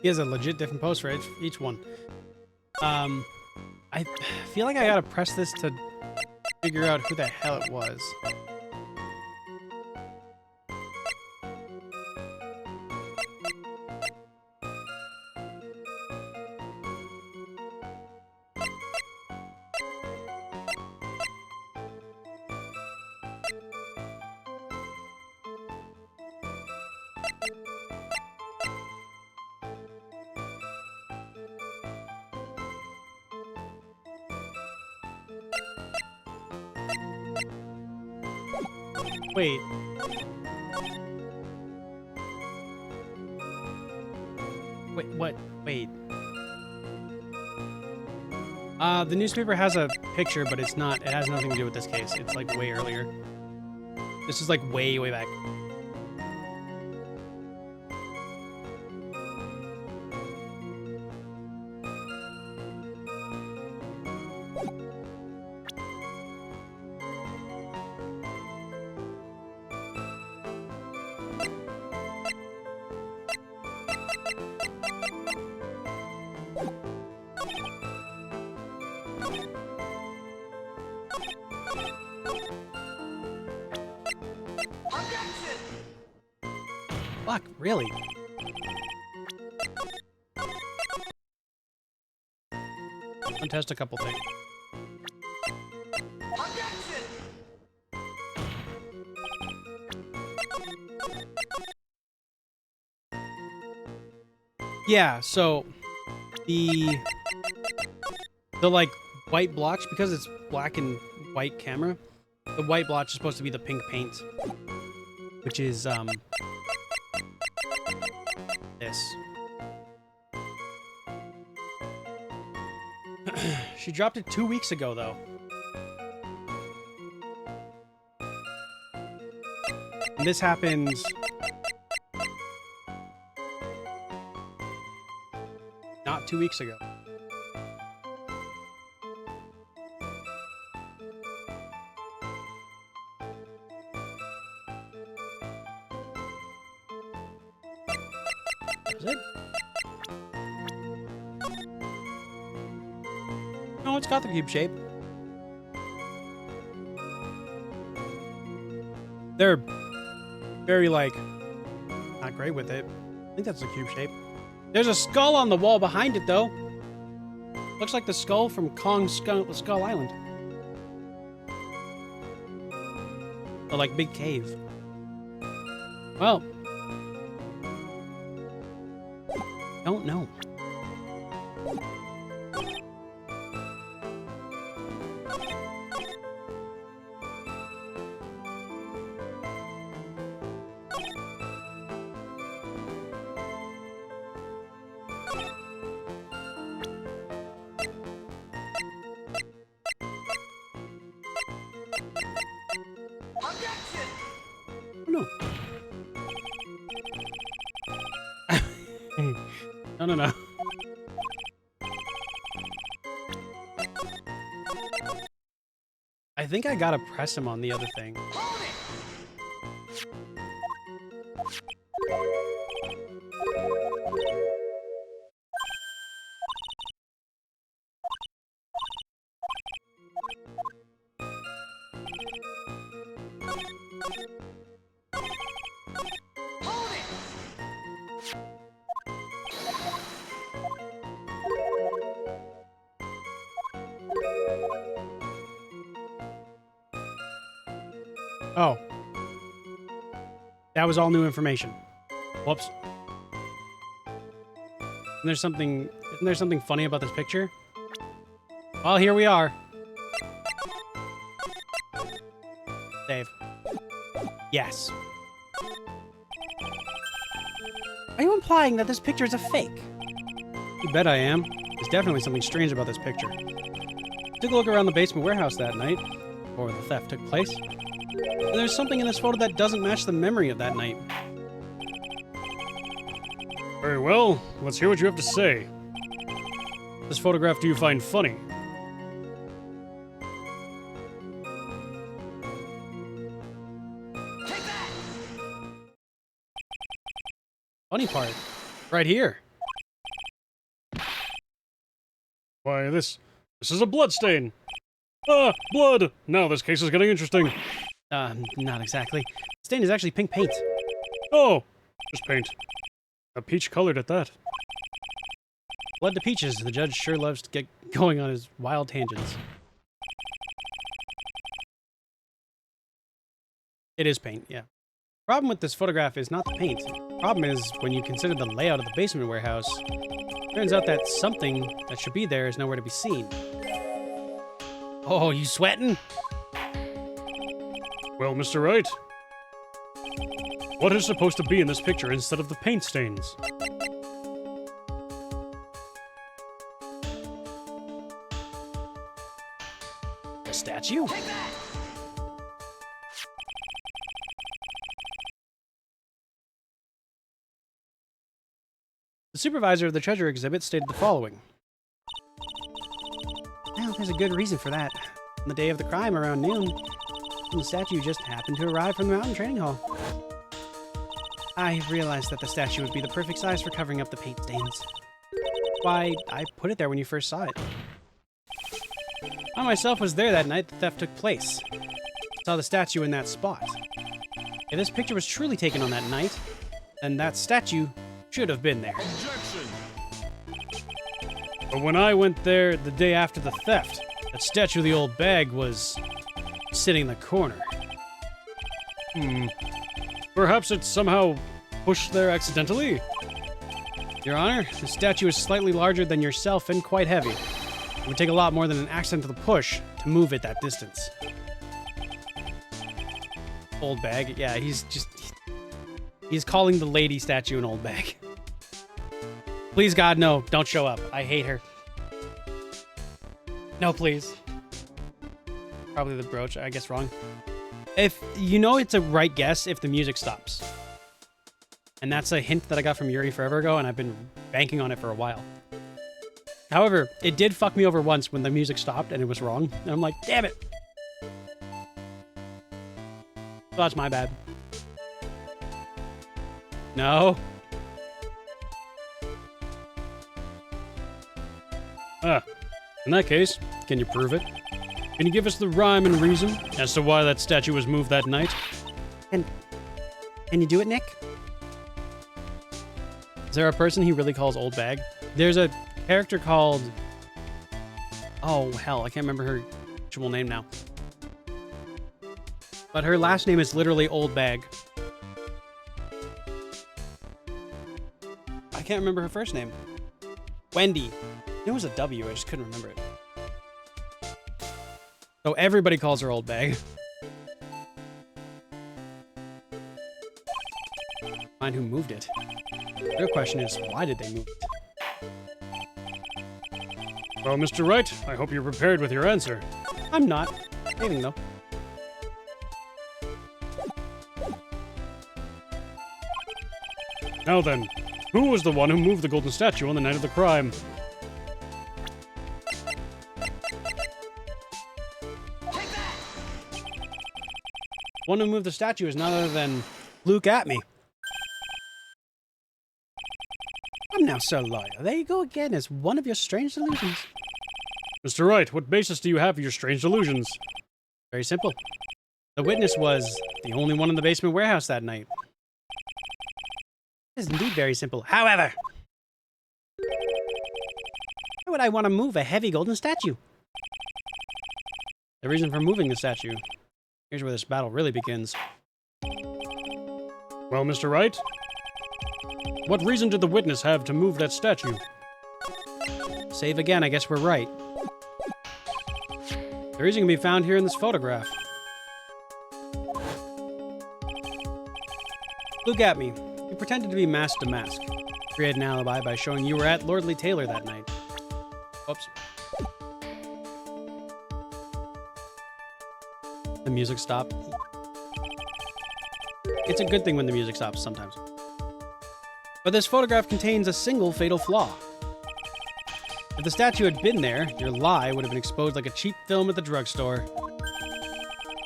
he has a legit different post for each one. I feel like I gotta press this to figure out who the hell it was. Wait. Wait, what? Wait. The newspaper has a picture, but it's not, it has nothing to do with this case. It's like way earlier. This is like way, way back. Fuck, really? Untest a couple things. Yeah, so the like white blotch, because it's black and white camera, the white blotch is supposed to be the pink paint, which is this. She dropped it 2 weeks ago, though. And this happens not 2 weeks ago. Is it? No, it's got the cube shape. They're very, like, not great with it. I think that's the cube shape. There's a skull on the wall behind it, though. Looks like the skull from Kong's Skull Island. Or, like, big cave. Well. Don't know. No. No. I think I gotta press him on the other thing. Oh. That was all new information. Whoops. Isn't there something funny about this picture? Well, here we are. Save. Yes. Are you implying that this picture is a fake? You bet I am. There's definitely something strange about this picture. Took a look around the basement warehouse that night, before the theft took place. And there's something in this photo that doesn't match the memory of that night. Very well, let's hear what you have to say. This photograph do you find funny? Take that! Funny part. Right here. Why, this is a blood stain. Ah, blood! Now this case is getting interesting. Not exactly. The stain is actually pink paint. Oh, just paint. A peach colored at that. Blood to peaches. The judge sure loves to get going on his wild tangents. It is paint, yeah. Problem with this photograph is not the paint. Problem is, when you consider the layout of the basement warehouse, turns out that something that should be there is nowhere to be seen. Oh, you sweating? Well, Mr. Wright, what is supposed to be in this picture instead of the paint stains? A statue? Take that! The supervisor of the treasure exhibit stated the following. Well, there's a good reason for that. On the day of the crime around noon, the statue just happened to arrive from the mountain training hall. I realized that the statue would be the perfect size for covering up the paint stains. Why, I put it there when you first saw it. I myself was there that night the theft took place. Saw the statue in that spot. If this picture was truly taken on that night, then that statue should have been there. But when I went there the day after the theft, that statue of the old bag was sitting in the corner. Perhaps it's somehow pushed there accidentally? Your Honor, the statue is slightly larger than yourself and quite heavy. It would take a lot more than an accidental push to move it that distance. Old bag? Yeah, he's calling the lady statue an old bag. Please, God, no. Don't show up. I hate her. No, please. Probably the brooch. I guess wrong. If you know it's a right guess if the music stops. And that's a hint that I got from Yuri forever ago, and I've been banking on it for a while. However, it did fuck me over once when the music stopped and it was wrong. And I'm like, damn it. So that's my bad. No. In that case, can you prove it? Can you give us the rhyme and reason as to why that statue was moved that night? Can you do it, Nick? Is there a person he really calls Old Bag? There's a character called... Oh, hell, I can't remember her actual name now. But her last name is literally Old Bag. I can't remember her first name. Wendy. It was a W, I just couldn't remember it. So everybody calls her Old Bag. Find who moved it. The real question is, why did they move it? Well, Mr. Wright, I hope you're prepared with your answer. I'm not. Saving, though. Now then, who was the one who moved the golden statue on the night of the crime? One who moved the statue is none other than Luke at me. I'm now so loyal. There you go again as one of your strange delusions. Mr. Wright, what basis do you have for your strange delusions? Very simple. The witness was the only one in the basement warehouse that night. It is indeed very simple. However, why would I want to move a heavy golden statue? The reason for moving the statue Here's where this battle really begins. Well, Mr. Wright, what reason did the witness have to move that statue? Save again, I guess we're right. The reason can be found here in this photograph. Look at me. You pretended to be mask to mask. Create an alibi by showing you were at Lordly Taylor that night. Oops. The music stopped. It's a good thing when the music stops sometimes. But this photograph contains a single fatal flaw. If the statue had been there, your lie would have been exposed like a cheap film at the drugstore.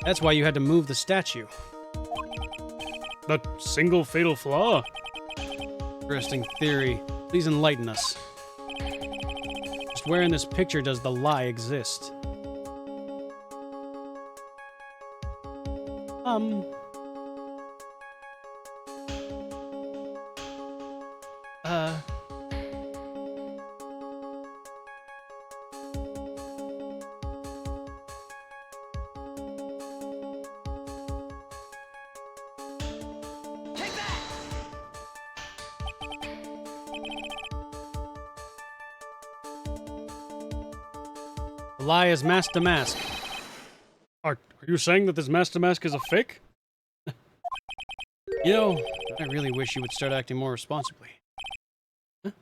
That's why you had to move the statue. That single fatal flaw? Interesting theory. Please enlighten us. Just where in this picture does the lie exist? Take that! The lie is mask to mask. Are you saying that this mask to mask is a fake? You know, I really wish you would start acting more responsibly. The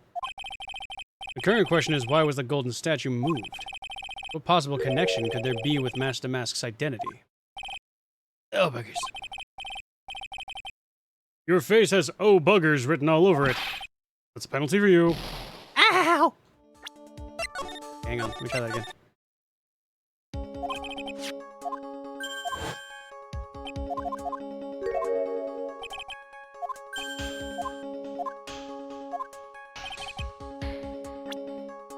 current question is, why was the golden statue moved? What possible connection could there be with Mask to Mask's identity? Oh, buggers. Your face has "oh buggers" written all over it. That's a penalty for you. Ow! Hang on, let me try that again.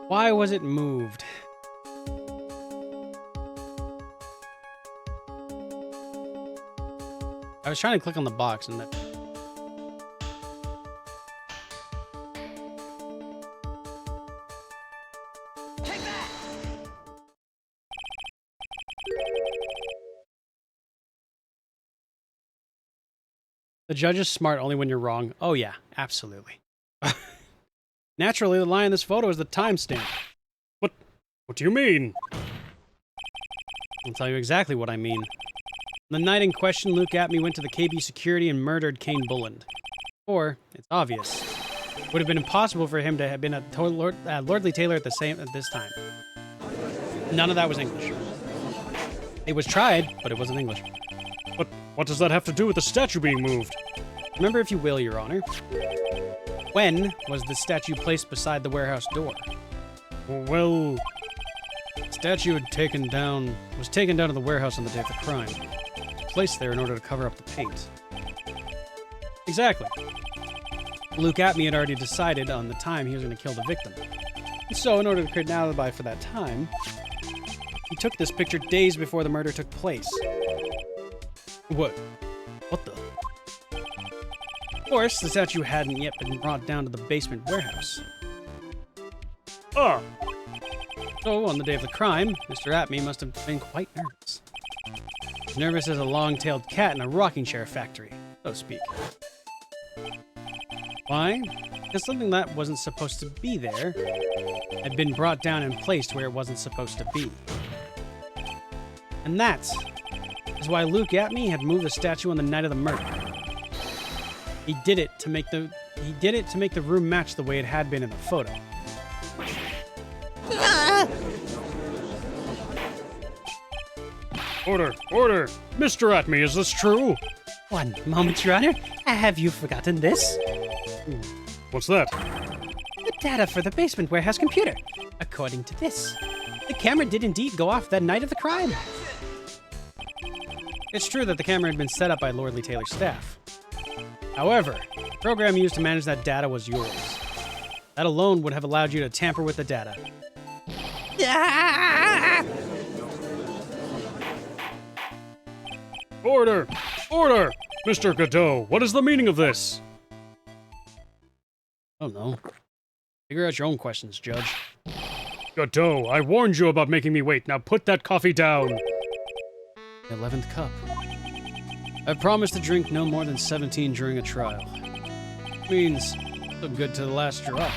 Why was it moved? I was trying to click on the box and that. Take that! The judge is smart only when you're wrong. Oh yeah, absolutely. Naturally, the line in this photo is the timestamp. What do you mean? I'll tell you exactly what I mean. On the night in question, Luke Atme went to the KB security and murdered Kane Bulland. Or, it's obvious, it would have been impossible for him to have been at Lordly Taylor at this time. None of that was English. It was tried, but it wasn't English. What does that have to do with the statue being moved? Remember, if you will, Your Honor. When was the statue placed beside the warehouse door? Well, The statue was taken down to the warehouse on the day of the crime. It was placed there in order to cover up the paint. Exactly. Luke Atme had already decided on the time he was going to kill the victim. And so, in order to create an alibi for that time, he took this picture days before the murder took place. what? What the? Of course, the statue hadn't yet been brought down to the basement warehouse. Ah! So, on the day of the crime, Mr. Atme must have been quite nervous. As nervous as a long-tailed cat in a rocking chair factory, so to speak. Why? Because something that wasn't supposed to be there had been brought down and placed where it wasn't supposed to be. And that is why Luke Atme had moved the statue on the night of the murder. He did it to make the room match the way it had been in the photo. Order! Order! Mr. Atme, is this true? One moment, Your Honor. Have you forgotten this? What's that? The data for the basement warehouse computer. According to this, the camera did indeed go off that night of the crime. It's true that the camera had been set up by Lordly Taylor's staff. However, the program used to manage that data was yours. That alone would have allowed you to tamper with the data. Order! Order! Mr. Godot, what is the meaning of this? I don't know. Figure out your own questions, Judge. Godot, I warned you about making me wait. Now put that coffee down. The 11th cup. I've promised to drink no more than 17 during a trial. Means so good to the last drop.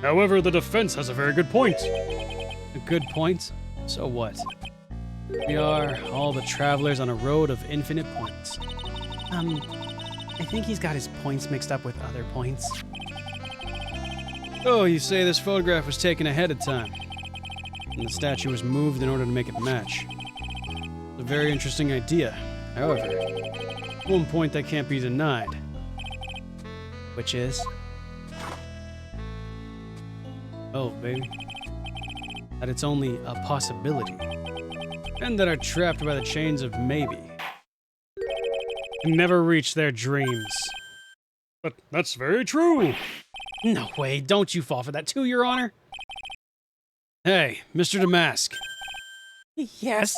However, the defense has a very good point. A good point? So what? We are all but travelers on a road of infinite points. I think he's got his points mixed up with other points. Oh, you say this photograph was taken ahead of time, and the statue was moved in order to make it match. It's a very interesting idea. However, one point that can't be denied. Which is? Oh, baby. That it's only a possibility. And that are trapped by the chains of maybe. Can never reach their dreams. But that's very true. No way, don't you fall for that too, Your Honor. Hey, Mr. Damask. Yes?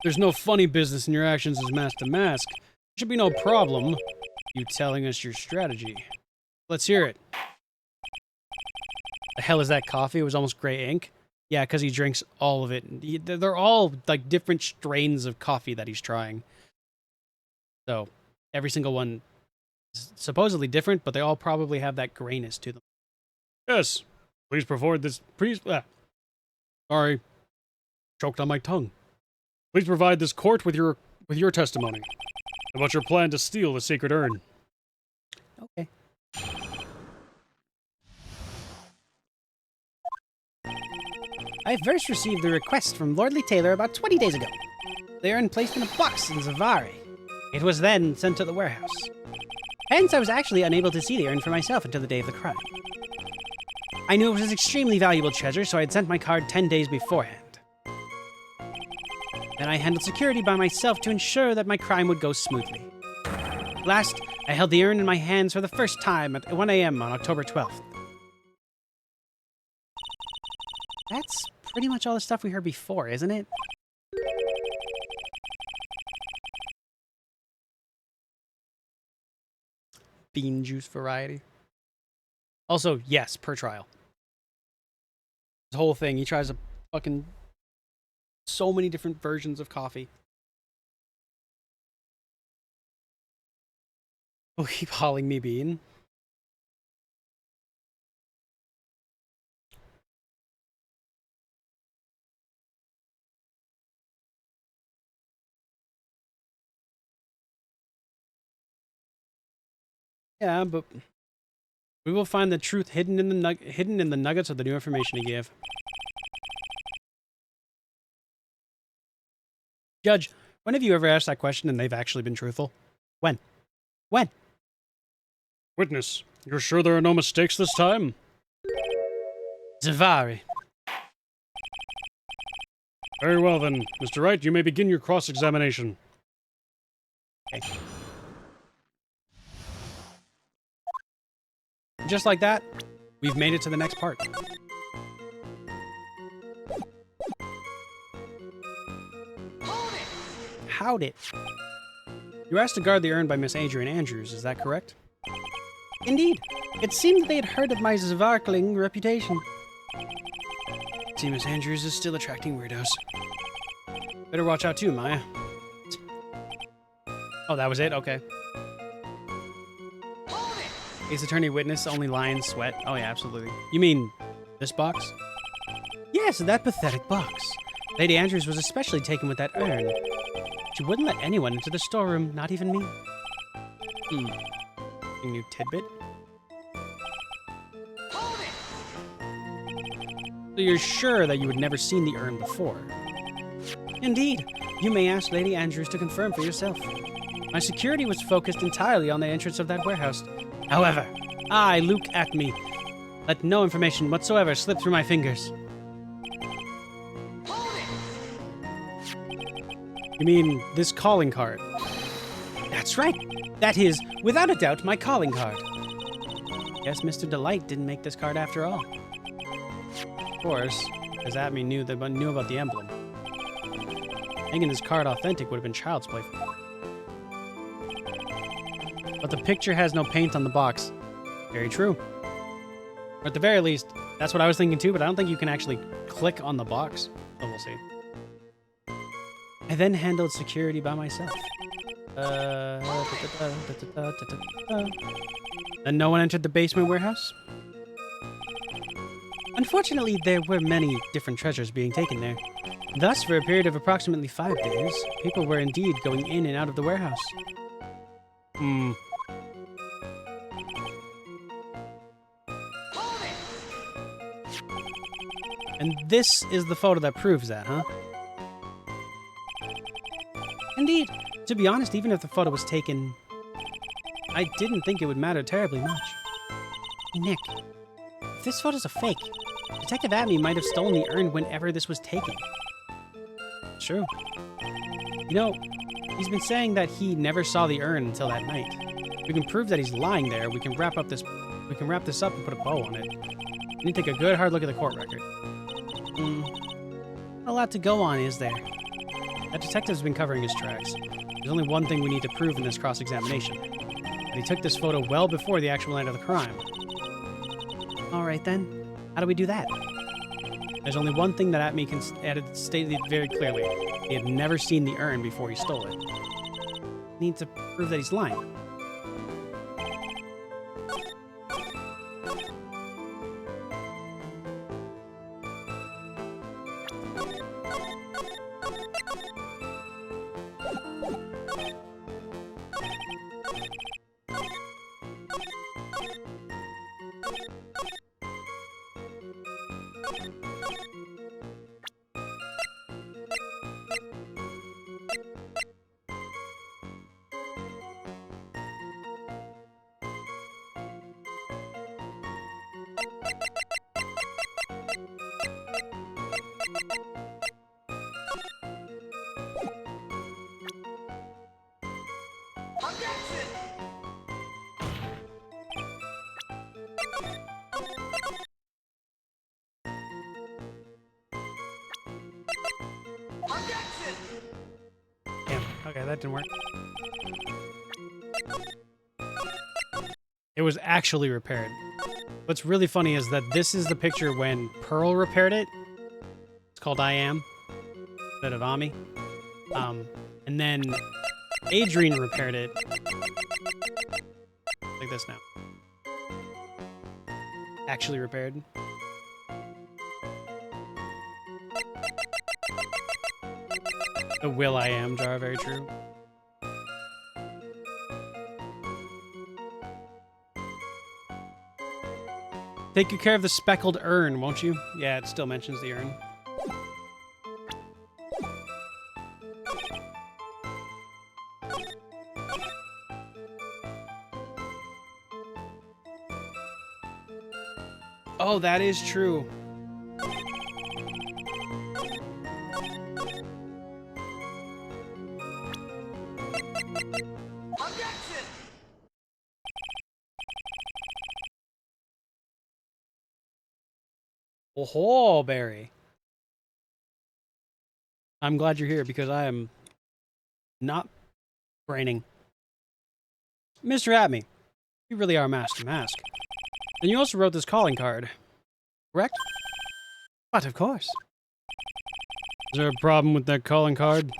There's no funny business in your actions as Master Damask. There should be no problem you telling us your strategy. Let's hear it. The hell is that coffee? It was almost gray ink. Yeah, because he drinks all of it. They're all like different strains of coffee that he's trying. So every single one is supposedly different, but they all probably have that grayness to them. Yes, please provide this. Sorry, choked on my tongue. Please provide this court with your testimony about your plan to steal the sacred urn. Okay. I first received the request from Lordly Taylor about 20 days ago. The urn placed in a box in Zavari. It was then sent to the warehouse. Hence, I was actually unable to see the urn for myself until the day of the crime. I knew it was an extremely valuable treasure, so I had sent my card 10 days beforehand. Then I handled security by myself to ensure that my crime would go smoothly. Last, I held the urn in my hands for the first time at 1 a.m. on October 12th. That's pretty much all the stuff we heard before, isn't it? Bean juice variety. Also, yes, per trial. This whole thing, he tries a fucking so many different versions of coffee. Oh, keep calling me Bean. Yeah, but we will find the truth hidden in the nuggets of the new information he gave. Judge, when have you ever asked that question and they've actually been truthful? When? When? Witness, you're sure there are no mistakes this time? Zavari. Very well then, Mr. Wright, you may begin your cross-examination. Okay. Just like that, we've made it to the next part. How'd it? You were asked to guard the urn by Miss Adrian Andrews, is that correct? Indeed. It seemed that they had heard of my Zvarkling reputation. See, Miss Andrews is still attracting weirdos. Better watch out too, Maya. Oh, that was it? Okay. Ace Attorney Witness, only lions sweat. Oh yeah, absolutely. You mean this box? Yes, that pathetic box. Lady Andrews was especially taken with that urn. She wouldn't let anyone into the storeroom, not even me. A new tidbit? So you're sure that you had never seen the urn before? Indeed. You may ask Lady Andrews to confirm for yourself. My security was focused entirely on the entrance of that warehouse. However, I, Luke Atme, let no information whatsoever slip through my fingers. You mean this calling card? That's right. That is, without a doubt, my calling card. Guess Mr. Delight didn't make this card after all. Of course, because Atme knew about the emblem. Making this card authentic would have been child's play. But the picture has no paint on the box. Very true. Or at the very least, that's what I was thinking too, but I don't think you can actually click on the box. So we'll see. I I then handled security by myself. And no one entered the basement warehouse? Unfortunately, there were many different treasures being taken there. Thus, for a period of approximately 5 days, people were indeed going in and out of the warehouse. And this is the photo that proves that, huh? Indeed. To be honest, even if the photo was taken, I didn't think it would matter terribly much. Hey, Nick, if this photo's a fake, Detective Atney might have stolen the urn whenever this was taken. True. You know, he's been saying that he never saw the urn until that night. If we can prove that he's lying there, we can wrap this up and put a bow on it. We need to take a good hard look at the court record. A lot to go on, is there? That detective's been covering his tracks. There's only one thing we need to prove in this cross-examination. That he took this photo well before the actual night of the crime. Alright then. How do we do that? There's only one thing that Atney stated very clearly. He had never seen the urn before he stole it. We need to prove that he's lying. Damn, okay, that didn't work. It was actually repaired. What's really funny is that this is the picture when Pearl repaired it. It's called I Am instead of Ami. And then Adrian repaired it like this now. Actually repaired. The Will I Am jar, very true. Take good care of the speckled urn, won't you? Yeah, it still mentions the urn. Oh, that is true. Oh, Barry. I'm glad you're here because I am not braining. Mr. Atney, you really are Master Mask. And you also wrote this calling card, correct? But of course. Is there a problem with that calling card?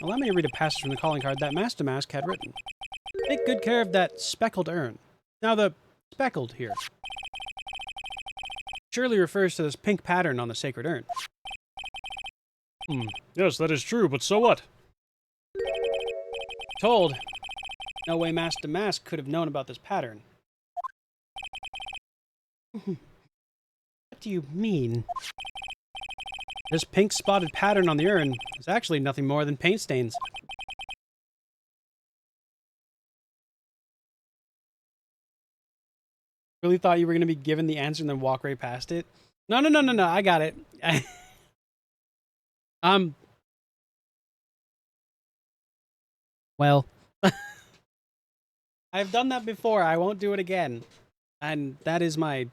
Allow me to read a passage from the calling card that Master Mask had written. Take good care of that speckled urn. Now the speckled here surely refers to this pink pattern on the sacred urn. Yes, that is true, but so what? Told. No way Master Mask could have known about this pattern. What do you mean? This pink spotted pattern on the urn is actually nothing more than paint stains. Really thought you were going to be given the answer and then walk right past it? No, I got it. Well, I've done that before. I won't do it again. And that is my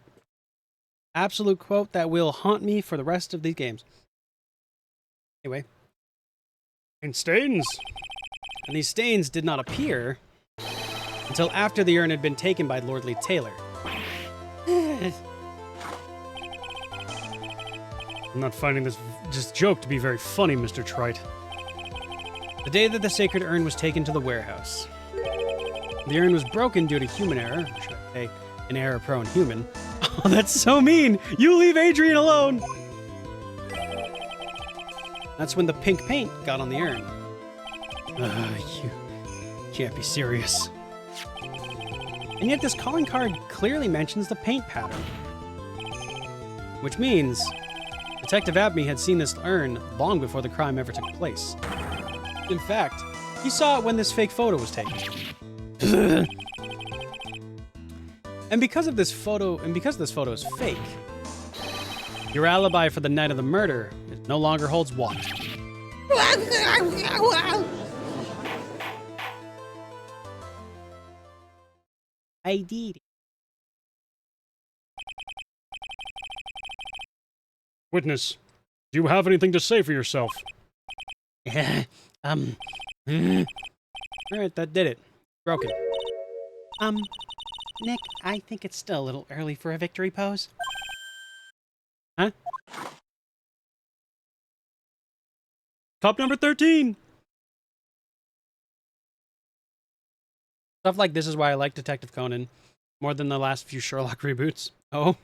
absolute quote that will haunt me for the rest of these games. Anyway. And stains. And these stains did not appear until after the urn had been taken by Lordly Taylor. I'm not finding this joke to be very funny, Mr. Trite. The day that the sacred urn was taken to the warehouse. The urn was broken due to human error, or should I say, an error-prone human. Oh, that's so mean! You leave Adrian alone! That's when the pink paint got on the urn. You can't be serious. And yet this calling card clearly mentions the paint pattern. Which means Detective Abney had seen this urn long before the crime ever took place. In fact, he saw it when this fake photo was taken. And because this photo is fake, your alibi for the night of the murder no longer holds water. I did it. Witness, do you have anything to say for yourself? Alright, that did it. Broken. Nick, I think it's still a little early for a victory pose. Huh? Cop number 13! Stuff like this is why I like Detective Conan more than the last few Sherlock reboots. Oh.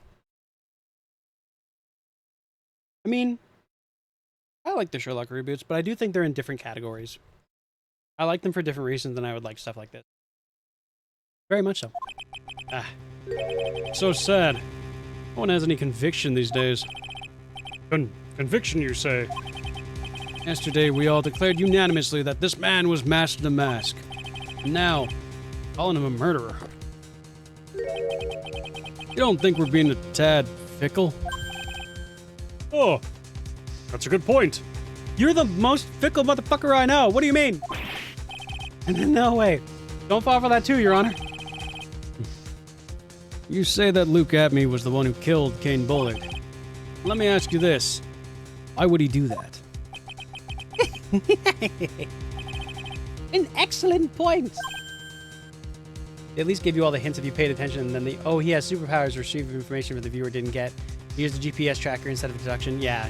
I mean, I like the Sherlock reboots, but I do think they're in different categories. I like them for different reasons than I would like stuff like this. Very much so. So sad. No one has any conviction these days. Conviction, you say? Yesterday, we all declared unanimously that this man was Master the Mask. And now, calling him a murderer. You don't think we're being a tad fickle? Oh, that's a good point. You're the most fickle motherfucker I know. What do you mean? No way. Don't fall for that too, Your Honor. You say that Luke Abney was the one who killed Kane Bullard. Let me ask you this. Why would he do that? An excellent point. They at least give you all the hints if you paid attention, and then oh, he has superpowers, retrieve information that the viewer didn't get. He used the GPS tracker instead of deduction. Yeah.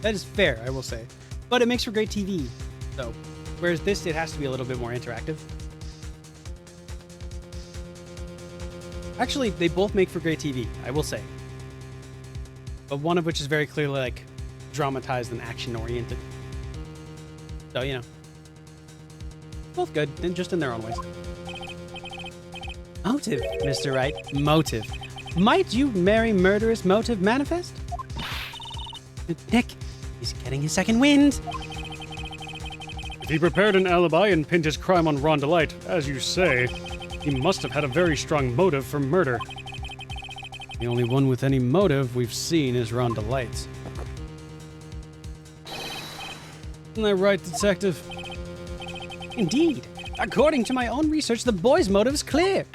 That is fair, I will say. But it makes for great TV. So, whereas this, it has to be a little bit more interactive. Actually, they both make for great TV, I will say. But one of which is very clearly, like, dramatized and action-oriented. So, you know. Both good, and just in their own ways. Motive, Mr. Wright. Motive. Might you marry murderous motive manifest? Nick, he's getting his second wind. If he prepared an alibi and pinned his crime on Ron Delight, as you say, he must have had a very strong motive for murder. The only one with any motive we've seen is Ron Delight. Isn't that right, Detective? Indeed. According to my own research, the boy's motive is clear.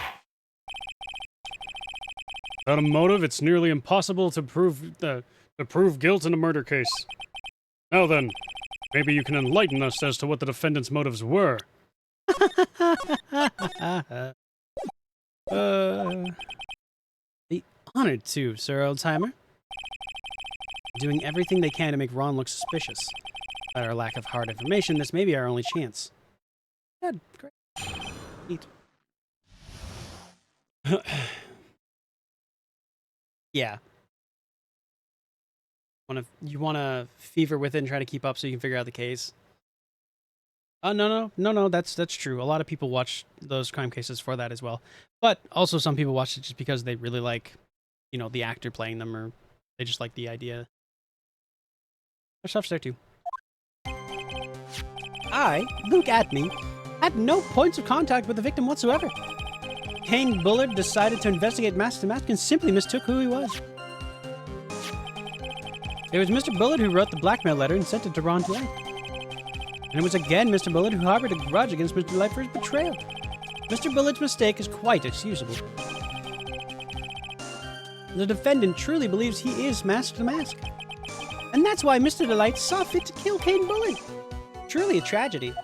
Without a motive, it's nearly impossible to prove guilt in a murder case. Now then, maybe you can enlighten us as to what the defendant's motives were. Be honored to, Sir Oldtimer. Doing everything they can to make Ron look suspicious. By our lack of hard information, this may be our only chance. Good, great. Neat. Yeah. You wanna fever with it and try to keep up so you can figure out the case. No, that's true. A lot of people watch those crime cases for that as well. But also some people watch it just because they really like, you know, the actor playing them, or they just like the idea. There's stuff's there too. I, Luke Abney, had no points of contact with the victim whatsoever. Kane Bullard decided to investigate Master the Mask and simply mistook who he was. It was Mr. Bullard who wrote the blackmail letter and sent it to Ron Delight. And it was again Mr. Bullard who harbored a grudge against Mr. Delight for his betrayal. Mr. Bullard's mistake is quite excusable. The defendant truly believes he is Master the Mask. And that's why Mr. Delight saw fit to kill Kane Bullard. Truly a tragedy.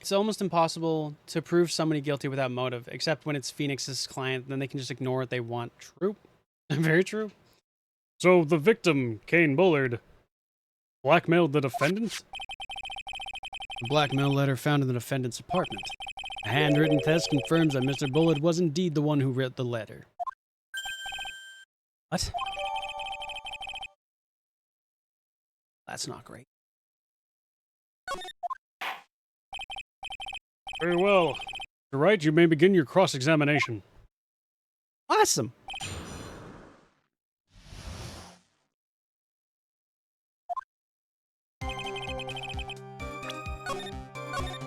It's almost impossible to prove somebody guilty without motive, except when it's Phoenix's client, then they can just ignore what they want. True. Very true. So the victim, Kane Bullard, blackmailed the defendant? A blackmail letter found in the defendant's apartment. A handwritten test confirms that Mr. Bullard was indeed the one who wrote the letter. What? That's not great. Very well. Mr. Wright, you may begin your cross-examination. Awesome.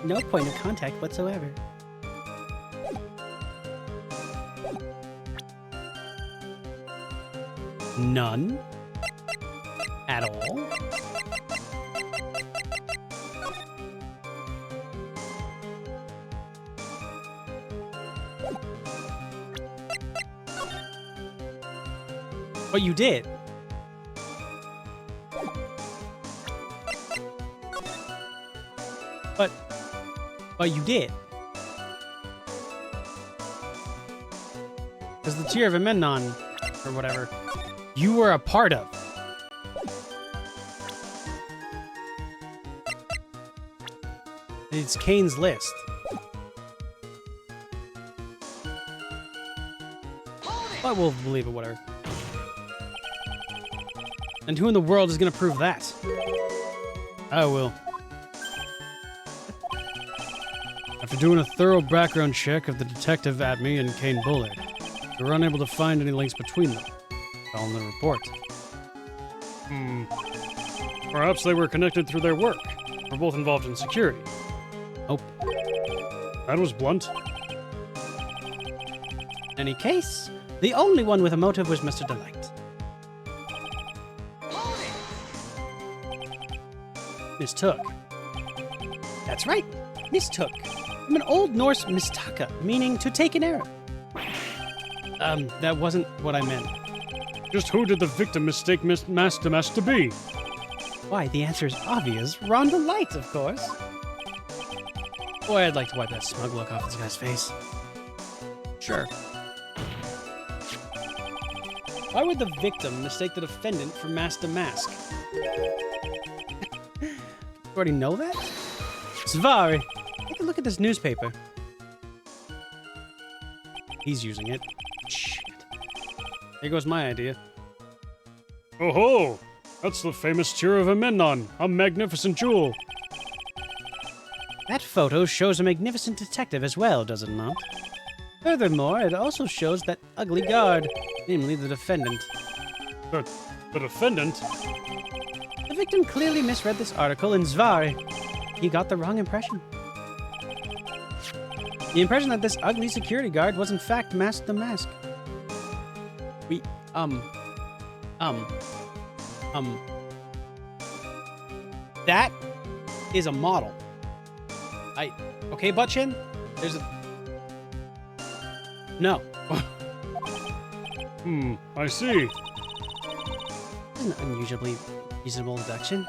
No point of contact whatsoever. None? At all? But you did. But you did. Because the Tier of Amendment, or whatever, you were a part of. It's Kane's list. But we'll believe it, whatever. And who in the world is going to prove that? I will. After doing a thorough background check of the detective at me and Kane Bullard, we were unable to find any links between them. All in the report. Perhaps they were connected through their work. We're both involved in security. Nope. That was blunt. In any case, the only one with a motive was Mr. Delight. Mistook. That's right, mistook. From an Old Norse mistaka, meaning to take an arrow. That wasn't what I meant. Just who did the victim mistake Master Mask to be? Why, the answer is obvious. Rhonda Light, of course. Boy, I'd like to wipe that smug look off this guy's face. Sure. Why would the victim mistake the defendant for Master Mask? You already know that? Svari, take a look at this newspaper. He's using it. Shit. Here goes my idea. Oh ho! That's the famous Tier of Amendment, a magnificent jewel. That photo shows a magnificent detective as well, does it not? Furthermore, it also shows that ugly guard, namely the defendant. The defendant? The victim clearly misread this article in Svari. He got the wrong impression. The impression that this ugly security guard was in fact Mask the Mask. That is a model. Okay, Buttchin? There's a... No. I see. This is an unusually reasonable deduction.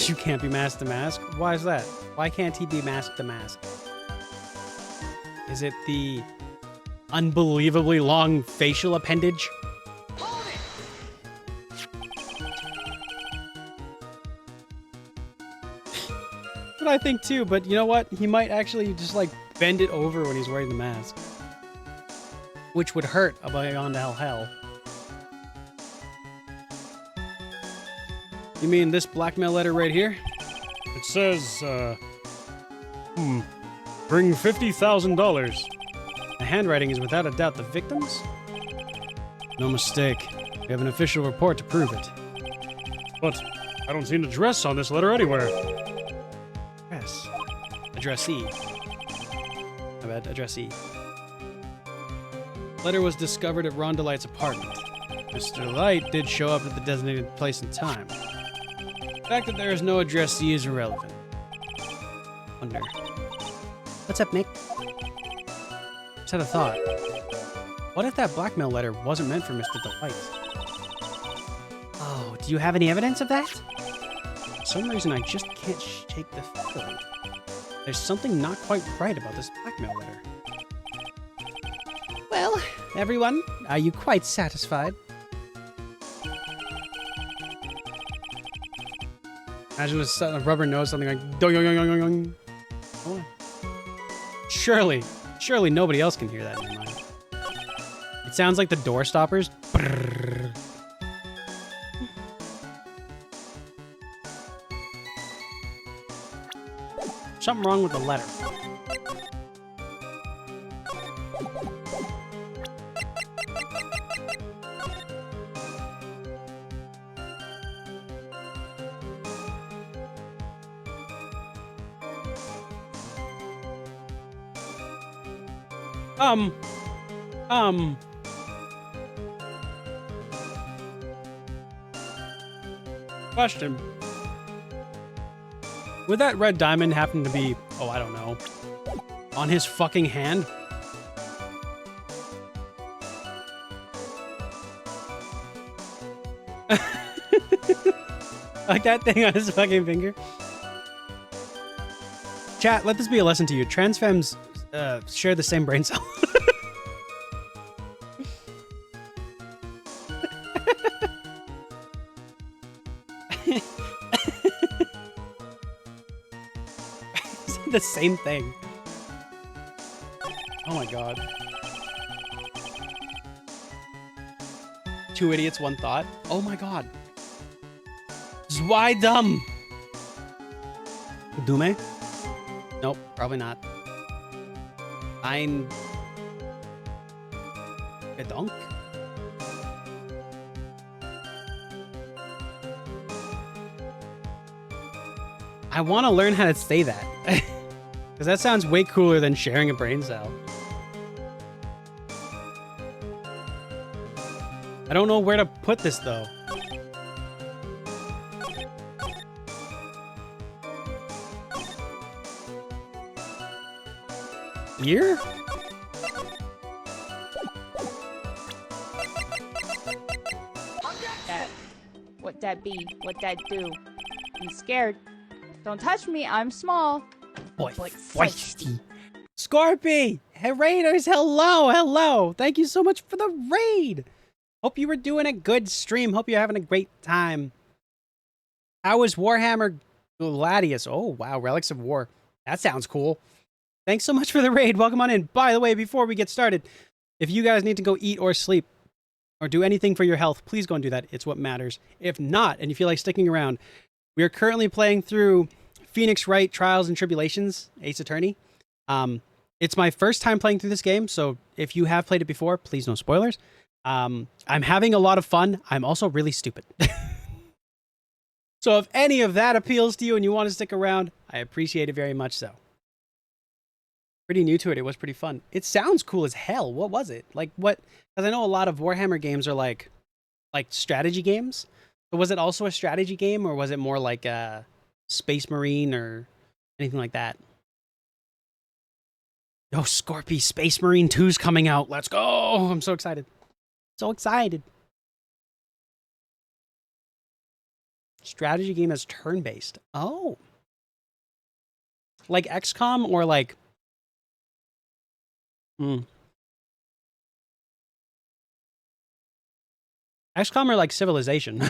You can't be Mask the Mask? Why is that? Why can't he be Mask the Mask? Is it the unbelievably long facial appendage? What I think too, but you know what? He might actually just like bend it over when he's wearing the mask. Which would hurt beyond hell. You mean this blackmail letter right here? It says, bring $50,000. The handwriting is without a doubt the victim's? No mistake. We have an official report to prove it. But I don't see an address on this letter anywhere. Yes. Addressee. I bet, addressee. Letter was discovered at Ron Delight's apartment. Mr. Light did show up at the designated place and time. The fact that there is no addressee is irrelevant. Wonder. What's up, Nick? Just had a thought. What if that blackmail letter wasn't meant for Mr. Delight? Oh, do you have any evidence of that? For some reason, I just can't shake the feeling. There's something not quite right about this blackmail letter. Well, everyone, are you quite satisfied? Imagine a rubber nose, something like dong dong dong dong dong. Oh. Surely nobody else can hear that in your mind. It sounds like the door stoppers. Brrr. Something wrong with the letter. Question. Would that red diamond happen to be, oh, I don't know, on his fucking hand? Like that thing on his fucking finger? Chat, let this be a lesson to you. Trans femmes share the same brain cell. The same thing. Oh my god. Two idiots, one thought. Oh my god. Why dumb? Dume? Nope, probably not. Ein Gedonk? I want to learn how to say that. Because that sounds way cooler than sharing a brain cell. I don't know where to put this, though. Ear? What that be? What that do? I'm scared. Don't touch me, I'm small. Boy, feisty. Scorpy! Hey, Raiders, hello! Thank you so much for the raid! Hope you were doing a good stream. Hope you're having a great time. How was Warhammer Gladius? Oh, wow, Relics of War. That sounds cool. Thanks so much for the raid. Welcome on in. By the way, before we get started, if you guys need to go eat or sleep or do anything for your health, please go and do that. It's what matters. If not, and you feel like sticking around, we are currently playing through Phoenix Wright Trials and Tribulations, Ace Attorney. It's my first time playing through this game, so if you have played it before, please no spoilers. I'm having a lot of fun. I'm also really stupid. So if any of that appeals to you and you want to stick around, I appreciate it very much so. Pretty new to it. It was pretty fun. It sounds cool as hell. What was it? Like what? Because I know a lot of Warhammer games are like strategy games. But was it also a strategy game, or was it more like a Space Marine or anything like that? Yo, Scorpy, Space Marine 2's coming out. Let's go. I'm so excited. So excited. Strategy game is turn-based. Oh. Like XCOM or like... XCOM or like Civilization?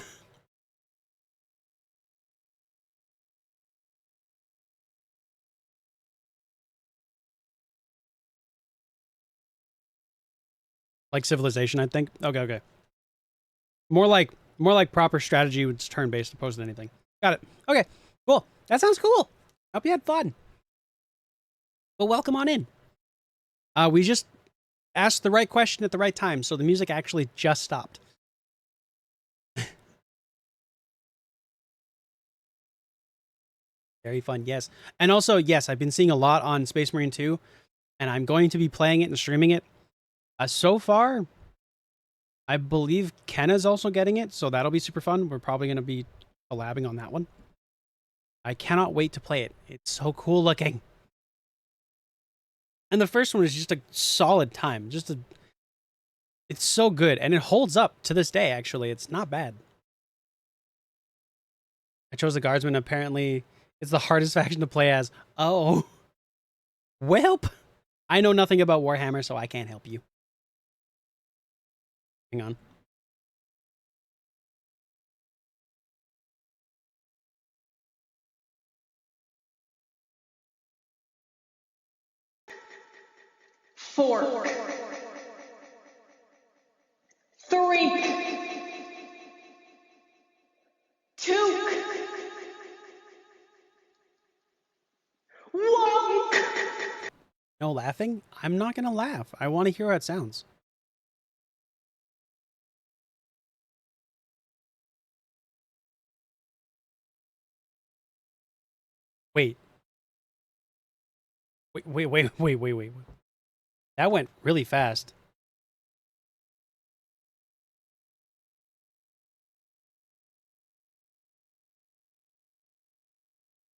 Like Civilization, I think. Okay. More like proper strategy with turn-based opposed to anything. Got it. Okay, cool. That sounds cool. Hope you had fun. Well, welcome on in. We just asked the right question at the right time, so the music actually just stopped. Very fun, yes. And also, yes, I've been seeing a lot on Space Marine 2, and I'm going to be playing it and streaming it. So far, I believe Kenna's also getting it, so that'll be super fun. We're probably going to be collabing on that one. I cannot wait to play it. It's so cool looking. And the first one is just a solid time. It's so good, and it holds up to this day, actually. It's not bad. I chose the Guardsman. Apparently, it's the hardest faction to play as. Oh. Welp, I know nothing about Warhammer, so I can't help you. Hang on. Four. 3. 2. 1. No laughing? I'm not gonna laugh. I want to hear how it sounds. Wait. Wait. That went really fast.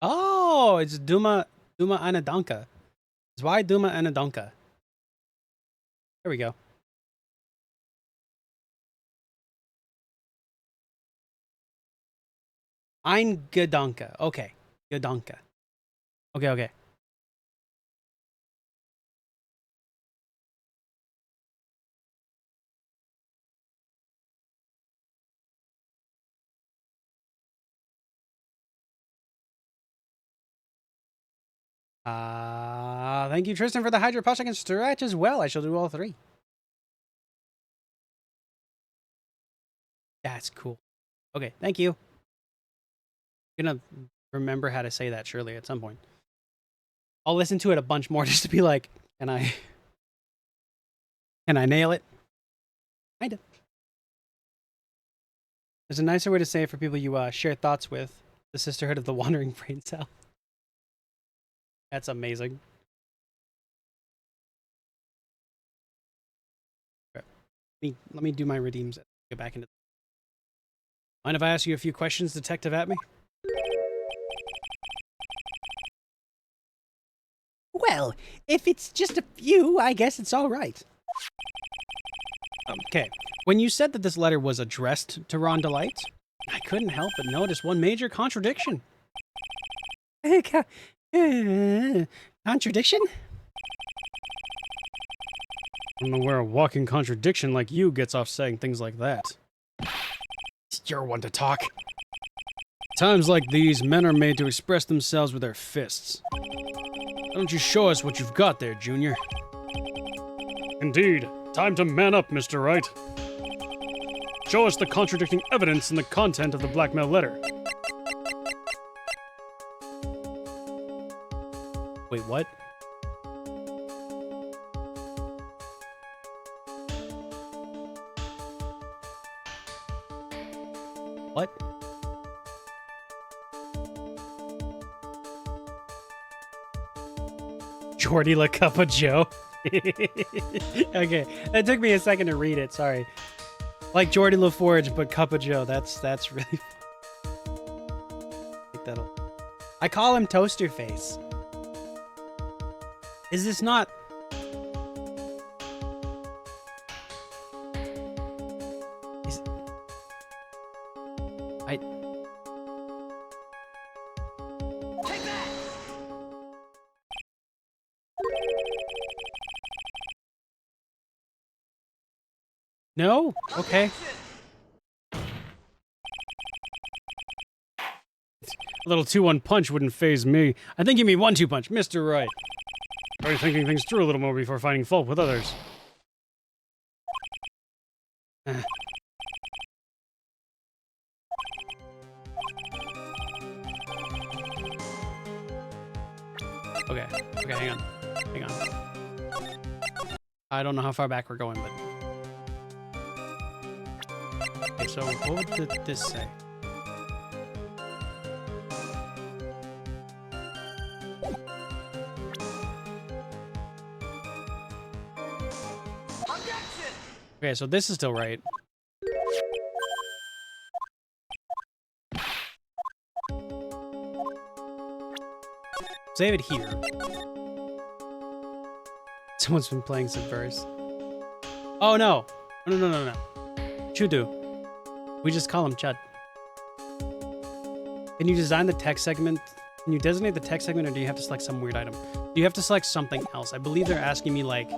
Oh, it's Duma Anadanka. It's why Duma Anadanka. There we go. Ein Gedanke. Okay. Gedanke. Okay. Thank you, Tristan, for the Hydro Push. I can stretch as well. I shall do all 3. That's cool. Okay, thank you. I'm gonna remember how to say that surely at some point. I'll listen to it a bunch more just to be like, can I nail it? Kinda. There's a nicer way to say it for people you share thoughts with. The Sisterhood of the Wandering Brain Cell. That's amazing. Let me do my redeems. Get back into. Mind if I ask you a few questions, Detective Atme? Well, if it's just a few, I guess it's all right. Okay. When you said that this letter was addressed to Ron Delight, I couldn't help but notice one major contradiction. Contradiction? I don't know where a walking contradiction like you gets off saying things like that. You're one to talk. Times like these, men are made to express themselves with their fists. Why don't you show us what you've got there, Junior? Indeed. Time to man up, Mr. Wright. Show us the contradicting evidence in the content of the blackmail letter. Wait, what? What? Jordy La Cup of Joe. Okay, that took me a second to read it. Sorry. Like Jordy LaForge, but Cup of Joe. That's really fun. I call him Toaster Face. Is this not? Take that! No? Okay. A little 2-1 punch wouldn't faze me. I think you mean 1-2 punch, Mr. Wright. Try thinking things through a little more before finding fault with others. Okay, hang on. I don't know how far back we're going, but... Okay, so what would this say? Okay, so this is still right. Save it here. Someone's been playing Subverse. Oh no! No. Chudu. We just call him Chud. Can you design the text segment? Can you designate the text segment, or do you have to select some weird item? You have to select something else. I believe they're asking me, like,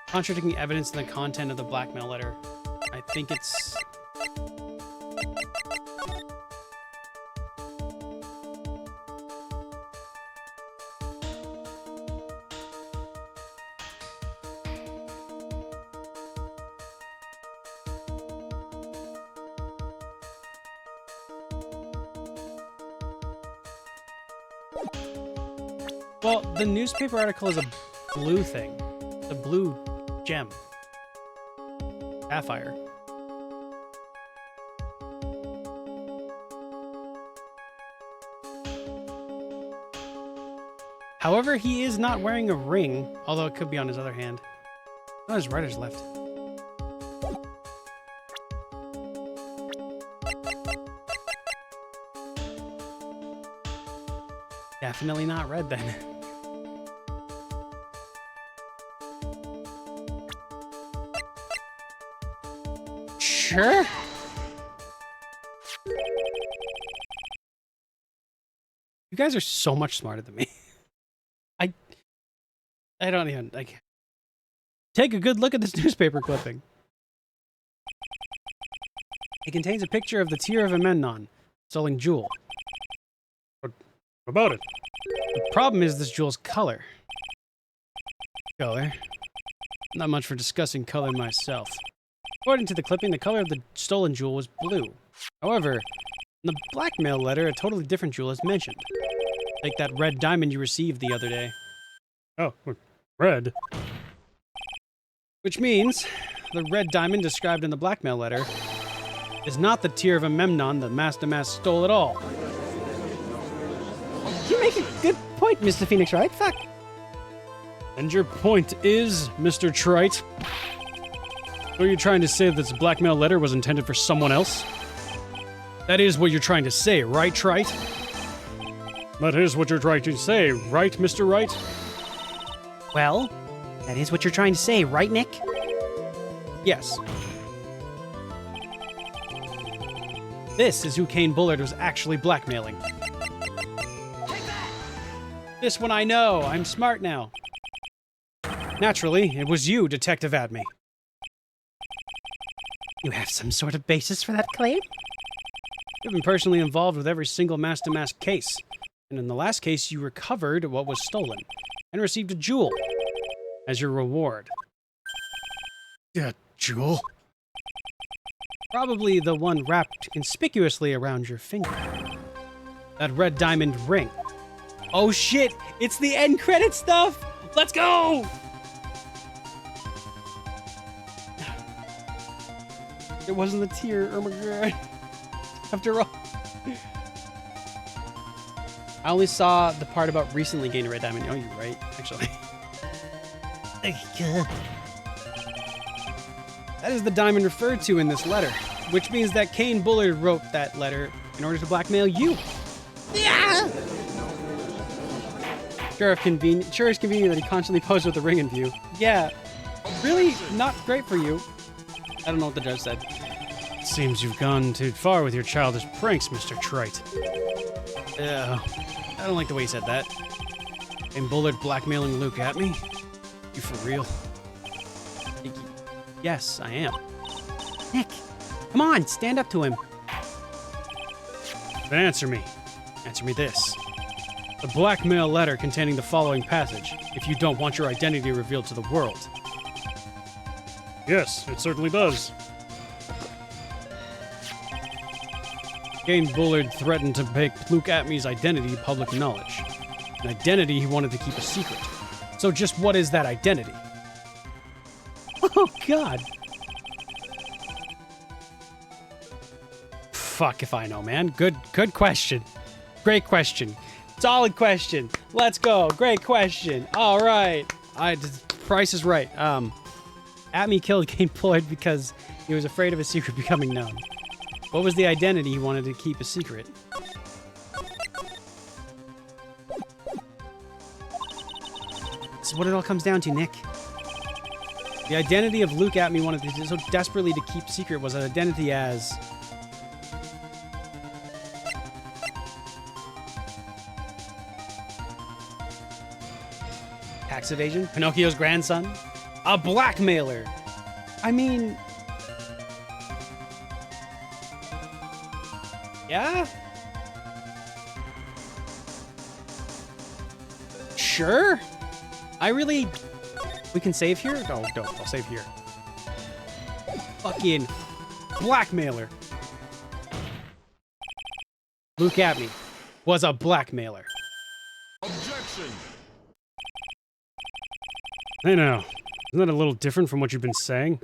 contradicting evidence in the content of the blackmail letter. I think it's... Well, the newspaper article is a blue thing. It's a blue gem. Sapphire. However, he is not wearing a ring, although it could be on his other hand. Oh, his writer's left. Definitely not red then. Sure. You guys are so much smarter than me. I don't even like. Take a good look at this newspaper clipping. It contains a picture of the Tear of Amemnon, stolen jewel. What about it? The problem is this jewel's color. Color? Not much for discussing color myself. According to the clipping, the color of the stolen jewel was blue. However, in the blackmail letter, a totally different jewel is mentioned. Like that red diamond you received the other day. Oh, red. Which means, the red diamond described in the blackmail letter is not the Tear of Amemnon that Master Mask stole at all. You make a good point, Mr. Phoenix Wright. Fuck. And your point is, Mr. Trite? So you're trying to say that this blackmail letter was intended for someone else? That is what you're trying to say, right, Trite? That is what you're trying to say, right, Mr. Wright? Well, that is what you're trying to say, right, Nick? Yes. This is who Kane Bullard was actually blackmailing. This one I know. I'm smart now. Naturally, it was you, Detective Adme. You have some sort of basis for that claim? You've been personally involved with every single Master Mask case. And in the last case, you recovered what was stolen and received a jewel as your reward. Yeah, jewel? Probably the one wrapped conspicuously around your finger. That red diamond ring. Oh shit! It's the end credit stuff! Let's go! It wasn't the tear, oh my god. After all. I only saw the part about recently gained a red diamond. Oh, you're right, actually. That is the diamond referred to in this letter, which means that Kane Bullard wrote that letter in order to blackmail you. Yeah! Sure it's convenient that he constantly posed with the ring in view. Yeah, really not great for you. I don't know what the judge said. Seems you've gone too far with your childish pranks, Mr. Trite. I don't like the way he said that. And Bullard blackmailing Luke at me? You for real? Yes, I am. Nick, come on, stand up to him. Then answer me. Answer me this. The blackmail letter containing the following passage, if you don't want your identity revealed to the world. Yes, it certainly does. Kane Bullard threatened to make Luke Atme's identity public knowledge. An identity he wanted to keep a secret. So just what is that identity? Oh, God. Fuck if I know, man. Good question. Great question. Solid question. Let's go. Great question. All right. Price is right. Atme killed Kane Bullard because he was afraid of his secret becoming known. What was the identity he wanted to keep a secret? This is what it all comes down to, Nick. The identity of Luke Atme wanted to so desperately to keep secret was an identity as... tax evasion? Pinocchio's grandson? A blackmailer! I mean... Yeah? Sure? We can save here? No, don't. I'll save here. Fucking blackmailer. Luke Abney was a blackmailer. Objection! Hey now, isn't that a little different from what you've been saying?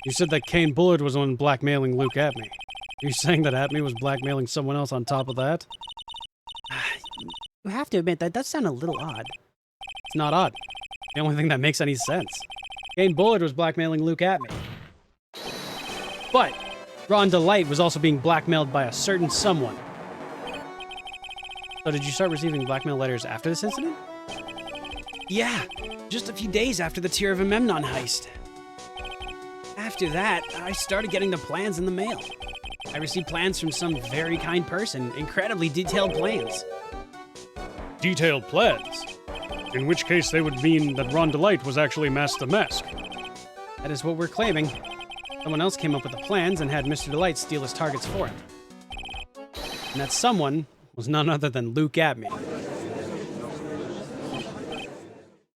You said that Kane Bullard was the one blackmailing Luke Abney. Are you saying that Abney was blackmailing someone else on top of that? You have to admit, that does sound a little odd. It's not odd. The only thing that makes any sense. Kane Bullard was blackmailing Luke Abney. But Ron Delight was also being blackmailed by a certain someone. So did you start receiving blackmail letters after this incident? Yeah, just a few days after the Tear of Memnon heist. After that, I started getting the plans in the mail. I received plans from some very kind person, incredibly detailed plans. Detailed plans? In which case they would mean that Ron Delight was actually Master Mask. That is what we're claiming. Someone else came up with the plans and had Mr. Delight steal his targets for him. And that someone was none other than Luke Abney.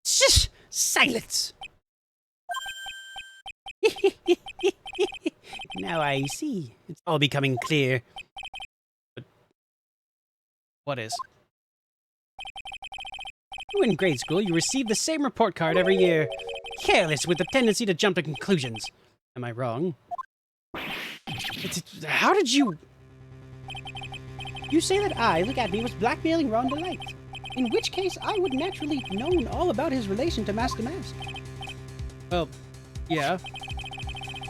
Shh! Silence! Now I see. It's all becoming clear. But what is? In grade school, you received the same report card every year. Careless with a tendency to jump to conclusions. Am I wrong? How did you... You say that I, Luke Abney, was blackmailing Ron Delight. In which case, I would naturally have known all about his relation to Master Mask. Well, yeah.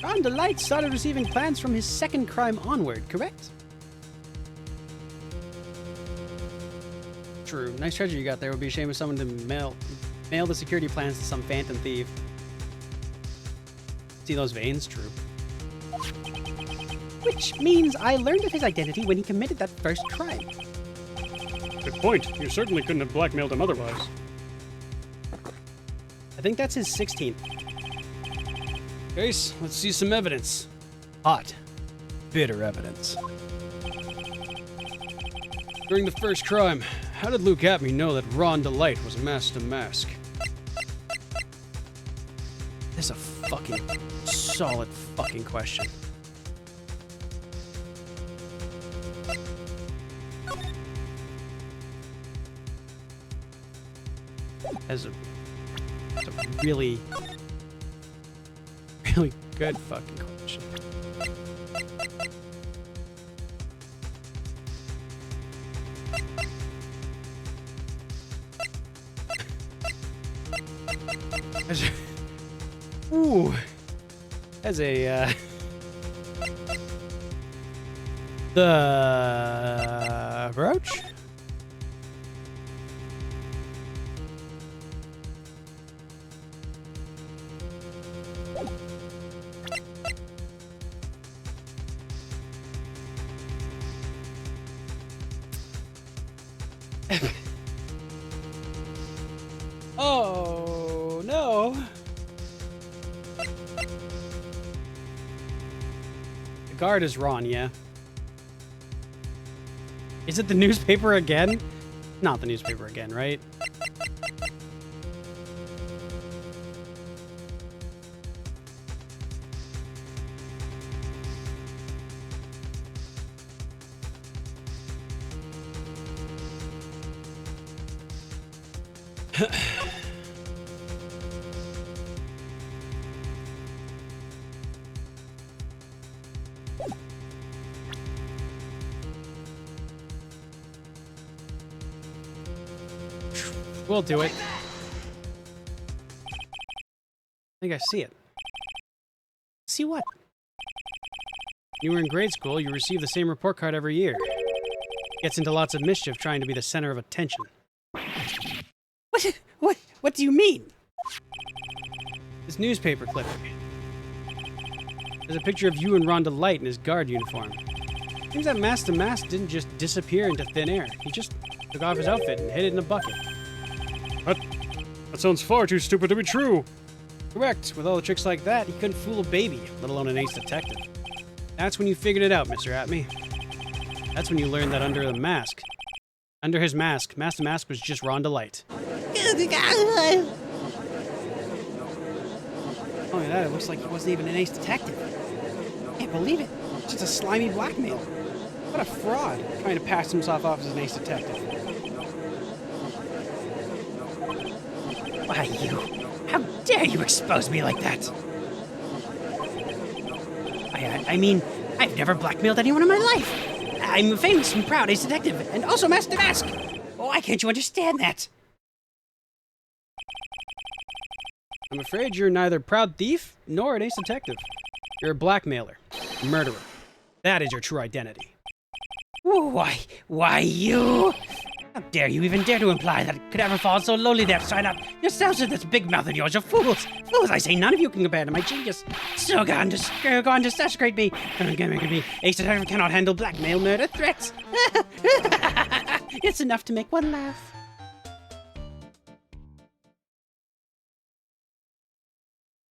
Ron Delight started receiving plans from his second crime onward, correct? True. Nice treasure you got there. Would be a shame if someone to mail the security plans to some phantom thief. See those veins? True. Which means I learned of his identity when he committed that first crime. Good point. You certainly couldn't have blackmailed him otherwise. I think that's his 16th. Case, let's see some evidence. Hot. Bitter evidence. During the first crime, how did Luke Abney know that Ron Delight was Master Mask? That's a fucking solid fucking question. That's a really good fucking question. Ooh, as a the brooch. Oh no. The guard is Ron, yeah. Is it the newspaper again? Not the newspaper again, right? We'll do it. I think I see it. See what? You were in grade school, you received the same report card every year. Gets into lots of mischief trying to be the center of attention. What do you mean? This newspaper clipping. There's a picture of you and Ron Delight in his guard uniform. Seems that Master Mask didn't just disappear into thin air. He just took off his outfit and hid it in a bucket. What? That sounds far too stupid to be true. Correct. With all the tricks like that, he couldn't fool a baby, let alone an ace detective. That's when you figured it out, Mr. Atme. That's when you learned that under his mask, Master Mask was just Ron Delight. Oh, yeah, it looks like he wasn't even an ace detective. Can't believe it. Just a slimy blackmailer. What a fraud, trying to pass himself off as an ace detective. Why, you... How dare you expose me like that? I mean, I've never blackmailed anyone in my life. I'm a famous and proud ace detective, and also Master Mask. Why can't you understand that? I'm afraid you're neither proud thief nor an ace detective. You're a blackmailer, a murderer. That is your true identity. Why you? How dare you even dare to imply that it could ever fall so lowly there, sign up yourselves with this big mouth of yours? You're fools. Fools, I say, none of you can compare to my genius. So go on to desecrate me. Ace detective cannot handle blackmail, murder, threats. It's enough to make one laugh.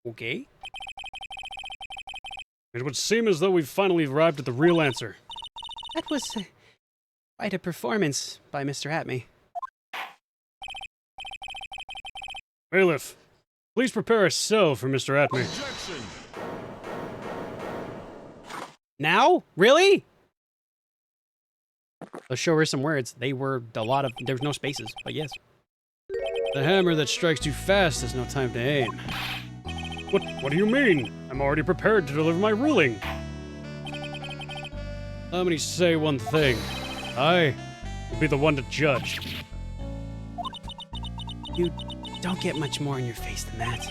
Okay. It would seem as though we've finally arrived at the real answer. That was quite a performance by Mr. Atme. Bailiff, please prepare a cell for Mr. Atme. Now? Really? Let's show her some words. There's no spaces, but yes. The hammer that strikes too fast has no time to aim. What do you mean? I'm already prepared to deliver my ruling. Let me say one thing. I will be the one to judge. You don't get much more in your face than that.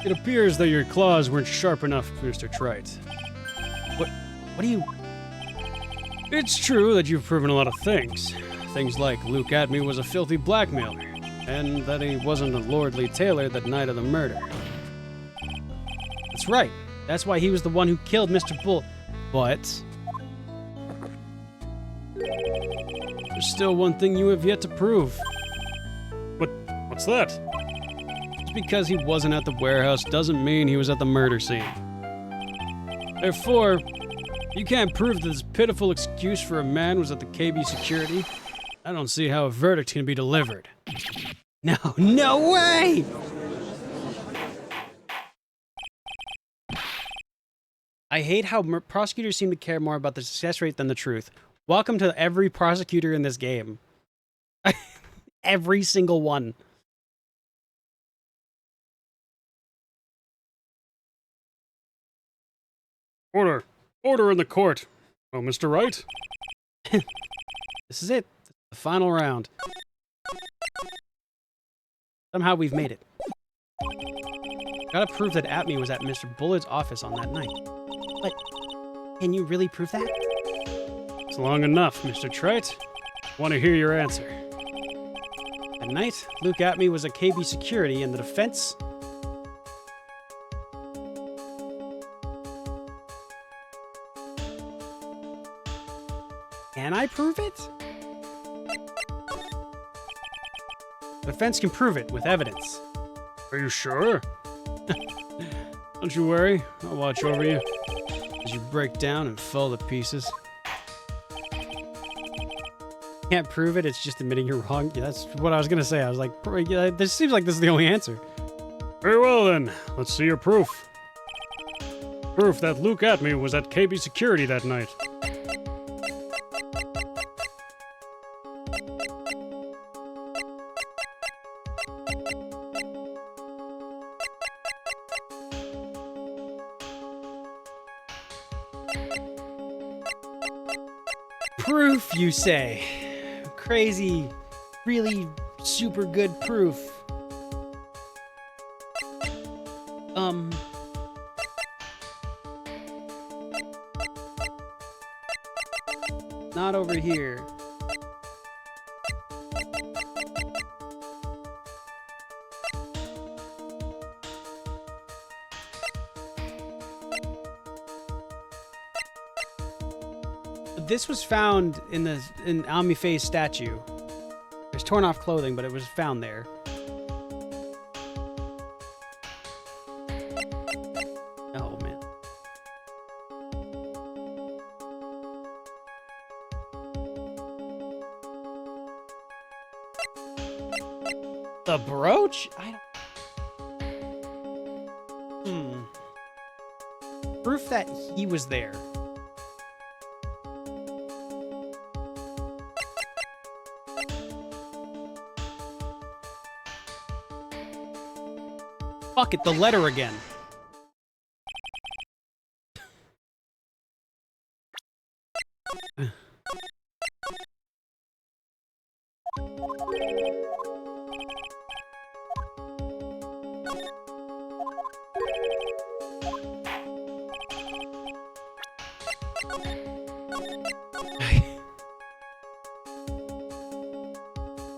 It appears that your claws weren't sharp enough, Mr. Wright. What do you... It's true that you've proven a lot of things. Things like Luke Atme was a filthy blackmailer, and that he wasn't a lordly tailor that night of the murder. That's right. That's why he was the one who killed Mr. Bull. But... there's still one thing you have yet to prove. What's that? Just because he wasn't at the warehouse doesn't mean he was at the murder scene. Therefore, you can't prove that this pitiful excuse for a man was at the KB security. I don't see how a verdict can be delivered. No way! I hate how prosecutors seem to care more about the success rate than the truth. Welcome to every prosecutor in this game. Every single one. Order! Order in the court! Oh, Mr. Wright? This is it. The final round. Somehow we've made it. Gotta prove that Atme was at Mr. Bullard's office on that night. But can you really prove that? It's long enough, Mr. Wright. Want to hear your answer. At night, Luke Atme was at KB security and the defense... Can I prove it? The defense can prove it with evidence. Are you sure? Don't you worry, I'll watch over you as you break down and fall to pieces. Can't prove it, it's just admitting you're wrong. Yeah, that's what I was gonna say. I was like, yeah, this seems like this is the only answer. Very well then, let's see your proof. Proof that Luke Atme was at KB security that night. Proof, you say? Crazy, really super good proof. Not over here. This was found in Amifei's statue. There's torn off clothing, but it was found there. Oh, man. The brooch? I don't... Proof that he was there. Fuck it, the letter again.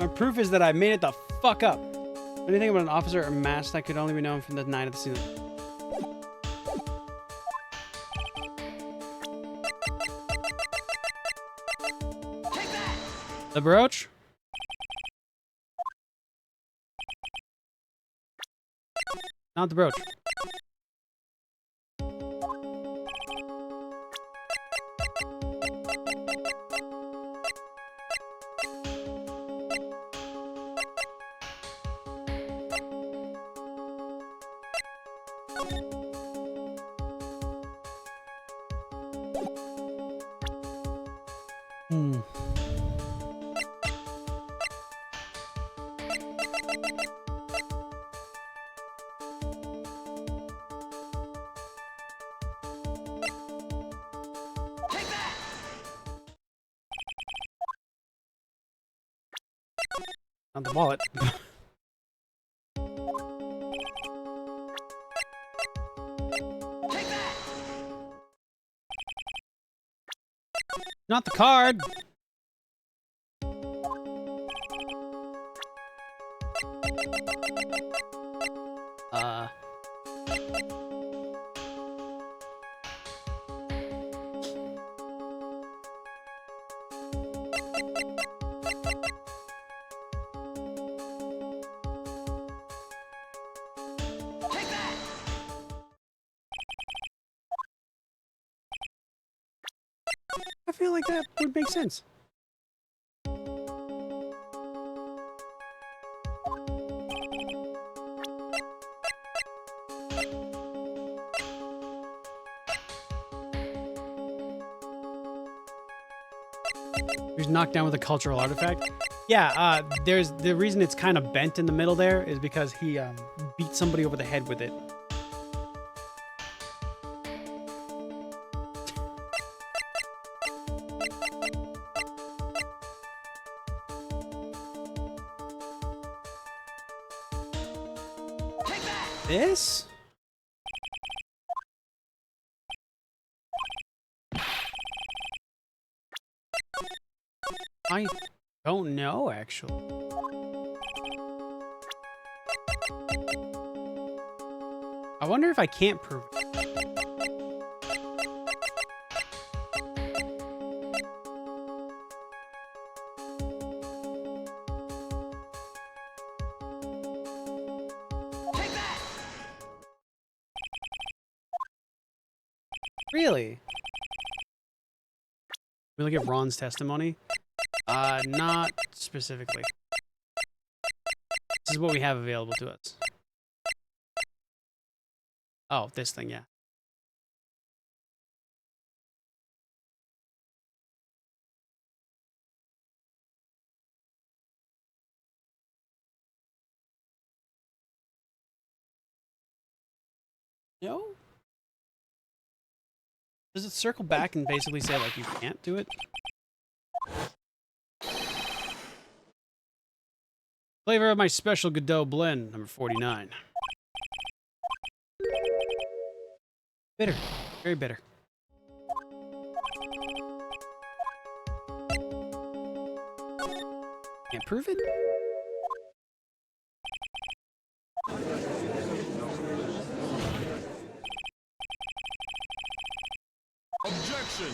My proof is that I made it the fuck up. Anything about an officer or mask that could only be known from the night of the scene. The brooch? Not the brooch. Not the wallet. Not the card. I feel like that would make sense. He was knocked down with a cultural artifact. Yeah, there's the reason it's kind of bent in the middle there is because he beat somebody over the head with it. This? I don't know, actually. I wonder if I can't prove it. Really? We look at Ron's testimony? Not specifically. This is what we have available to us. Oh, this thing, yeah. No? Does it circle back and basically say, like, you can't do it? Flavor of my special Godot blend, number 49. Bitter. Very bitter. Can't prove it? Objection!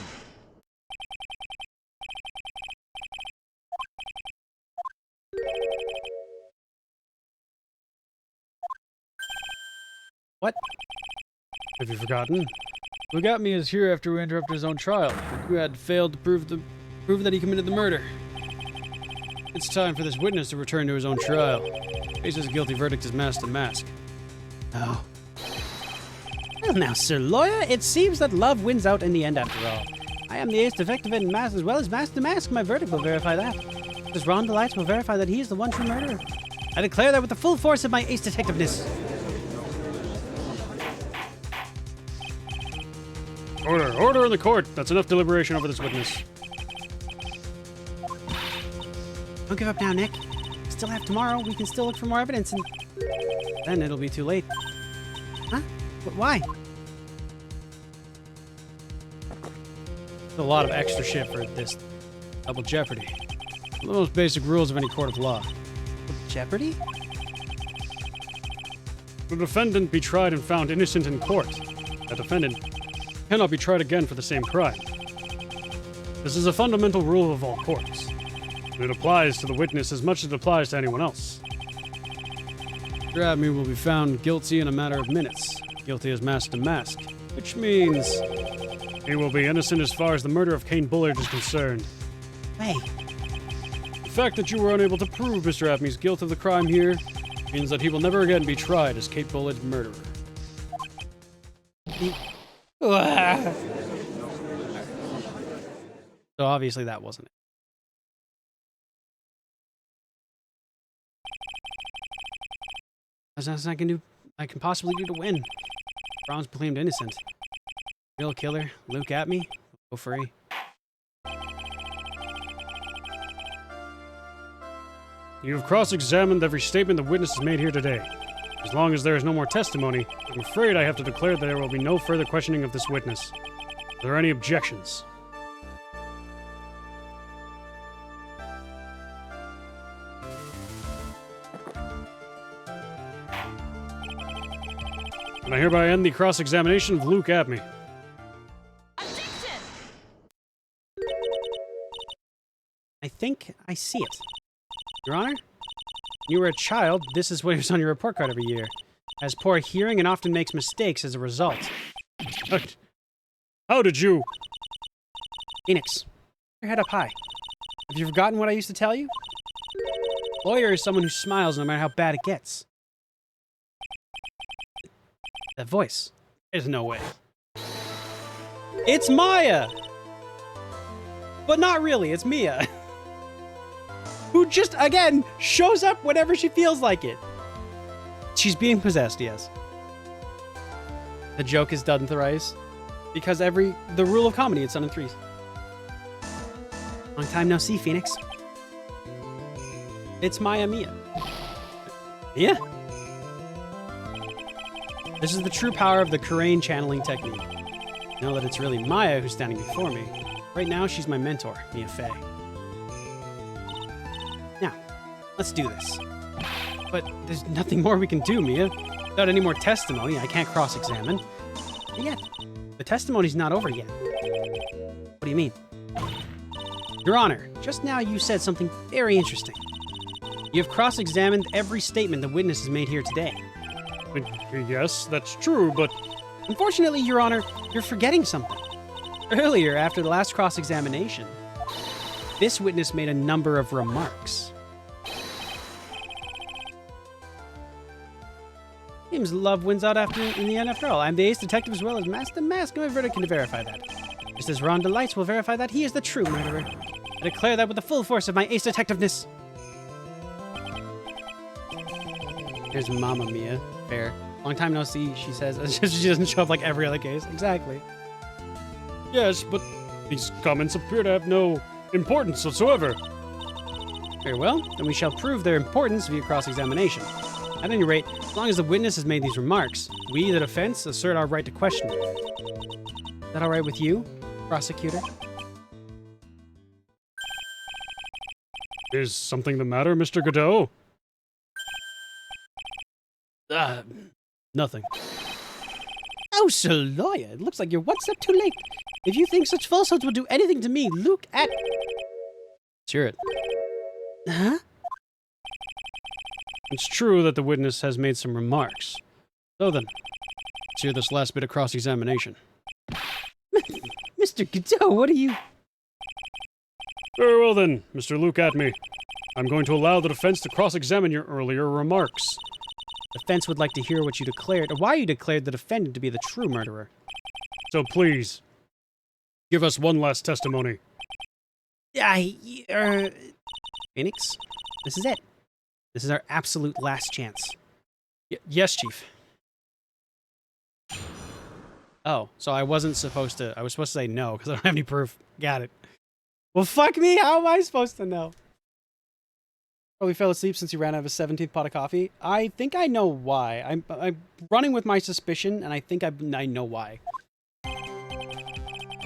What? Have you forgotten? Lugatme is here after we interrupted his own trial. You had failed to prove that he committed the murder. It's time for this witness to return to his own trial. Face his guilty verdict as mask to mask. Oh. Well now, Sir Lawyer, it seems that love wins out in the end after all. I am the ace detective in mask as well as mask to mask. My verdict will verify that. This Ron Delights will verify that he is the one true murderer. I declare that with the full force of my ace detectiveness. Order! Order in the court! That's enough deliberation over this witness. Don't give up now, Nick. We still have tomorrow. We can still look for more evidence, and then it'll be too late. Huh? Why? A lot of extra shit for this double jeopardy. One of the most basic rules of any court of law. Jeopardy? The defendant be tried and found innocent in court. The defendant cannot be tried again for the same crime. This is a fundamental rule of all courts. It applies to the witness as much as it applies to anyone else. Attorney will be found guilty in a matter of minutes. Guilty as mask to mask, which means he will be innocent as far as the murder of Kane Bullard is concerned. Hey. The fact that you were unable to prove Mr. Abney's guilt of the crime here means that he will never again be tried as Kate Bullard's murderer. So obviously that wasn't it. There's nothing I can possibly do to win. Ron's proclaimed innocent. Real killer, Luke at me, go free. You have cross-examined every statement the witness has made here today. As long as there is no more testimony, I'm afraid I have to declare that there will be no further questioning of this witness. Are there any objections? And I hereby end the cross-examination of Luke Abney. I think I see it. Your Honor, when you were a child, this is what was on your report card every year. Has poor hearing and often makes mistakes as a result. How did you? Phoenix, your head up high. Have you forgotten what I used to tell you? Lawyer is someone who smiles no matter how bad it gets. That voice. There's no way. It's Maya! But not really, it's Mia. Who just, again, shows up whenever she feels like it. She's being possessed, yes. The joke is done thrice. Because the rule of comedy, it's done in threes. Long time no see, Phoenix. It's Mia. Mia? This is the true power of the Kurain channeling technique. Know that it's really Maya who's standing before me. Right now, she's my mentor, Mia Fey. Now, let's do this. But there's nothing more we can do, Mia. Without any more testimony, I can't cross-examine. And yet, the testimony's not over yet. What do you mean? Your Honor, just now you said something very interesting. You have cross-examined every statement the witness has made here today. Yes, that's true, but... Unfortunately, Your Honor, you're forgetting something. Earlier, after the last cross-examination, this witness made a number of remarks. Seems love wins out in the end after all. I'm the ace detective as well as mask to mask, and my verdict can verify that. Just as Ron Delights will verify that he is the true murderer. I declare that with the full force of my ace detectiveness. Here's Mama Mia. Fair. Long time no see, she says. She doesn't show up like every other case. Exactly. Yes, but these comments appear to have no importance whatsoever. Very well, then we shall prove their importance via cross-examination. At any rate, as long as the witness has made these remarks, we, the defense, assert our right to question it. Is that all right with you, prosecutor? Is something the matter, Mr. Godot? Nothing. Oh, Sir Lawyer, it looks like you're one step too late. If you think such falsehoods will do anything to me, look at... Let's hear it. Huh? It's true that the witness has made some remarks. So then, Let's hear this last bit of cross-examination. Mr. Godot, what are you... Very well then, Mr. Luke Atme. I'm going to allow the defense to cross-examine your earlier remarks. The defense would like to hear what you declared, or why you declared the defendant to be the true murderer. So please, give us one last testimony. Phoenix, this is it. This is our absolute last chance. Yes, Chief. Oh, so I wasn't supposed to... I was supposed to say no, because I don't have any proof. Got it. Well, fuck me, how am I supposed to know? Oh, he fell asleep since he ran out of his 17th pot of coffee? I think I know why. I'm running with my suspicion, and I think I know why.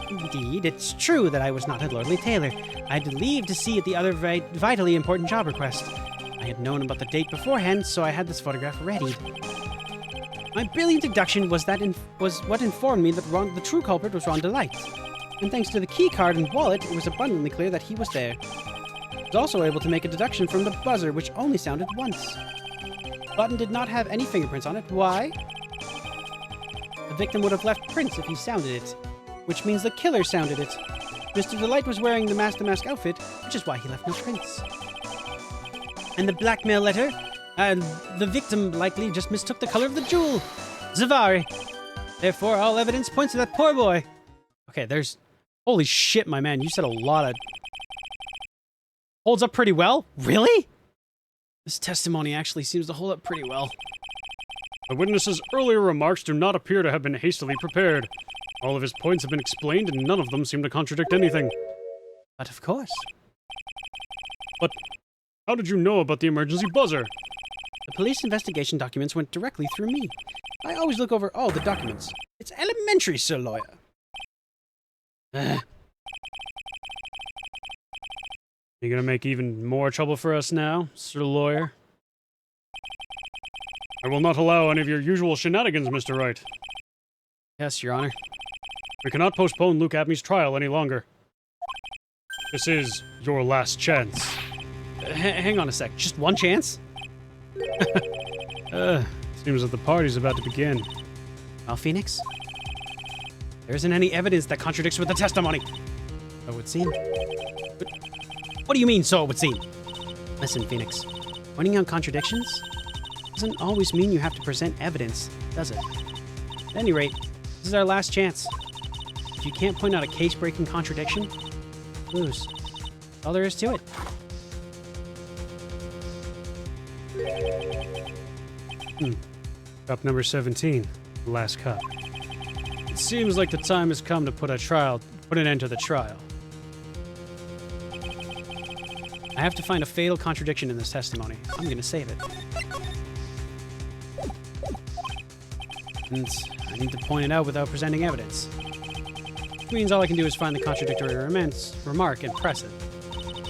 Indeed, it's true that I was not at Lordly Taylor. I had to leave to see the other vitally important job request. I had known about the date beforehand, so I had this photograph ready. My brilliant deduction was what informed me that the true culprit was Ron Delight. And thanks to the key card and wallet, it was abundantly clear that he was there. I was also able to make a deduction from the buzzer, which only sounded once. The button did not have any fingerprints on it. Why? The victim would have left prints if he sounded it, which means the killer sounded it. Mr. Delight was wearing the mask outfit, which is why he left no prints. And the blackmail letter? The victim likely just mistook the color of the jewel. Zavari. Therefore, all evidence points to that poor boy. Okay, there's... Holy shit, my man, you said a lot of... Holds up pretty well? Really? This testimony actually seems to hold up pretty well. The witness's earlier remarks do not appear to have been hastily prepared. All of his points have been explained, and none of them seem to contradict anything. But of course. But how did you know about the emergency buzzer? The police investigation documents went directly through me. I always look over all the documents. It's elementary, Sir Lawyer. You gonna make even more trouble for us now, Sir Lawyer? I will not allow any of your usual shenanigans, Mr. Wright. Yes, Your Honor. We cannot postpone Luke Atme's trial any longer. This is your last chance. Hang on a sec. Just one chance? Seems that the party's about to begin. Well, Phoenix, there isn't any evidence that contradicts with the testimony. So it would seem. But what do you mean, so it would seem? Listen, Phoenix, pointing out contradictions doesn't always mean you have to present evidence, does it? At any rate, this is our last chance. If you can't point out a case-breaking contradiction, lose. That's all there is to it. Cup number 17, the last cup. It seems like the time has come to put an end to the trial. I have to find a fatal contradiction in this testimony. I'm gonna save it. And I need to point it out without presenting evidence. Which means all I can do is find the contradictory remark and press it.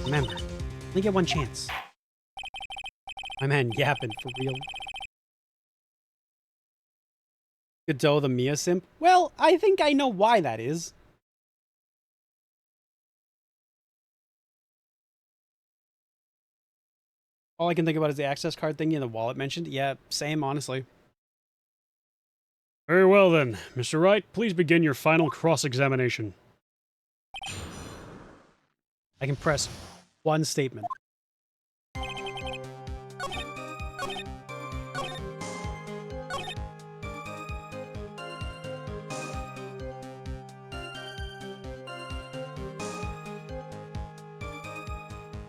Remember, only get one chance. My man yapping for real. Godot the Mia simp? Well, I think I know why that is. All I can think about is the access card thingy and the wallet mentioned. Yeah, same, honestly. Very well then. Mr. Wright, please begin your final cross-examination. I can press one statement.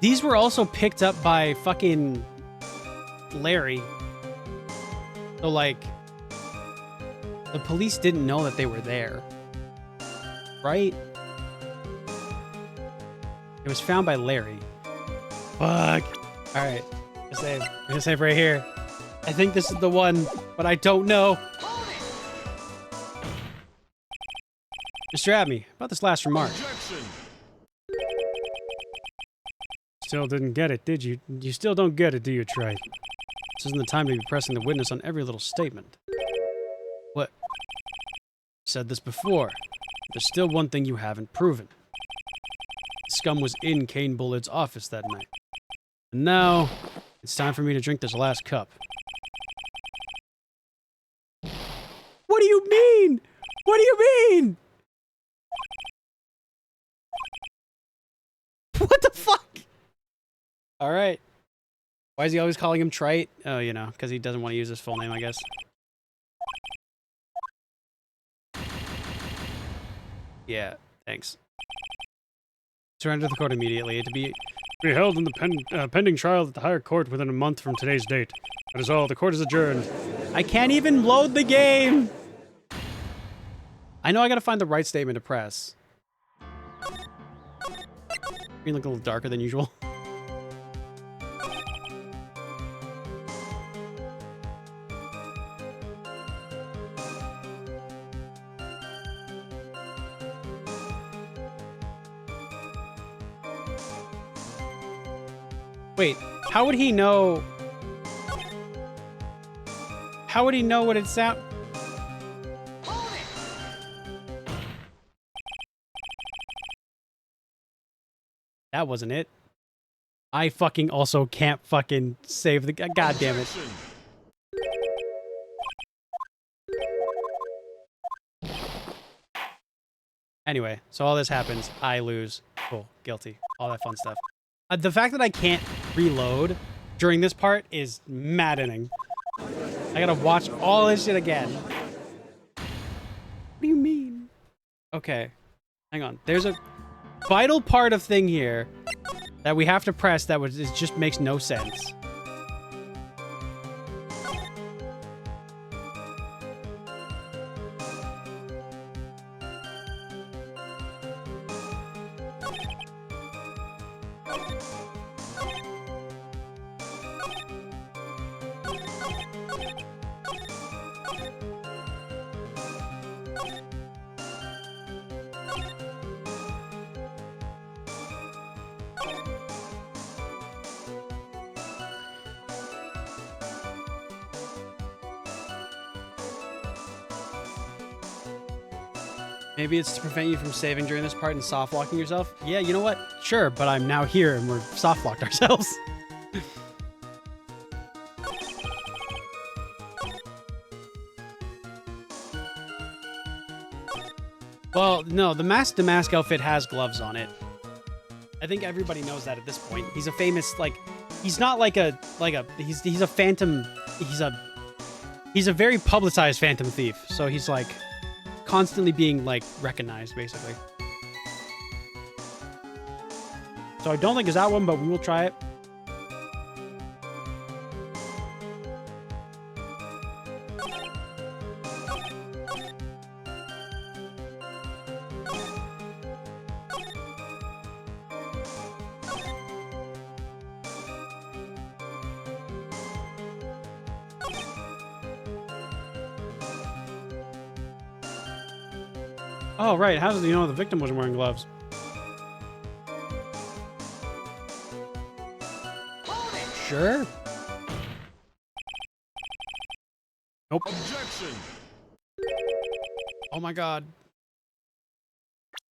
These were also picked up by fucking Larry. So, like, the police didn't know that they were there. Right? It was found by Larry. Fuck. Alright. I'm gonna save right here. I think this is the one, but I don't know. Mr. Abney, about this last remark. Still didn't get it, did you? You still don't get it, do you, Trey? This isn't the time to be pressing the witness on every little statement. What? Said this before. There's still one thing you haven't proven. Scum was in Kane Bullett's office that night. And now, it's time for me to drink this last cup. What do you What do you mean? What the fuck? All right. Why is he always calling him Trite? Oh, you know, because he doesn't want to use his full name, I guess. Yeah, thanks. Surrender to the court immediately. To be held in the pending trial at the higher court within a month from today's date. That is all. The court is adjourned. I can't even load the game. I know I gotta find the right statement to press. You look a little darker than usual. Wait, how would he know? How would he know what it sound? That wasn't it. I fucking also can't fucking save the... God damn it. Anyway, so all this happens. I lose. Cool. Guilty. All that fun stuff. The fact that I can't reload during this part is maddening. I gotta watch all this shit again. What do you mean? Okay. Hang on. There's a vital part of thing here that we have to press that it just makes no sense. Maybe it's to prevent you from saving during this part and soft-locking yourself? Yeah, you know what? Sure, but I'm now here and we're soft-locked ourselves. Well, no, the mask to mask outfit has gloves on it. I think everybody knows that at this point. He's a famous, like, he's not like a he's a phantom, he's a very publicized phantom thief. So he's like constantly being like recognized, basically. So I don't think it's that one, but we will try it. Oh, right. How does he know the victim wasn't wearing gloves? Sure. Nope. Objection. Oh my god.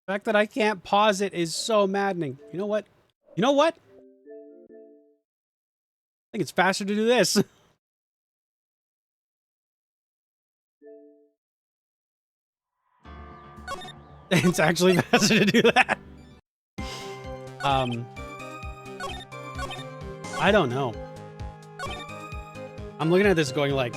The fact that I can't pause it is so maddening. You know what? You know what? I think it's faster to do this. It's actually faster to do that. I don't know. I'm looking at this going like,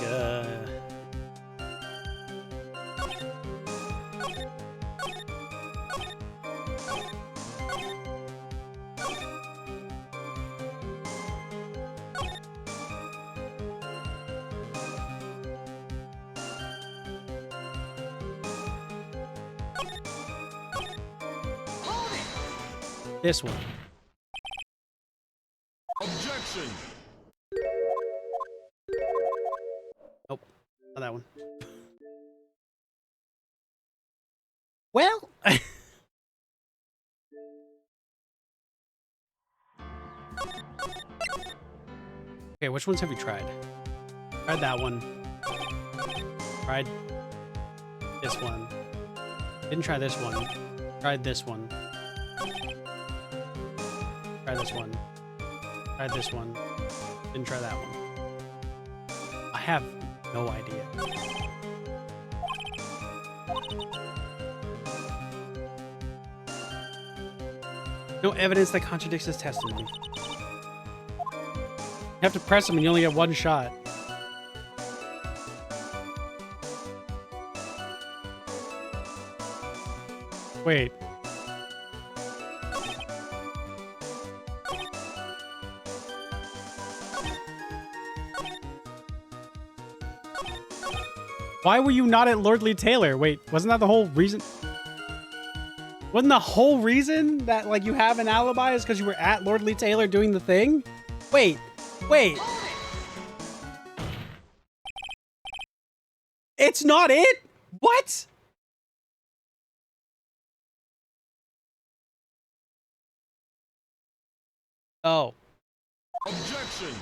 this one. Objection. Nope, not that one. Well, okay, which ones have you tried? Tried that one. Tried this one. Didn't try this one. Tried this one. Try this one. Tried this one. Didn't try that one. I have no idea. No evidence that contradicts his testimony. You have to press him and you only get one shot. Wait. Why were you not at Lordly Taylor? Wait, wasn't that the whole reason? Wasn't the whole reason that, like, you have an alibi is because you were at Lordly Taylor doing the thing? Wait. It's not it? What? Oh. Objection!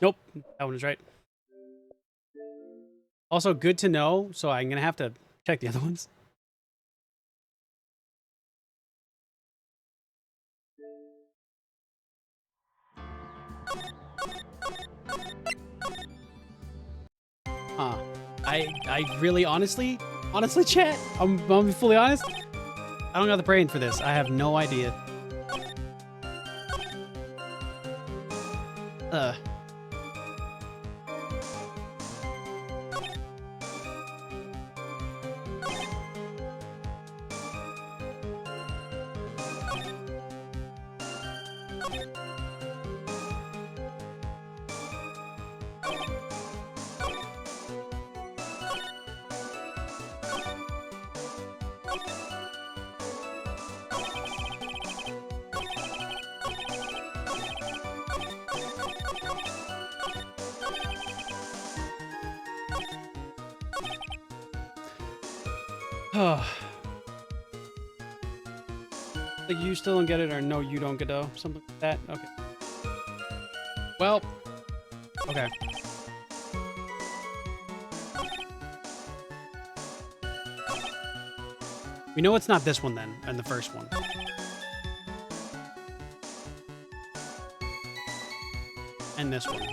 Nope, that one is right. Also, good to know, so I'm gonna have to check the other ones. Huh. I really honestly, chat, I'm gonna be fully honest, I don't got the brain for this. I have no idea. Like, you still don't get it, or no, you don't get it, something like that. Okay. Well, okay. We know it's not this one then, and the first one. And this one.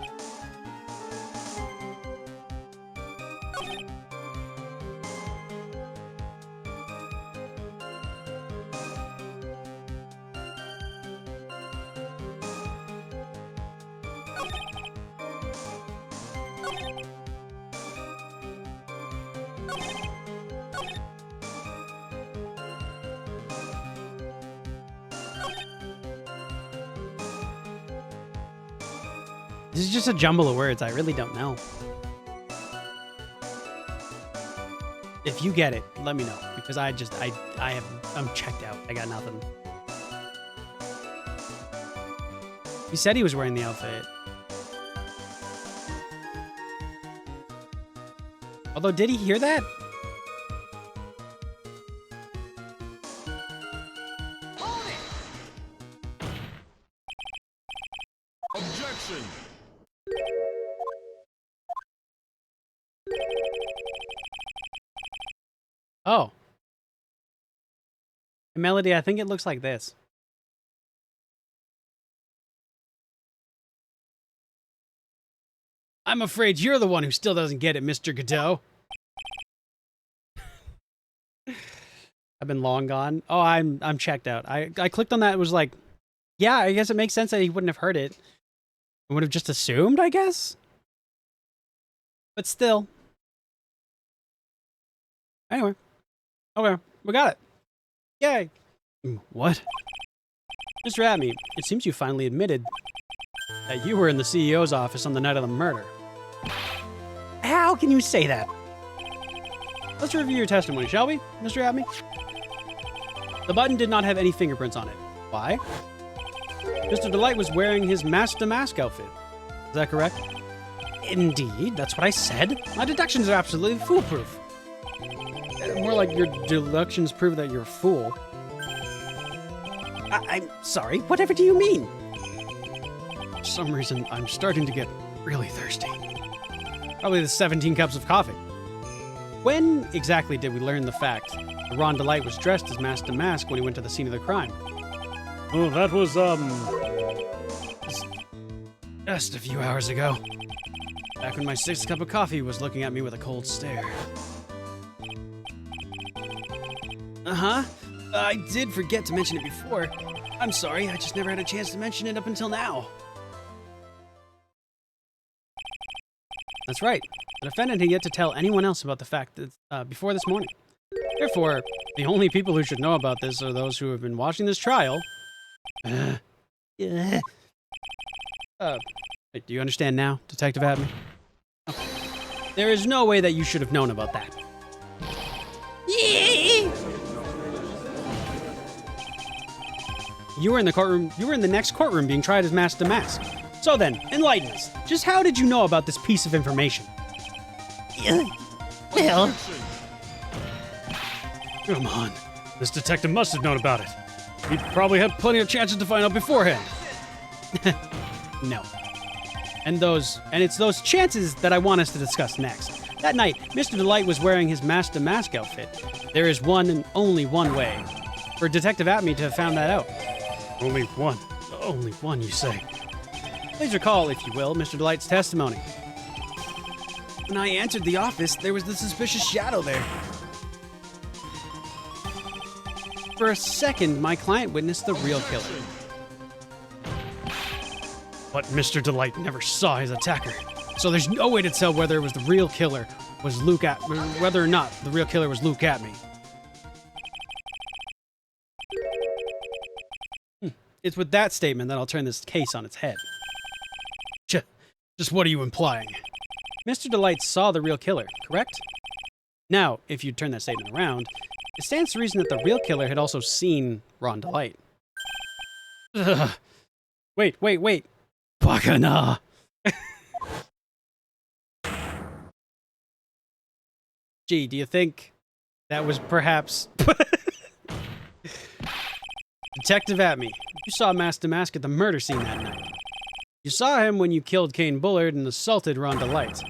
This is just a jumble of words. I really don't know. If you get it, let me know, because I'm checked out. I got nothing. He said he was wearing the outfit. Although, did he hear that? Objection! Oh. Melody, I think it looks like this. I'm afraid you're the one who still doesn't get it, Mr. Godot. I've been long gone. Oh, I'm checked out. I clicked on that. It was like, yeah, I guess it makes sense that he wouldn't have heard it. I would have just assumed, I guess. But still. Anyway. Okay, we got it. Yay. What? Mr. Atme, it seems you finally admitted that you were in the CEO's office on the night of the murder. How can you say that? Let's review your testimony, shall we, Mr. Atme? The button did not have any fingerprints on it. Why? Mr. Delight was wearing his mask-to-mask outfit. Is that correct? Indeed, that's what I said. My deductions are absolutely foolproof. More like your deductions prove that you're a fool. I'm sorry, whatever do you mean? For some reason, I'm starting to get really thirsty. Probably the 17 cups of coffee. When exactly did we learn the fact that Ron Delight was dressed as Master Mask when he went to the scene of the crime? Oh, that was, Just a few hours ago. Back when my 6th cup of coffee was looking at me with a cold stare. Uh-huh. I did forget to mention it before. I'm sorry, I just never had a chance to mention it up until now. That's right. The defendant had yet to tell anyone else about the fact that before this morning. Therefore, the only people who should know about this are those who have been watching this trial. Do you understand now, Detective Abney? There is no way that you should have known about that. You were in the courtroom. You were in the next courtroom being tried as Master Mask. So then, enlighten us. Just how did you know about this piece of information? Well, come on. This detective must have known about it. He probably had plenty of chances to find out beforehand. No. And it's those chances that I want us to discuss next. That night, Mr. Delight was wearing his Master Mask outfit. There is one and only one way for Detective Atme to have found that out. Only one. Only one, you say? Please recall, if you will, Mr. Delight's testimony. When I entered the office, there was the suspicious shadow there. For a second, my client witnessed the real killer. But Mr. Delight never saw his attacker. So there's no way to tell whether it was the real killer was whether or not the real killer was Luke Atme. It's with that statement that I'll turn this case on its head. Just what are you implying? Mr. Delight saw the real killer, correct? Now, if you turn that statement around, it stands to reason that the real killer had also seen Ron Delight. Wait. Bacana! Gee, do you think that was perhaps... Detective Atme, you saw Master Mask at the murder scene that night. You saw him when you killed Kane Bullard and assaulted Ron Delight.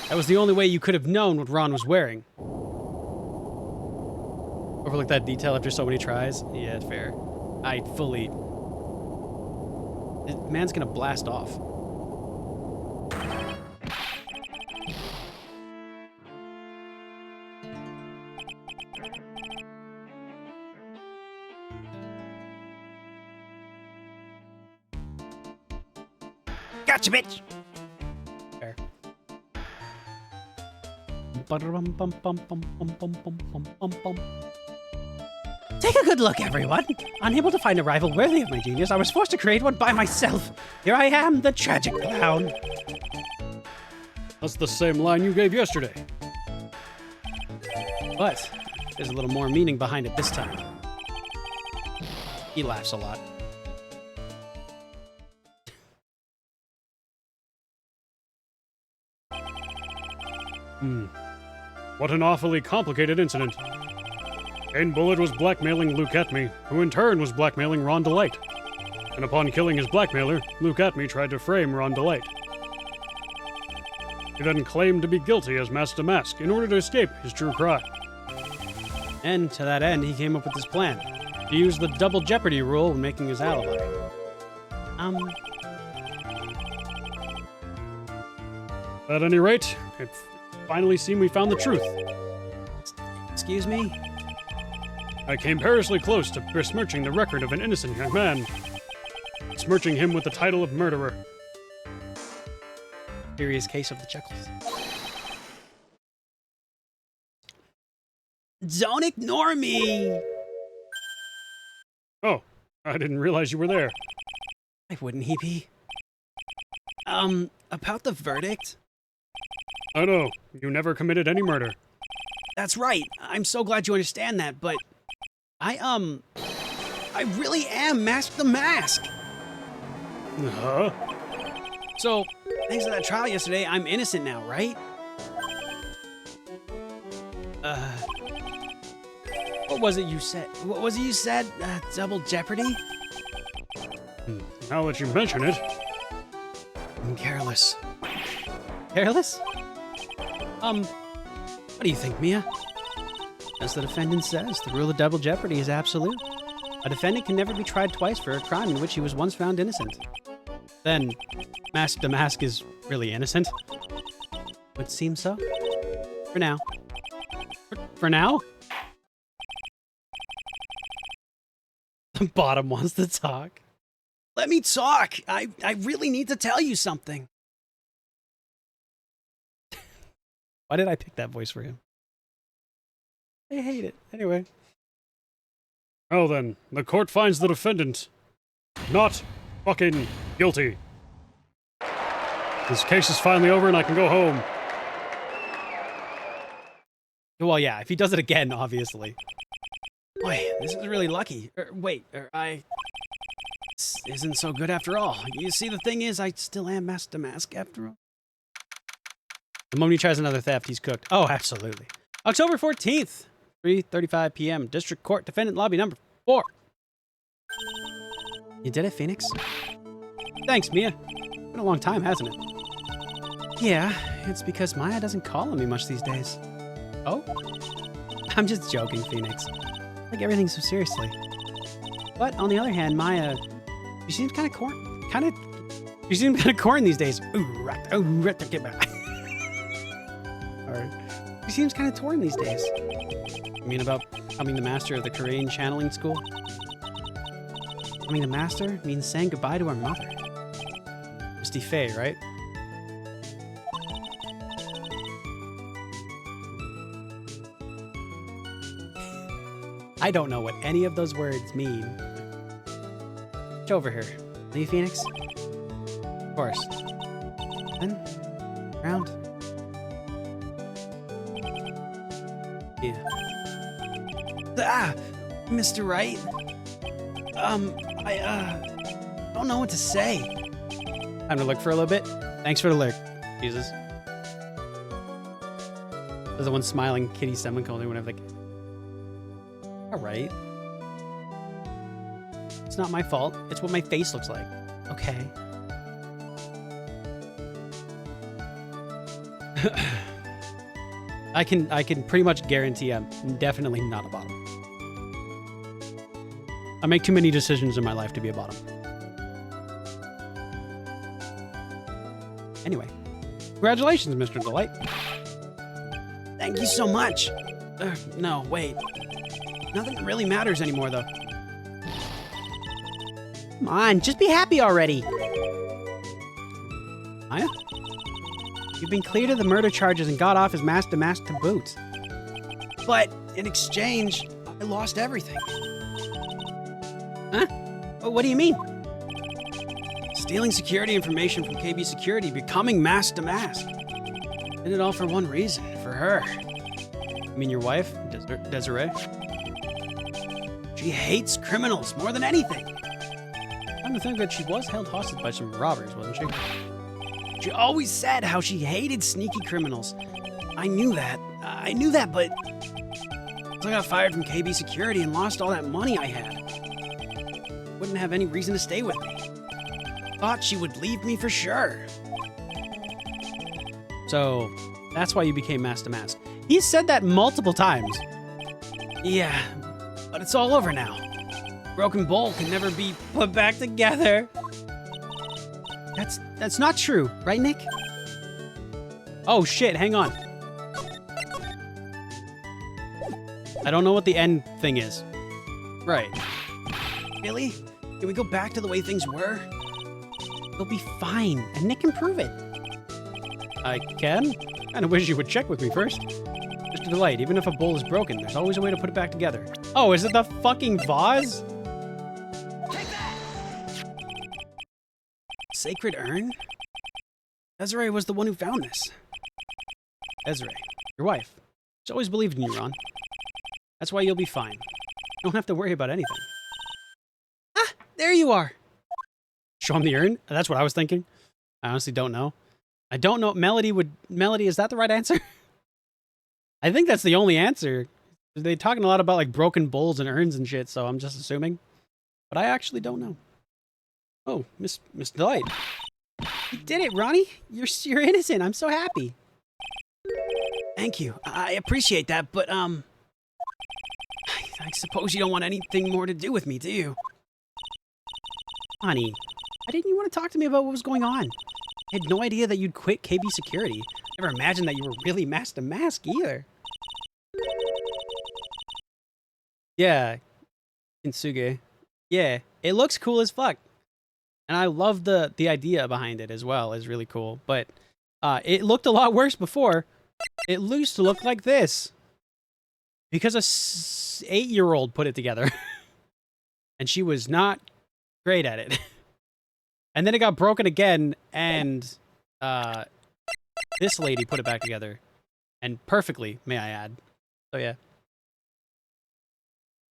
That was the only way you could have known what Ron was wearing. Overlook that detail after so many tries? Yeah, it's fair. The man's gonna blast off. gotcha, bitch! Fair. Take a good look, everyone. Unable to find a rival worthy of my genius, I was forced to create one by myself. Here I am, the tragic clown. That's the same line you gave yesterday. But there's a little more meaning behind it this time. He laughs a lot. What an awfully complicated incident. Kane Bullard was blackmailing Luke Atme, who in turn was blackmailing Ron Delight. And upon killing his blackmailer, Luke Atme tried to frame Ron Delight. He then claimed to be guilty as Master Mask in order to escape his true crime. And to that end, he came up with this plan. He used the double jeopardy rule when making his alibi. At any rate, it finally seemed we found the truth. Excuse me? I came perilously close to besmirching the record of an innocent young man, besmirching him with the title of murderer. Serious case of the chuckles. Don't ignore me! Oh, I didn't realize you were there. Why wouldn't he be? About the verdict? I know, you never committed any murder. That's right. I'm so glad you understand that, but I really am Mask the Mask. Huh? So, thanks to that trial yesterday, I'm innocent now, right? What was it you said? What was it you said? Double jeopardy? Now that you mention it. I'm careless. Careless? What do you think, Mia? As the defendant says, the rule of double jeopardy is absolute. A defendant can never be tried twice for a crime in which he was once found innocent. Then, Mask to Mask is really innocent? Would seem so. For now. For now? The bottom wants to talk. Let me talk! I really need to tell you something. Why did I pick that voice for him? I hate it. Anyway. Well then, the court finds the defendant not fucking guilty. This case is finally over and I can go home. Well, yeah, if he does it again, obviously. Boy, this is really lucky. This isn't so good after all. You see, the thing is, I still am Mask to Mask after all. The moment he tries another theft, he's cooked. Oh, absolutely. October 14th, 3:35 p.m. District Court, Defendant Lobby number 4. You did it, Phoenix. Thanks, Mia. Been a long time, hasn't it? Yeah, it's because Maya doesn't call on me much these days. Oh? I'm just joking, Phoenix. Like everything so seriously. But on the other hand, Maya, she seems kind of corn these days. Get back. Alright. She seems kind of torn these days. You mean about becoming the master of the Korean channeling school? Becoming the master means saying goodbye to our mother. Misty Faye, right? I don't know what any of those words mean. Get over here. Will you, Phoenix? Of course. Then, round. Yeah. Mr. Wright? I don't know what to say. Time to look for a little bit? Thanks for the lurk, Jesus. There's the one smiling kitty semicolon whenever like... Alright. It's not my fault. It's what my face looks like. Okay. I can pretty much guarantee I'm definitely not a bottom. I make too many decisions in my life to be a bottom. Anyway, congratulations, Mr. Delight. Thank you so much. No, wait. Nothing really matters anymore, though. Come on, just be happy already. Maya? You've been cleared of the murder charges and got off as Mask to Mask to boot. But in exchange, I lost everything. Huh? What do you mean? Stealing security information from KB Security, becoming Mask to Mask. Did it all for one reason, for her. You mean your wife, Desiree? She hates criminals more than anything. I'm to think that she was held hostage by some robbers, wasn't she? She always said how she hated sneaky criminals. I knew that, but I got fired from KB Security and lost all that money I had. Wouldn't have any reason to stay with me. Thought she would leave me for sure. So, that's why you became Mask to Mask. He said that multiple times. Yeah, but it's all over now. Broken bowl can never be put back together. That's not true, right, Nick? Oh shit, hang on. I don't know what the end thing is. Right. Really? Can we go back to the way things were? You'll be fine, and Nick can prove it. I can? Kinda wish you would check with me first. Mr. Delight, even if a bowl is broken, there's always a way to put it back together. Oh, is it the fucking vase? Take that! Sacred urn? Desiree was the one who found this. Desiree, your wife. She's always believed in you, Ron. That's why you'll be fine. You don't have to worry about anything. Ah, there you are. Show him the urn? That's what I was thinking. I honestly don't know. I don't know. Melody, is that the right answer? I think that's the only answer. They're talking a lot about like broken bowls and urns and shit, so I'm just assuming. But I actually don't know. Oh, Miss Delight. You did it, Ronnie. You're innocent. I'm so happy. Thank you. I appreciate that, but, I suppose you don't want anything more to do with me, do you? Honey, why didn't you want to talk to me about what was going on? I had no idea that you'd quit KB Security. Never imagined that you were really masked to mask either. Yeah, Kintsugi. Yeah, it looks cool as fuck. And I love the idea behind it as well, is really cool. But it looked a lot worse before. It used to look like this. Because a 8-year-old put it together. And she was not great at it. And then it got broken again, and this lady put it back together. And perfectly, may I add. So yeah.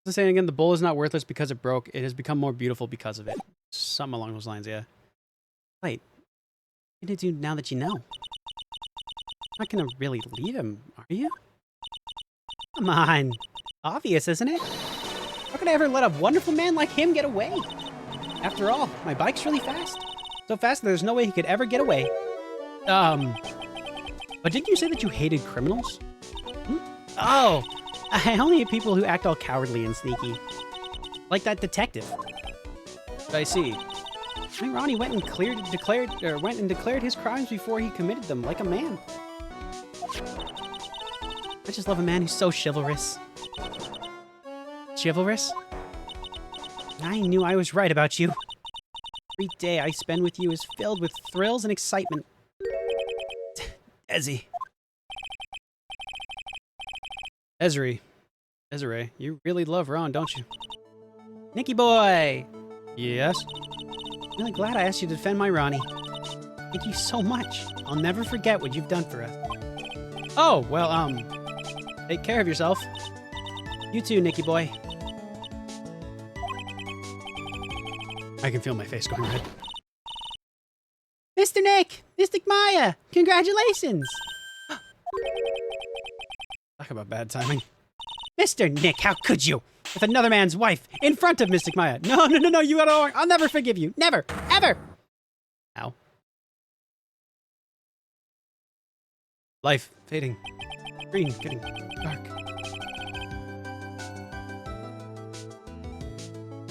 Just saying again, the bowl is not worthless because it broke. It has become more beautiful because of it. Something along those lines, yeah. Wait, what are you gonna do now that you know? Not gonna really leave him, are you? Come on. Obvious, isn't it? How could I ever let a wonderful man like him get away? After all, my bike's really fast. So fast that there's no way he could ever get away. But didn't you say that you hated criminals? Oh, I only hate people who act all cowardly and sneaky. Like that detective. I see. I think Ronnie went and declared his crimes before he committed them, like a man. I just love a man who's so chivalrous. Chivalrous? I knew I was right about you. Every day I spend with you is filled with thrills and excitement. Ezzy. Desiree, you really love Ron, don't you? Nicky boy! Yes? I'm really glad I asked you to defend my Ronnie. Thank you so much. I'll never forget what you've done for us. Oh, well, take care of yourself. You too, Nicky boy. I can feel my face going red. Mr. Nick! Mr. Maya! Congratulations! Talk about bad timing. Mr. Nick, how could you? With another man's wife, in front of Mystic Maya. No, you got it all wrong. I'll never forgive you. Never, ever! Ow. Life fading. Green getting dark.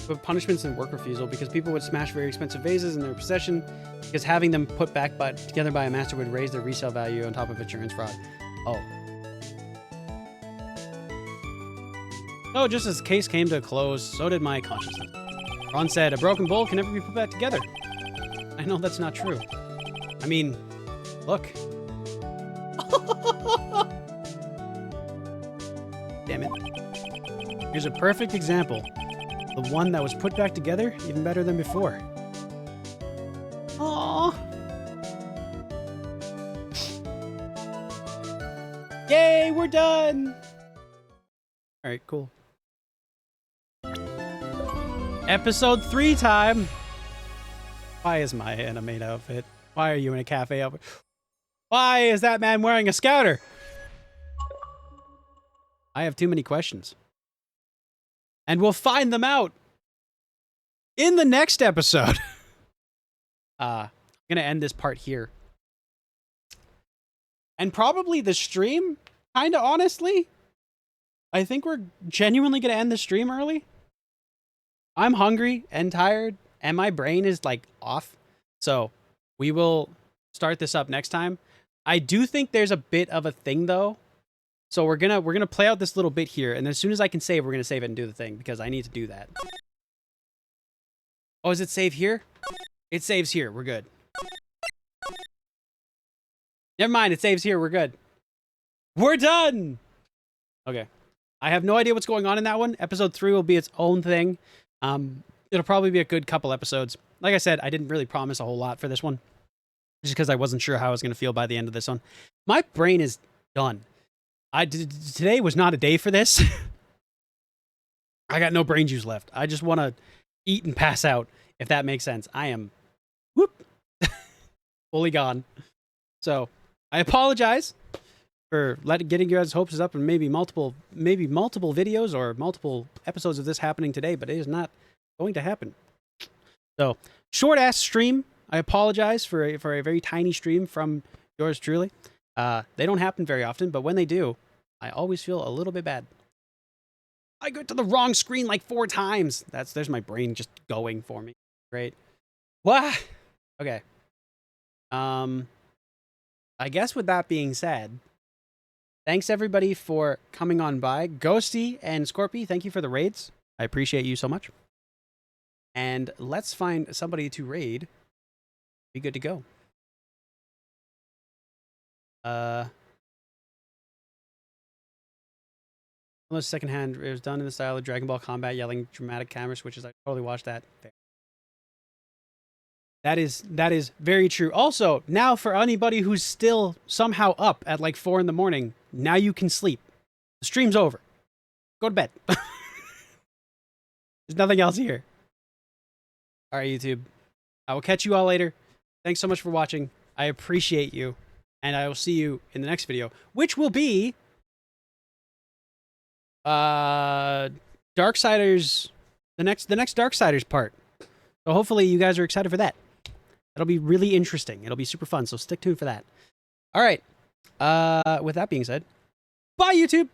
But punishments and work refusal, because people would smash very expensive vases in their possession, because having them put back together by a master would raise their resale value on top of insurance fraud. Oh. So just as the case came to a close, so did my consciousness. Ron said, a broken bowl can never be put back together. I know that's not true. I mean, look. Damn it. Here's a perfect example. The one that was put back together even better than before. Aww. Yay, we're done! Alright, cool. Episode 3 time! Why is Maya in a maid outfit? Why are you in a cafe outfit? Why is that man wearing a scouter? I have too many questions. And we'll find them out in the next episode. I'm going to end this part here. And probably the stream, kind of honestly. I think we're genuinely going to end the stream early. I'm hungry and tired, and my brain is, like, off. So we will start this up next time. I do think there's a bit of a thing, though. So we're gonna play out this little bit here, and as soon as I can save, we're gonna save it and do the thing, because I need to do that. Oh, is it save here? It saves here. We're good. Never mind. It saves here. We're good. We're done. Okay. I have no idea what's going on in that one. Episode 3 will be its own thing. It'll probably be a good couple episodes. Like I said, I didn't really promise a whole lot for this one, just because I wasn't sure how I was gonna feel by the end of this one. My brain is done. Today was not a day for this. I got no brain juice left. I just want to eat and pass out, if that makes sense. I am fully gone. So I apologize for getting your guys' hopes up and maybe multiple videos or multiple episodes of this happening today, but it is not going to happen. So short ass stream. I apologize for a very tiny stream from yours truly. They don't happen very often, but when they do, I always feel a little bit bad. I go to the wrong screen like 4 times. There's my brain just going for me. Great. What? Okay. I guess with that being said, thanks everybody for coming on by. Ghosty and Scorpy, thank you for the raids. I appreciate you so much. And let's find somebody to raid. Be good to go. Almost secondhand. It was done in the style of Dragon Ball Combat, yelling dramatic camera switches. I totally watched that. That is very true. Also, now for anybody who's still somehow up at like 4 in the morning, now you can sleep. The stream's over. Go to bed. There's nothing else here. All right, YouTube. I will catch you all later. Thanks so much for watching. I appreciate you. And I will see you in the next video, which will be Darksiders, the next Darksiders part. So hopefully you guys are excited for that. That'll be really interesting. It'll be super fun, so stick tuned for that. All right. With that being said, bye YouTube.